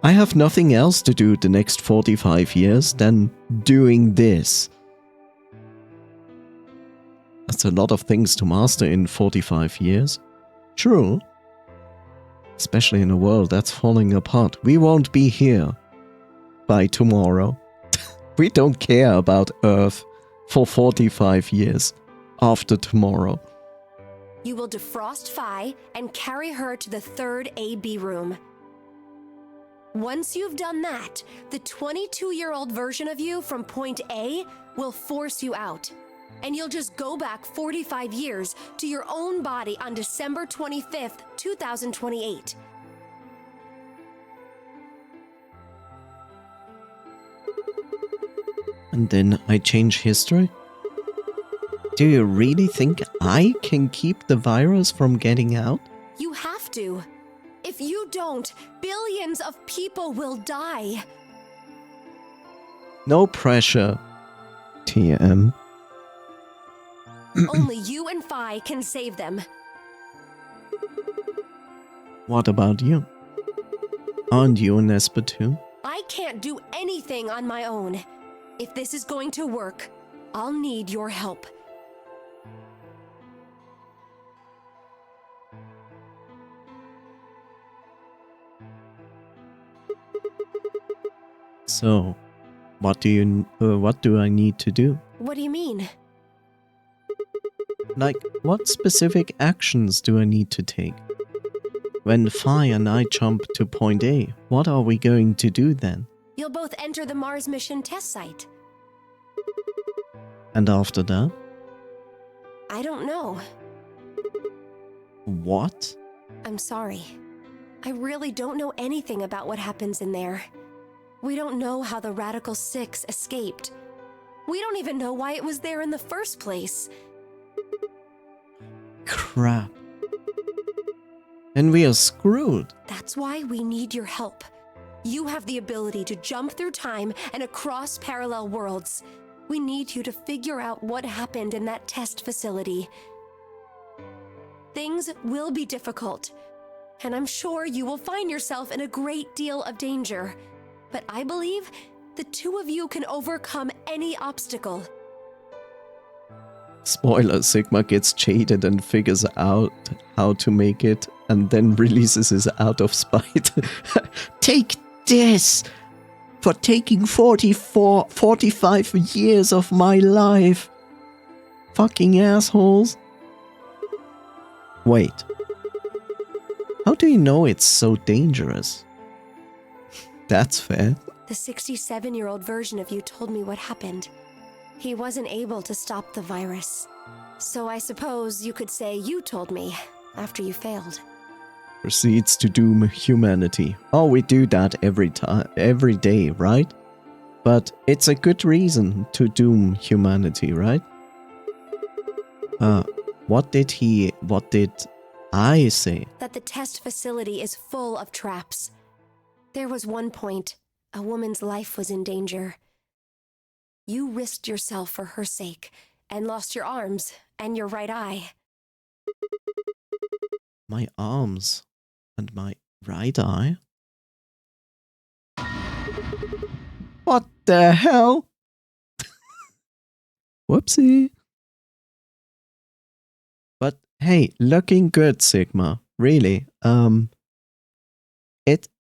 I have nothing else to do the next 45 years than doing this. That's a lot of things to master in 45 years. True. Especially in a world that's falling apart. We won't be here by tomorrow. We don't care about Earth for 45 years after tomorrow. You will defrost Phi and carry her to the third AB room. Once you've done that, the 22-year-old version of you from point A will force you out. And you'll just go back 45 years to your own body on December 25th, 2028. And then I change history? Do you really think I can keep the virus from getting out? You have to. If you don't, billions of people will die. No pressure, TM. Only you and Phi can save them. What about you? Aren't you an Esper too? I can't do anything on my own. If this is going to work, I'll need your help. So, what do I need to do? What do you mean? Like, what specific actions do I need to take? When Phi and I jump to point A, what are we going to do then? You'll both enter the Mars mission test site. And after that? I don't know. What? I'm sorry. I really don't know anything about what happens in there. We don't know how the Radical Six escaped. We don't even know why it was there in the first place. Crap. And we are screwed. That's why we need your help. You have the ability to jump through time and across parallel worlds. We need you to figure out what happened in that test facility. Things will be difficult, and I'm sure you will find yourself in a great deal of danger. But I believe the two of you can overcome any obstacle. Spoiler, Sigma gets cheated and figures out how to make it and then releases it out of spite. Take this for taking 45 years of my life. Fucking assholes. Wait. How do you know it's so dangerous? That's fair. The 67-year-old version of you told me what happened. He wasn't able to stop the virus. So I suppose you could say you told me after you failed. Proceeds to doom humanity. Oh, we do that every day, right? But it's a good reason to doom humanity, right? What did I say? That the test facility is full of traps. There was one point, a woman's life was in danger. You risked yourself for her sake, and lost your arms and your right eye. My arms and my right eye? What the hell? Whoopsie. But hey, looking good, Sigma. Really.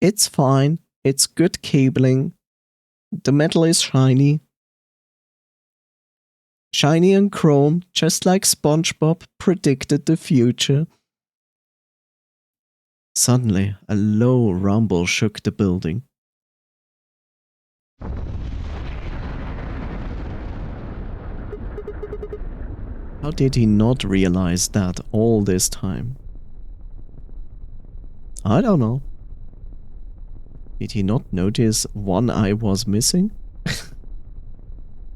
It's fine. It's good cabling. The metal is shiny. Shiny and chrome, just like SpongeBob predicted the future. Suddenly, a low rumble shook the building. How did he not realize that all this time? I don't know. Did he not notice one eye was missing?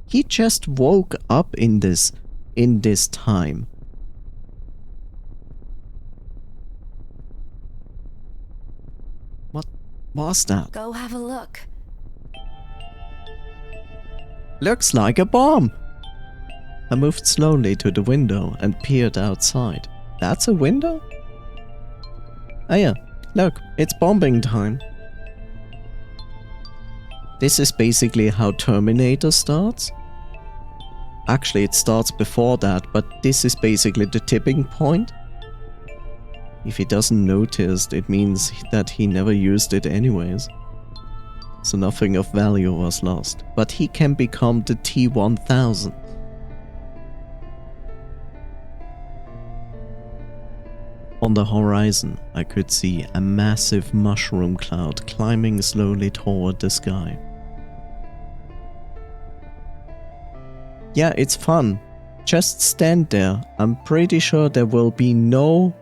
He just woke up in this time. What was that? Go have a look. Looks like a bomb. I moved slowly to the window and peered outside. That's a window? Oh yeah, look, it's bombing time. This is basically how Terminator starts. Actually, it starts before that, but this is basically the tipping point. If he doesn't notice, it means that he never used it anyways. So nothing of value was lost. But he can become the T-1000. On the horizon, I could see a massive mushroom cloud climbing slowly toward the sky. Yeah, it's fun. Just stand there. I'm pretty sure there will be no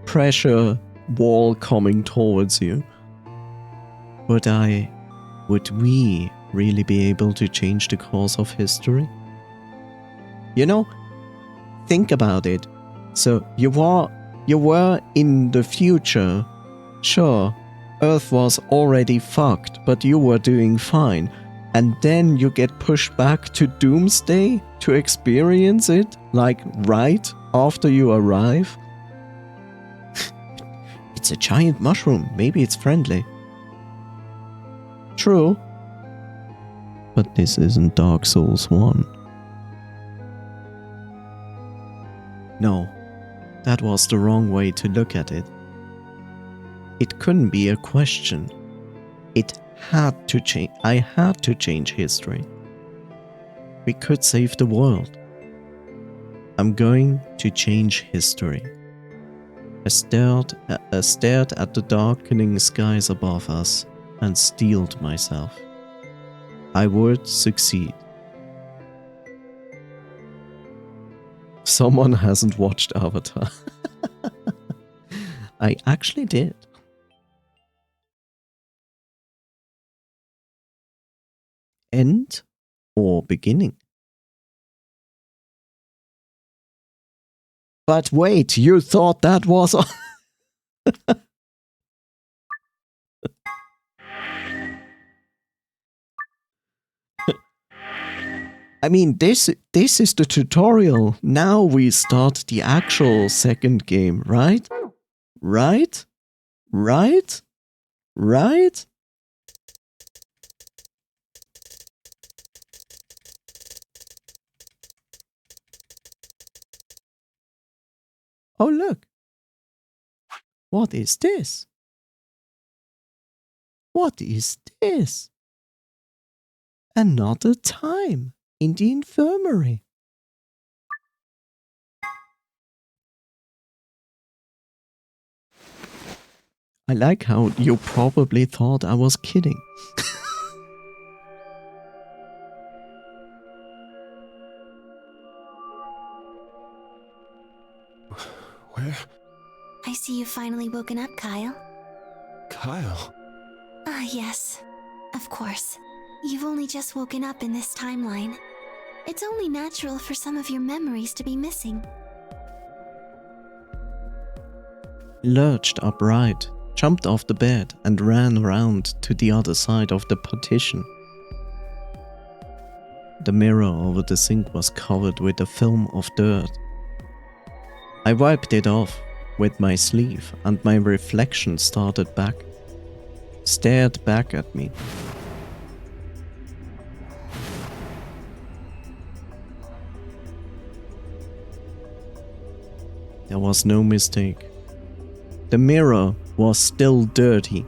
pressure wall coming towards you. Would we really be able to change the course of history? You know, think about it. So you were in the future. Sure, Earth was already fucked, but you were doing fine. And then you get pushed back to Doomsday to experience it, like right after you arrive. It's a giant mushroom, maybe it's friendly. True. But this isn't Dark Souls 1. No, that was the wrong way to look at it. It couldn't be a question. It had to change. I had to change history. We could save the world. I'm going to change history. I stared at the darkening skies above us and steeled myself. I would succeed. Someone hasn't watched Avatar. I actually did. End or beginning? But wait, you thought that was... I mean, this is the tutorial. Now we start the actual second game, right? Right? Right? Right? Oh, look. What is this? What is this? Another time in the infirmary. I like how you probably thought I was kidding. Where? I see you've finally woken up, Kyle. Kyle? Ah, yes. Of course. You've only just woken up in this timeline. It's only natural for some of your memories to be missing. Lurched upright, jumped off the bed, and ran around to the other side of the partition. The mirror over the sink was covered with a film of dirt. I wiped it off with my sleeve, and my reflection stared back at me. There was no mistake. The mirror was still dirty.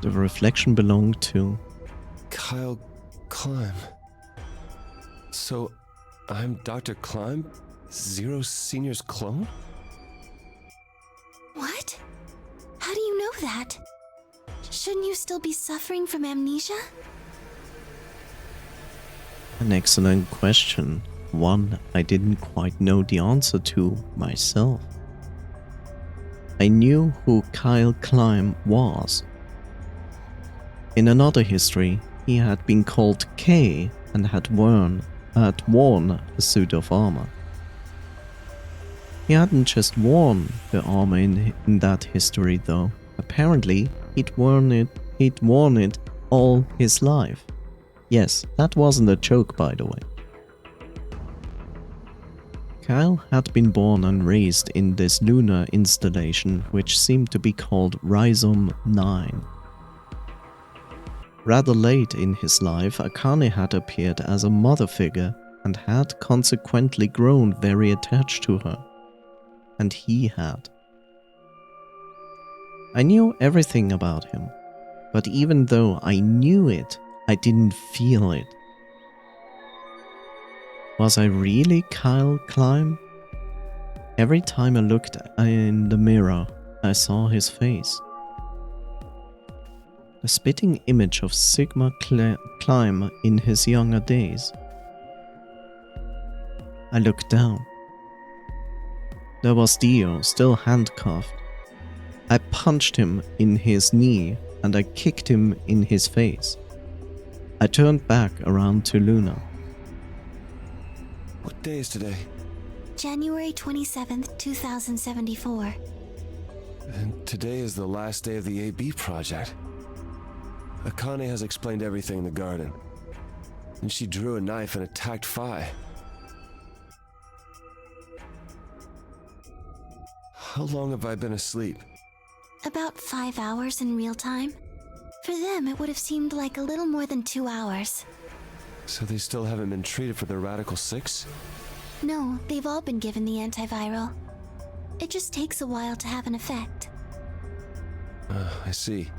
The reflection belonged to Kyle Climb. So, I'm Dr. Climb? Zero Senior's clone? What? How do you know that? Shouldn't you still be suffering from amnesia? an excellent question. One I didn't quite know the answer to myself. I knew who Kyle Climb was. In another history, he had been called K and had worn a suit of armor. He hadn't just worn the armor in that history though. Apparently, he'd worn it all his life. Yes, that wasn't a joke, by the way. Kyle had been born and raised in this lunar installation, which seemed to be called Rhizome 9. Rather late in his life, Akane had appeared as a mother figure and had consequently grown very attached to her. And he had. I knew everything about him, but even though I knew it, I didn't feel it. Was I really Kyle Klein? Every time I looked in the mirror, I saw his face. The spitting image of Sigma Klein in his younger days. I looked down. There was Dio, still handcuffed. I punched him in his knee and I kicked him in his face. I turned back around to Luna. What day is today? January 27th, 2074. And today is the last day of the AB project. Akane has explained everything in the garden. And she drew a knife and attacked Phi. How long have I been asleep? About 5 hours in real time. For them, it would have seemed like a little more than 2 hours. So they still haven't been treated for their Radical 6? No, they've all been given the antiviral. It just takes a while to have an effect. I see.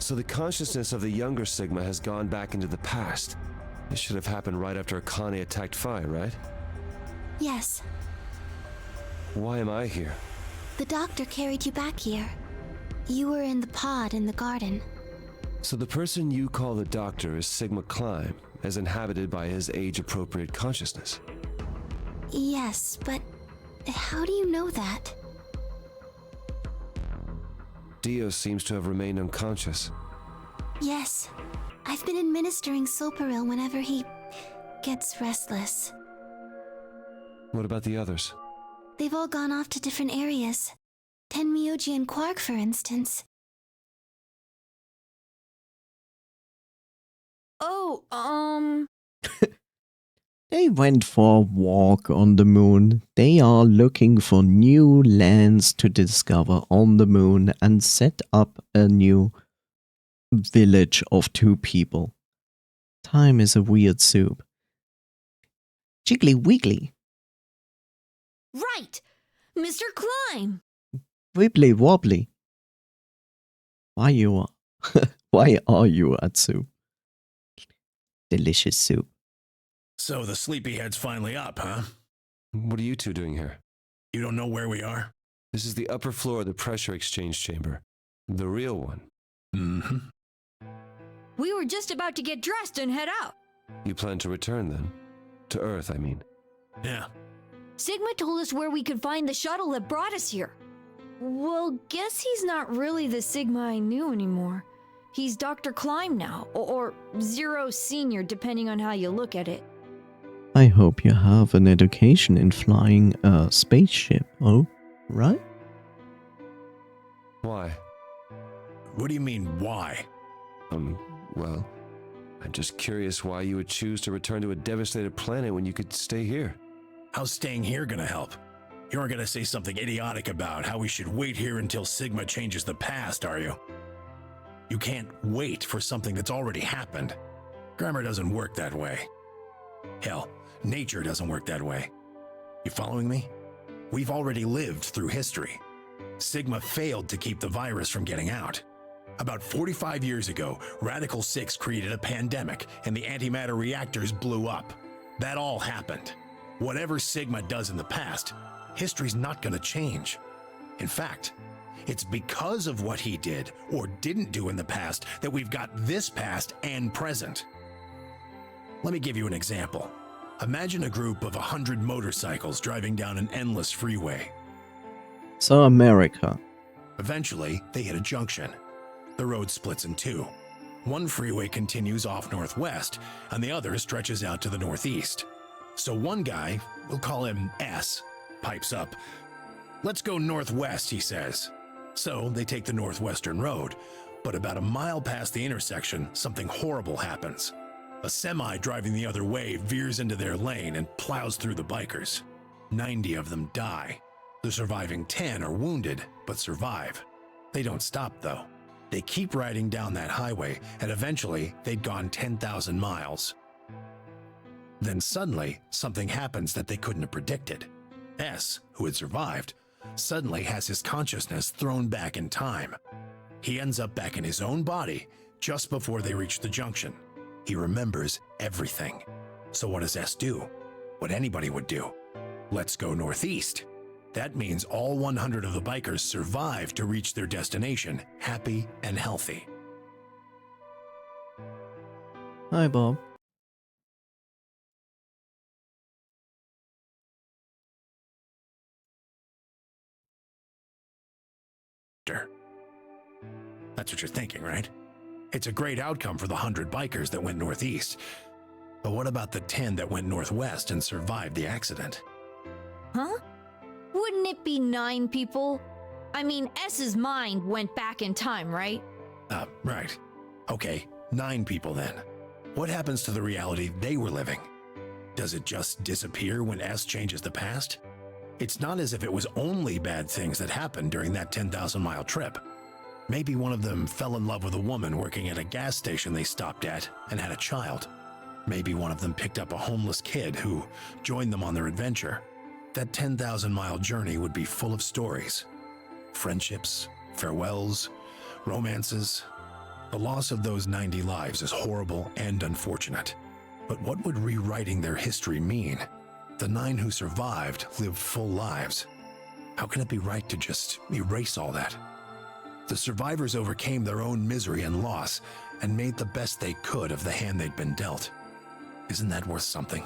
So the consciousness of the younger Sigma has gone back into the past. It should have happened right after Akane attacked Phi, right? Yes. Why am I here? The doctor carried you back here. You were in the pod in the garden. So the person you call the doctor is Sigma Klein, as inhabited by his age-appropriate consciousness. Yes, but how do you know that? Dio seems to have remained unconscious. Yes. I've been administering Soparil whenever he gets restless. What about the others? They've all gone off to different areas. Tenmyoji and Quark, for instance. Oh, They went for a walk on the moon. They are looking for new lands to discover on the moon and set up a new village of 2 people. Time is a weird soup. Jiggly wiggly. right! Mr. Klein! Wibbly wobbly. Why are you at soup? Delicious soup. So the sleepyhead's finally up, huh? What are you two doing here? You don't know where we are? This is the upper floor of the pressure exchange chamber. The real one. Mm-hmm. We were just about to get dressed and head out. You plan to return then? To Earth, I mean. Yeah. Sigma told us where we could find the shuttle that brought us here. Well, guess he's not really the Sigma I knew anymore. He's Dr. Klein now, or Zero Senior, depending on how you look at it. I hope you have an education in flying a spaceship, oh, right? Why? What do you mean, why? Well, I'm just curious why you would choose to return to a devastated planet when you could stay here. How's staying here gonna help? You aren't gonna say something idiotic about how we should wait here until Sigma changes the past, are you? You can't wait for something that's already happened. Grammar doesn't work that way. Hell, nature doesn't work that way. You following me? We've already lived through history. Sigma failed to keep the virus from getting out. About 45 years ago, Radical 6 created a pandemic and the antimatter reactors blew up. That all happened. Whatever Sigma does in the past, history's not gonna change. In fact, it's because of what he did or didn't do in the past that we've got this past and present. Let me give you an example. Imagine a group of 100 motorcycles driving down an endless freeway. So America. Eventually, they hit a junction. The road splits in two. One freeway continues off northwest, and the other stretches out to the northeast. So one guy, we'll call him S, pipes up. "Let's go northwest," he says. So they take the northwestern road, but about a mile past the intersection, something horrible happens. A semi driving the other way veers into their lane and plows through the bikers. 90 of them die. The surviving 10 are wounded, but survive. They don't stop, though. They keep riding down that highway, and eventually they'd gone 10,000 miles. Then suddenly, something happens that they couldn't have predicted. S, who had survived, suddenly has his consciousness thrown back in time. He ends up back in his own body just before they reach the junction. He remembers everything. So what does S do? What anybody would do. Let's go northeast. That means all 100 of the bikers survive to reach their destination, happy and healthy. Hi, Bob. That's what you're thinking, right? It's a great outcome for the 100 bikers that went northeast. But what about the 10 that went northwest and survived the accident? Huh? Wouldn't it be 9 people? I mean, S's mind went back in time, right? Right. Okay, 9 people then. What happens to the reality they were living? Does it just disappear when S changes the past? It's not as if it was only bad things that happened during that 10,000-mile trip. Maybe one of them fell in love with a woman working at a gas station they stopped at and had a child. Maybe one of them picked up a homeless kid who joined them on their adventure. That 10,000-mile journey would be full of stories. Friendships, farewells, romances. The loss of those 90 lives is horrible and unfortunate. But what would rewriting their history mean? The 9 who survived lived full lives. How can it be right to just erase all that? The survivors overcame their own misery and loss and made the best they could of the hand they'd been dealt. Isn't that worth something?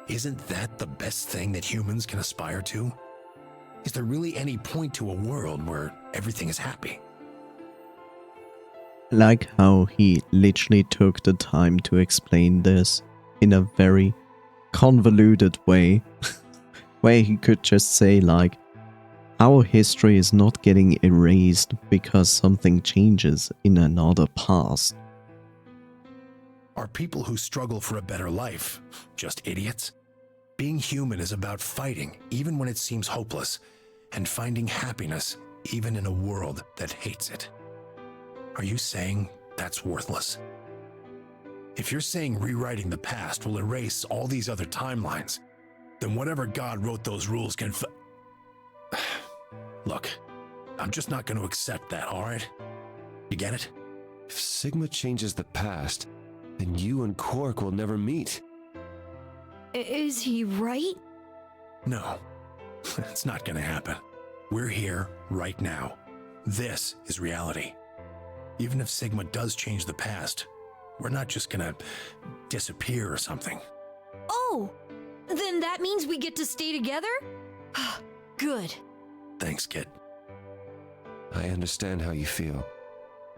Isn't that the best thing that humans can aspire to? Is there really any point to a world where everything is happy? Like how he literally took the time to explain this in a very convoluted way, where he could just say like, our history is not getting erased because something changes in another past. Are people who struggle for a better life just idiots? Being human is about fighting even when it seems hopeless, and finding happiness even in a world that hates it. Are you saying that's worthless? If you're saying rewriting the past will erase all these other timelines, then whatever God wrote those rules can Look, I'm just not going to accept that, all right? You get it? If Sigma changes the past, then you and Quark will never meet. Is he right? No, it's not going to happen. We're here right now. This is reality. Even if Sigma does change the past, we're not just going to disappear or something. Oh, then that means we get to stay together? Good. Thanks, kid. I understand how you feel.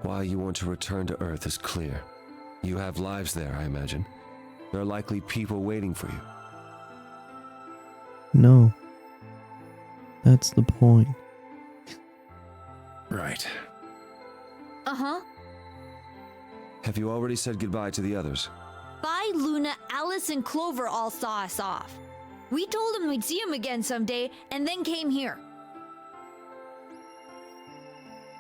Why you want to return to Earth is clear. You have lives there, I imagine. There are likely people waiting for you. No. That's the point. Right. Uh-huh. Have you already said goodbye to the others? Bye, Luna, Alice, and Clover all saw us off. We told them we'd see them again someday, and then came here.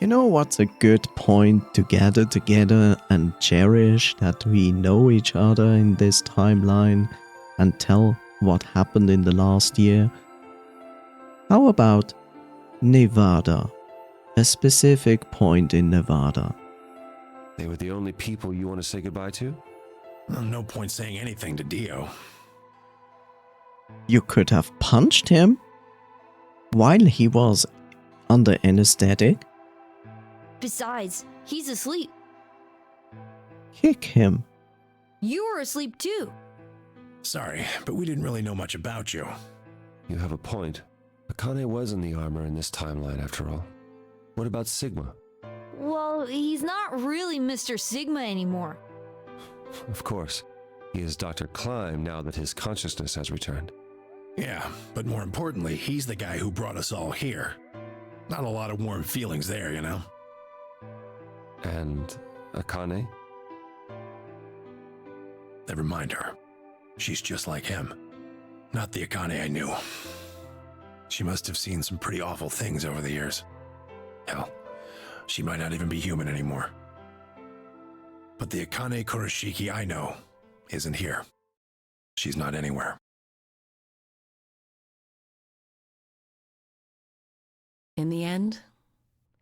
You know what's a good point to gather together and cherish that we know each other in this timeline and tell what happened in the last year? How about Nevada? A specific point in Nevada. They were the only people you want to say goodbye to? Well, no point saying anything to Dio. You could have punched him while he was under anesthetic. Besides, he's asleep. Kick him. You were asleep too. Sorry, but we didn't really know much about you. You have a point. Akane was in the armor in this timeline, after all. What about Sigma? Well, Well, he's not really Mr. Sigma anymore. Of course. He is Dr. Klein now that his consciousness has returned. Yeah, but more importantly, he's the guy who brought us all here. Not a lot of warm feelings there, you know? And Akane? Never mind her. She's just like him. Not the Akane I knew. She must have seen some pretty awful things over the years. Hell, she might not even be human anymore. But the Akane Kurashiki I know isn't here. She's not anywhere. In the end,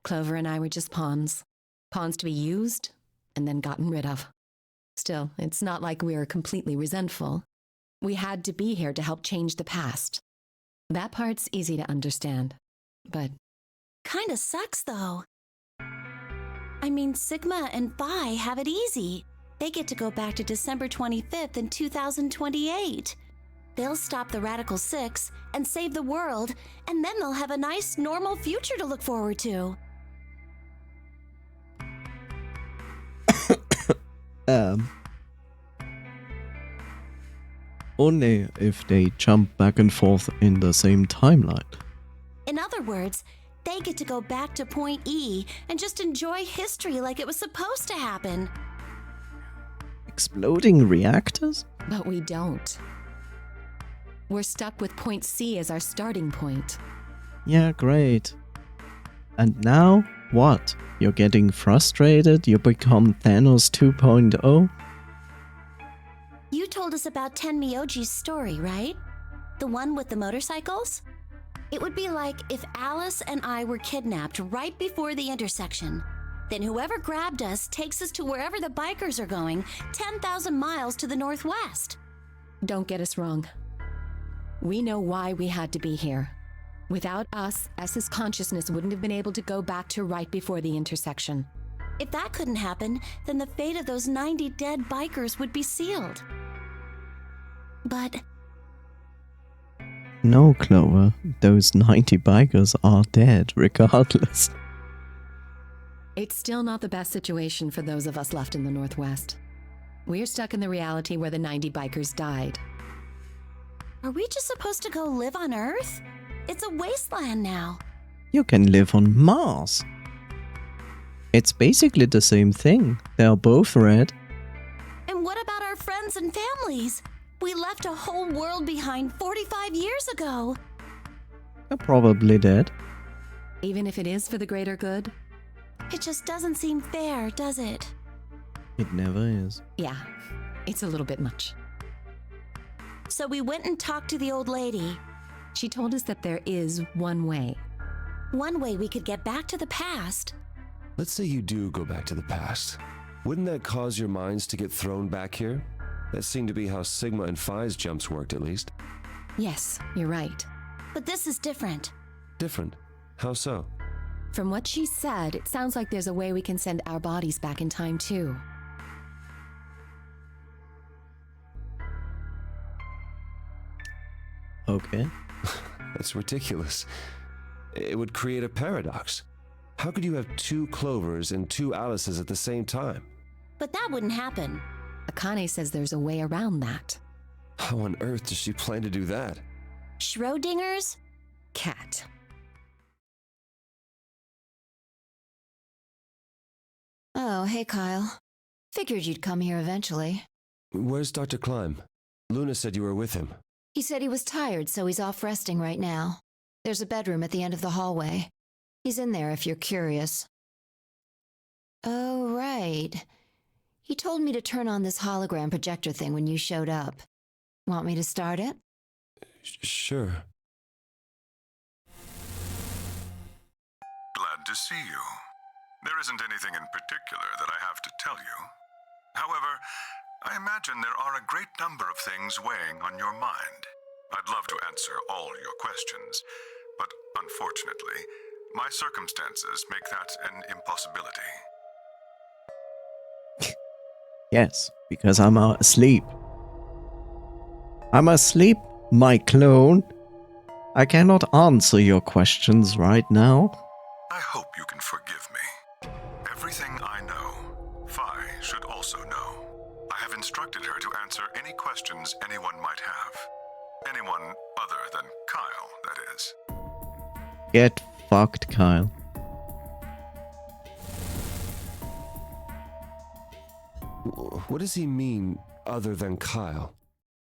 Clover and I were just pawns. Pawns to be used and then gotten rid of. Still, it's not like we were completely resentful. We had to be here to help change the past. That part's easy to understand, but... Kinda sucks, though. I mean, Sigma and Phi have it easy. They get to go back to December 25th in 2028. They'll stop the Radical Six and save the world, and then they'll have a nice, normal future to look forward to. Only if they jump back and forth in the same timeline. In other words, they get to go back to Point E and just enjoy history like it was supposed to happen. Exploding reactors? But we don't. We're stuck with Point C as our starting point. Yeah, great. And now, what? You're getting frustrated? You become Thanos 2.0? You told us about Tenmyoji's story, right? The one with the motorcycles? It would be like if Alice and I were kidnapped right before the intersection. Then whoever grabbed us takes us to wherever the bikers are going, 10,000 miles to the northwest. Don't get us wrong. We know why we had to be here. Without us, S's consciousness wouldn't have been able to go back to right before the intersection. If that couldn't happen, then the fate of those 90 dead bikers would be sealed. But... No, Clover. Those 90 bikers are dead, regardless. It's still not the best situation for those of us left in the Northwest. We're stuck in the reality where the 90 bikers died. Are we just supposed to go live on Earth? It's a wasteland now. You can live on Mars. It's basically the same thing. They're both red. And what about our friends and families? We left a whole world behind 45 years ago. They're probably dead. Even if it is for the greater good? It just doesn't seem fair, does it? It never is. Yeah, it's a little bit much. So we went and talked to the old lady. She told us that there is one way. One way we could get back to the past. Let's say you do go back to the past. Wouldn't that cause your minds to get thrown back here? That seemed to be how Sigma and Phi's jumps worked, at least. Yes, you're right. But this is different. Different? How so? From what she said, it sounds like there's a way we can send our bodies back in time, too. Okay. That's ridiculous. It would create a paradox. How could you have two Clovers and two Alices at the same time? But that wouldn't happen. Akane says there's a way around that. How on earth does she plan to do that? Schrodinger's cat. Oh, hey, Kyle. Figured you'd come here eventually. Where's Dr. Klein? Luna said you were with him. He said he was tired, so he's off resting right now. There's a bedroom at the end of the hallway. He's in there if you're curious. Oh, right. He told me to turn on this hologram projector thing when you showed up. Want me to start it? Sure. Glad to see you. There isn't anything in particular that I have to tell you. However, I imagine there are a great number of things weighing on your mind. I'd love to answer all your questions, but unfortunately, my circumstances make that an impossibility. Yes, because I'm asleep. I'm asleep, my clone. I cannot answer your questions right now. I hope you can forgive me. Everything instructed her to answer any questions anyone might have. Anyone other than Kyle, that is. Get fucked, Kyle. What does he mean, other than Kyle?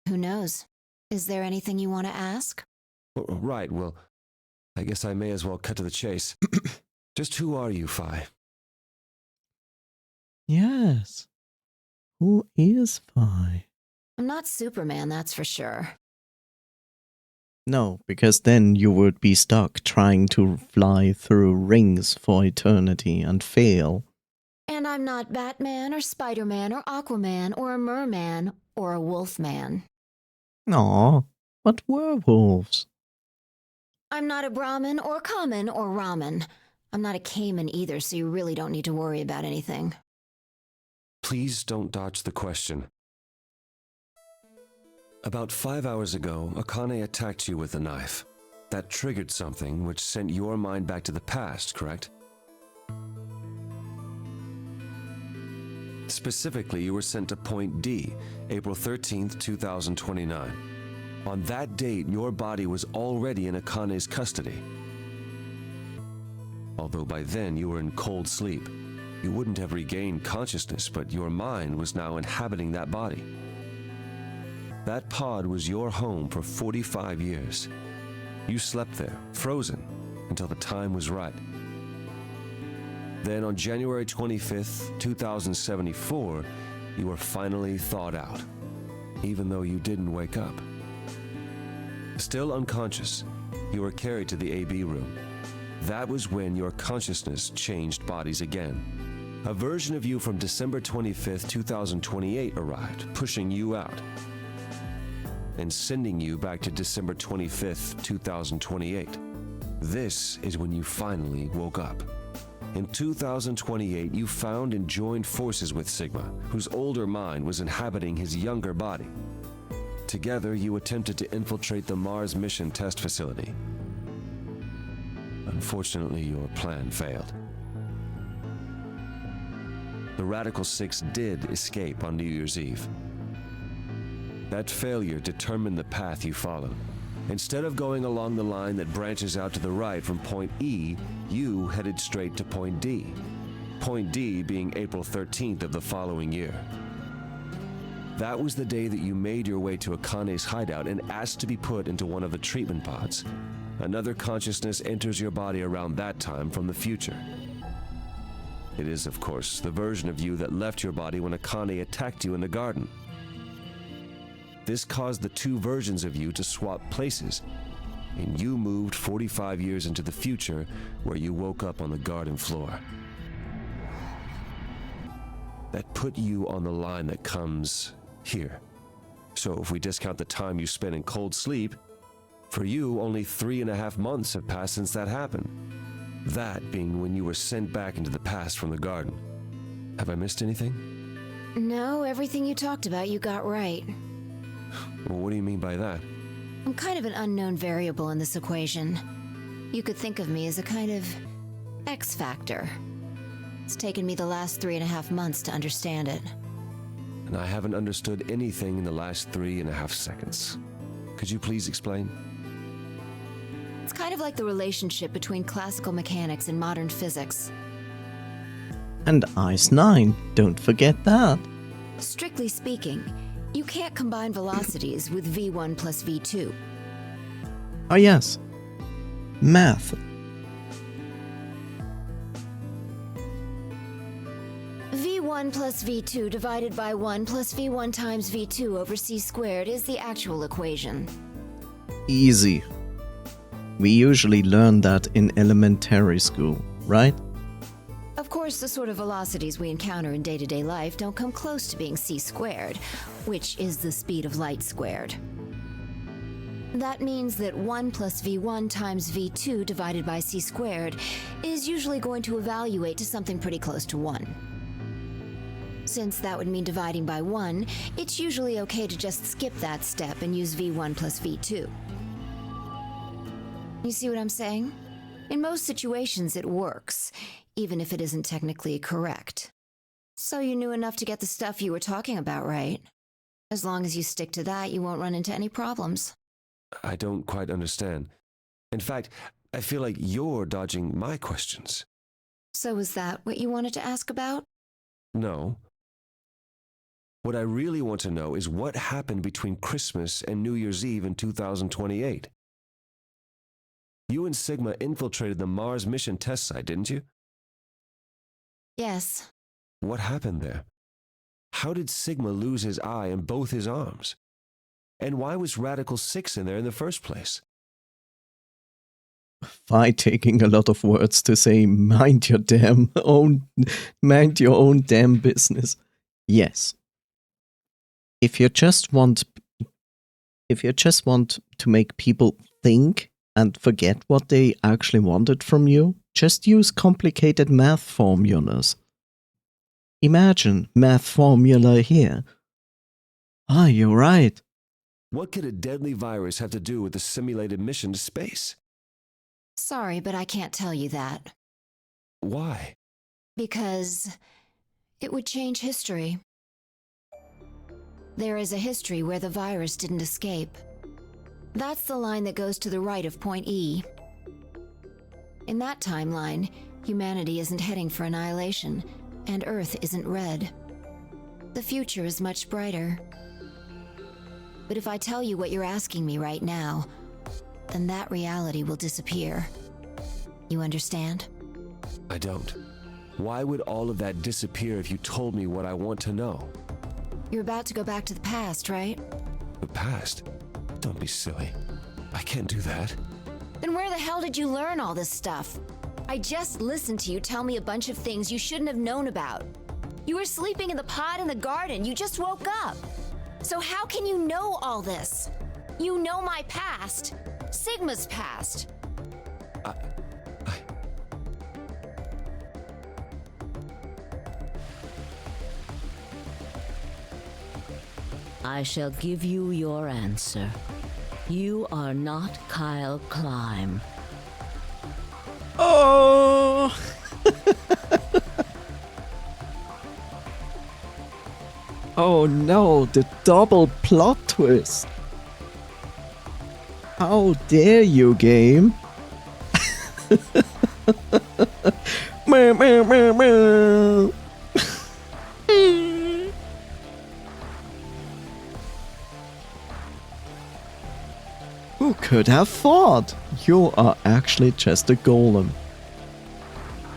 Who knows? Is there anything you want to ask? Right, well, I guess I may as well cut to the chase. Just who are you, Phi? Yes. Who is Phi? I'm not Superman, that's for sure. No, because then you would be stuck trying to fly through rings for eternity and fail. And I'm not Batman or Spider-Man or Aquaman or a merman or a wolfman. Aw, but werewolves. I'm not a Brahmin or Kamen or Ramen. I'm not a Cayman either, so you really don't need to worry about anything. Please don't dodge the question. About 5 hours ago, Akane attacked you with a knife. That triggered something which sent your mind back to the past, correct? Specifically, you were sent to Point D, April 13th, 2029. On that date, your body was already in Akane's custody. Although by then you were in cold sleep. You wouldn't have regained consciousness, but your mind was now inhabiting that body. That pod was your home for 45 years. You slept there, frozen, until the time was right. Then on January 25th, 2074, you were finally thawed out, even though you didn't wake up. Still unconscious, you were carried to the AB room. That was when your consciousness changed bodies again. A version of you from December 25th, 2028 arrived, pushing you out and sending you back to December 25th, 2028. This is when you finally woke up. In 2028, you found and joined forces with Sigma, whose older mind was inhabiting his younger body. Together, you attempted to infiltrate the Mars mission test facility. Unfortunately, your plan failed. The Radical Six did escape on New Year's Eve. That failure determined the path you followed. Instead of going along the line that branches out to the right from Point E, you headed straight to Point D. Point D being April 13th of the following year. That was the day that you made your way to Akane's hideout and asked to be put into one of the treatment pods. Another consciousness enters your body around that time from the future. It is, of course, the version of you that left your body when Akane attacked you in the garden. This caused the two versions of you to swap places, and you moved 45 years into the future, where you woke up on the garden floor. That put you on the line that comes here. So if we discount the time you spent in cold sleep, for you, only 3.5 months have passed since that happened. That being when you were sent back into the past from the garden. Have I missed anything? No, everything you talked about you got right. Well, what do you mean by that? I'm kind of an unknown variable in this equation. You could think of me as a kind of X factor. It's taken me the last 3.5 months to understand it. And I haven't understood anything in the last 3.5 seconds. Could you please explain? It's kind of like the relationship between classical mechanics and modern physics. And Ice 9, don't forget that. Strictly speaking, you can't combine velocities with V1 plus V2. Oh yes. Math. V1 plus V2 divided by 1 plus V1 times V2 over C squared is the actual equation. Easy. We usually learn that in elementary school, right? Of course, the sort of velocities we encounter in day-to-day life don't come close to being c squared, which is the speed of light squared. That means that 1 plus v1 times v2 divided by c squared is usually going to evaluate to something pretty close to 1. Since that would mean dividing by 1, it's usually okay to just skip that step and use v1 plus v2. You see what I'm saying? In most situations, it works, even if it isn't technically correct. So you knew enough to get the stuff you were talking about, right? As long as you stick to that, you won't run into any problems. I don't quite understand. In fact, I feel like you're dodging my questions. So is that what you wanted to ask about? No. What I really want to know is what happened between Christmas and New Year's Eve in 2028. You and Sigma infiltrated the Mars mission test site, didn't you? Yes. What happened there? How did Sigma lose his eye and both his arms? And why was Radical 6 in there in the first place? By taking a lot of words to say, mind your own damn business. Yes. If you just want to make people think and forget what they actually wanted from you, just use complicated math formulas. Imagine math formula here. Ah, you're right. What could a deadly virus have to do with the simulated mission to space? Sorry, but I can't tell you that. Why? Because it would change history. There is a history where the virus didn't escape. That's the line that goes to the right of point E. In that timeline, humanity isn't heading for annihilation, and Earth isn't red. The future is much brighter. But if I tell you what you're asking me right now, then that reality will disappear. You understand? I don't. Why would all of that disappear if you told me what I want to know? You're about to go back to the past, right? The past? Don't be silly. I can't do that. Then where the hell did you learn all this stuff? I just listened to you tell me a bunch of things you shouldn't have known about. You were sleeping in the pod in the garden. You just woke up. So how can you know all this? You know my past. Sigma's past. I shall give you your answer. You are not Kyle Climb. Oh! Oh no, the double plot twist. How dare you, game? Meow, meow, meow, meow. Who could have thought? You are actually just a golem.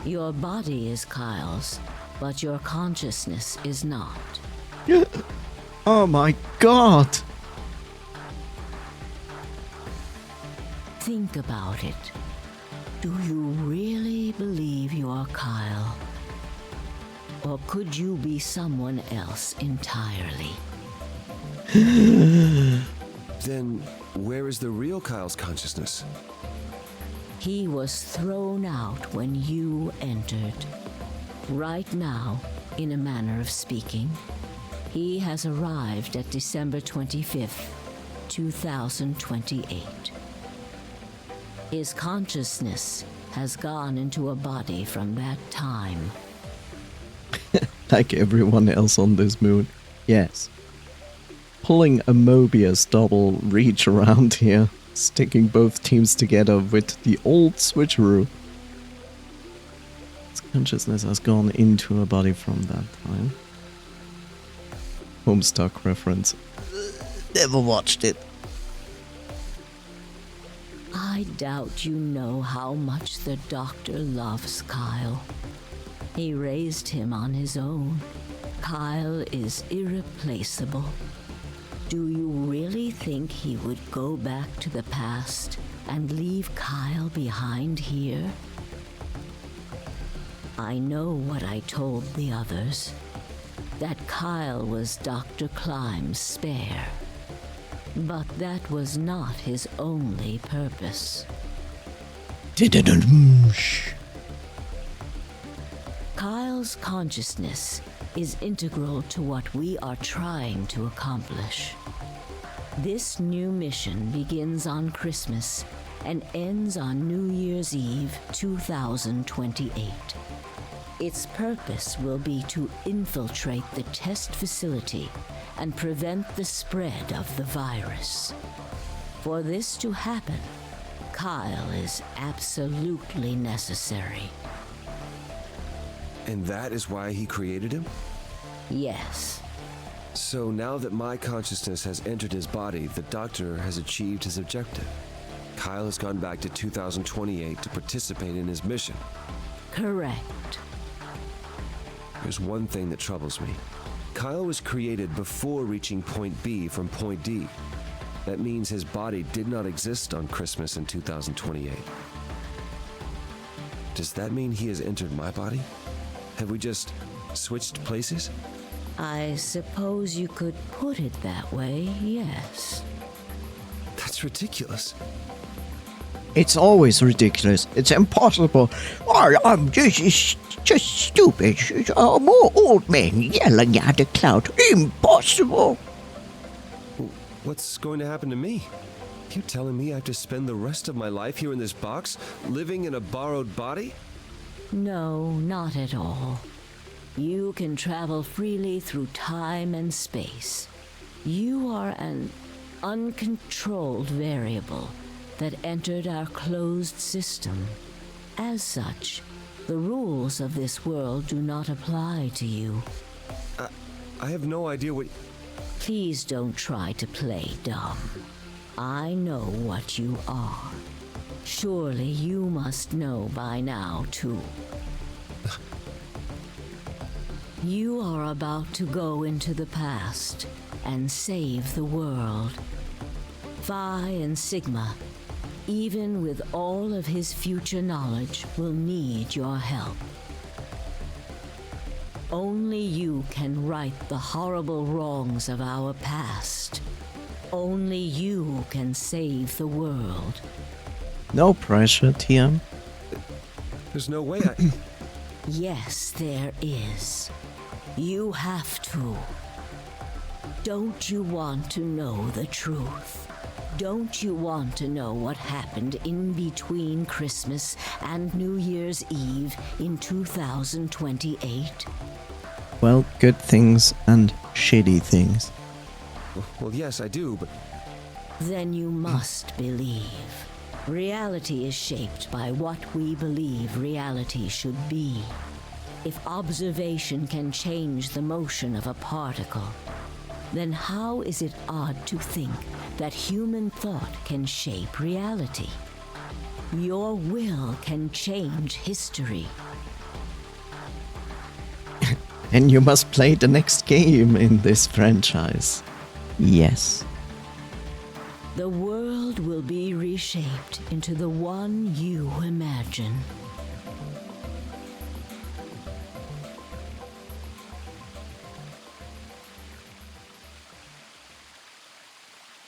Your body is Kyle's, but your consciousness is not. Oh my god! Think about it. Do you really believe you are Kyle? Or could you be someone else entirely? Then, where is the real Kyle's consciousness? He was thrown out when you entered. Right now, in a manner of speaking, he has arrived at December 25th, 2028. His consciousness has gone into a body from that time. Like everyone else on this moon. Yes. Pulling a Mobius double reach around here, sticking both teams together with the old switcheroo. His consciousness has gone into a body from that time. Homestuck reference. Never watched it. I doubt you know how much the doctor loves Kyle. He raised him on his own. Kyle is irreplaceable. Do you really think he would go back to the past and leave Kyle behind here? I know what I told the others. That Kyle was Dr. Climb's spare. But that was not his only purpose. Kyle's consciousness is integral to what we are trying to accomplish. This new mission begins on Christmas and ends on New Year's Eve 2028. Its purpose will be to infiltrate the test facility and prevent the spread of the virus. For this to happen, Kyle is absolutely necessary. And that is why he created him? Yes. So now that my consciousness has entered his body, the doctor has achieved his objective. Kyle has gone back to 2028 to participate in his mission. Correct. There's one thing that troubles me. Kyle was created before reaching point B from point D. That means his body did not exist on Christmas in 2028. Does that mean he has entered my body? Have we just switched places? I suppose you could put it that way, yes. That's ridiculous. It's always ridiculous. It's impossible. I'm just stupid. More old men yelling at a cloud. Impossible. What's going to happen to me? You telling me I have to spend the rest of my life here in this box, living in a borrowed body? No, not at all. You can travel freely through time and space. You are an uncontrolled variable that entered our closed system. As such, the rules of this world do not apply to you. I have no idea what... Please don't try to play dumb. I know what you are. Surely you must know by now, too. You are about to go into the past and save the world. Phi and Sigma, even with all of his future knowledge, will need your help. Only you can right the horrible wrongs of our past. Only you can save the world. No pressure, TM. There's no way I... Yes, there is. You have to. Don't you want to know the truth? Don't you want to know what happened in between Christmas and New Year's Eve in 2028? Well, good things and shitty things. Well, yes, I do, but... Then you must believe. Reality is shaped by what we believe reality should be. If observation can change the motion of a particle, then how is it odd to think that human thought can shape reality? Your will can change history. And you must play the next game in this franchise. Yes. The world will be reshaped into the one you imagine.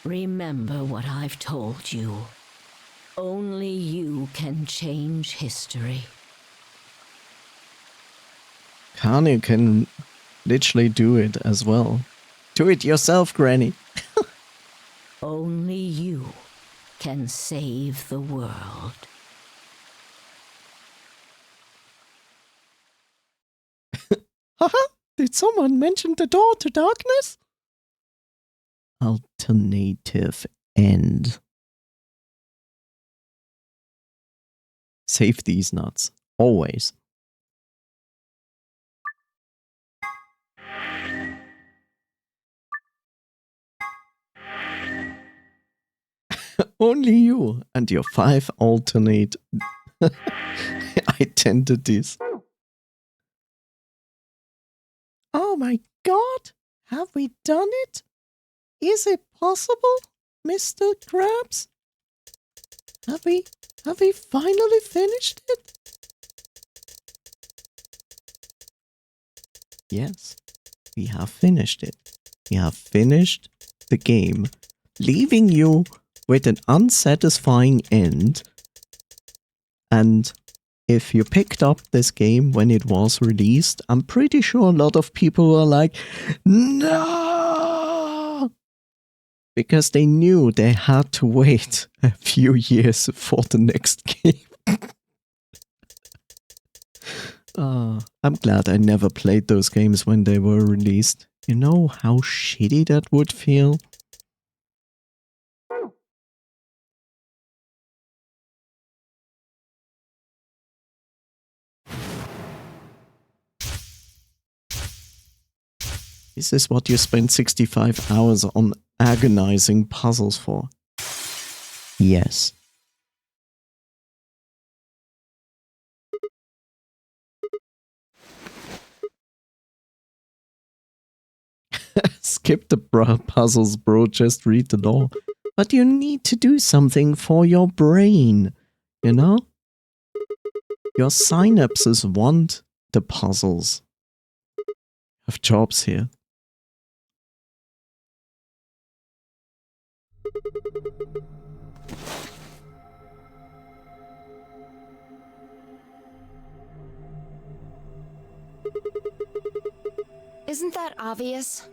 Remember what I've told you. Only you can change history. Kanye can literally do it as well. Do it yourself, Granny. Only you can save the world. Haha! Did someone mention the door to darkness? Alternative end. Save these nuts. Always. Only you and your 5 alternate identities. Oh my god! Have we done it? Is it possible, Mr. Krabs? Have we finally finished it? Yes, we have finished it. We have finished the game, leaving you with an unsatisfying end. And if you picked up this game when it was released, I'm pretty sure a lot of people were like, no! Because they knew they had to wait a few years for the next game. I'm glad I never played those games when they were released. You know how shitty that would feel? This is what you spend 65 hours on agonizing puzzles for. Yes. Skip the puzzles, bro. Just read the law. But you need to do something for your brain, you know? Your synapses want the puzzles. Have jobs here. Isn't that obvious?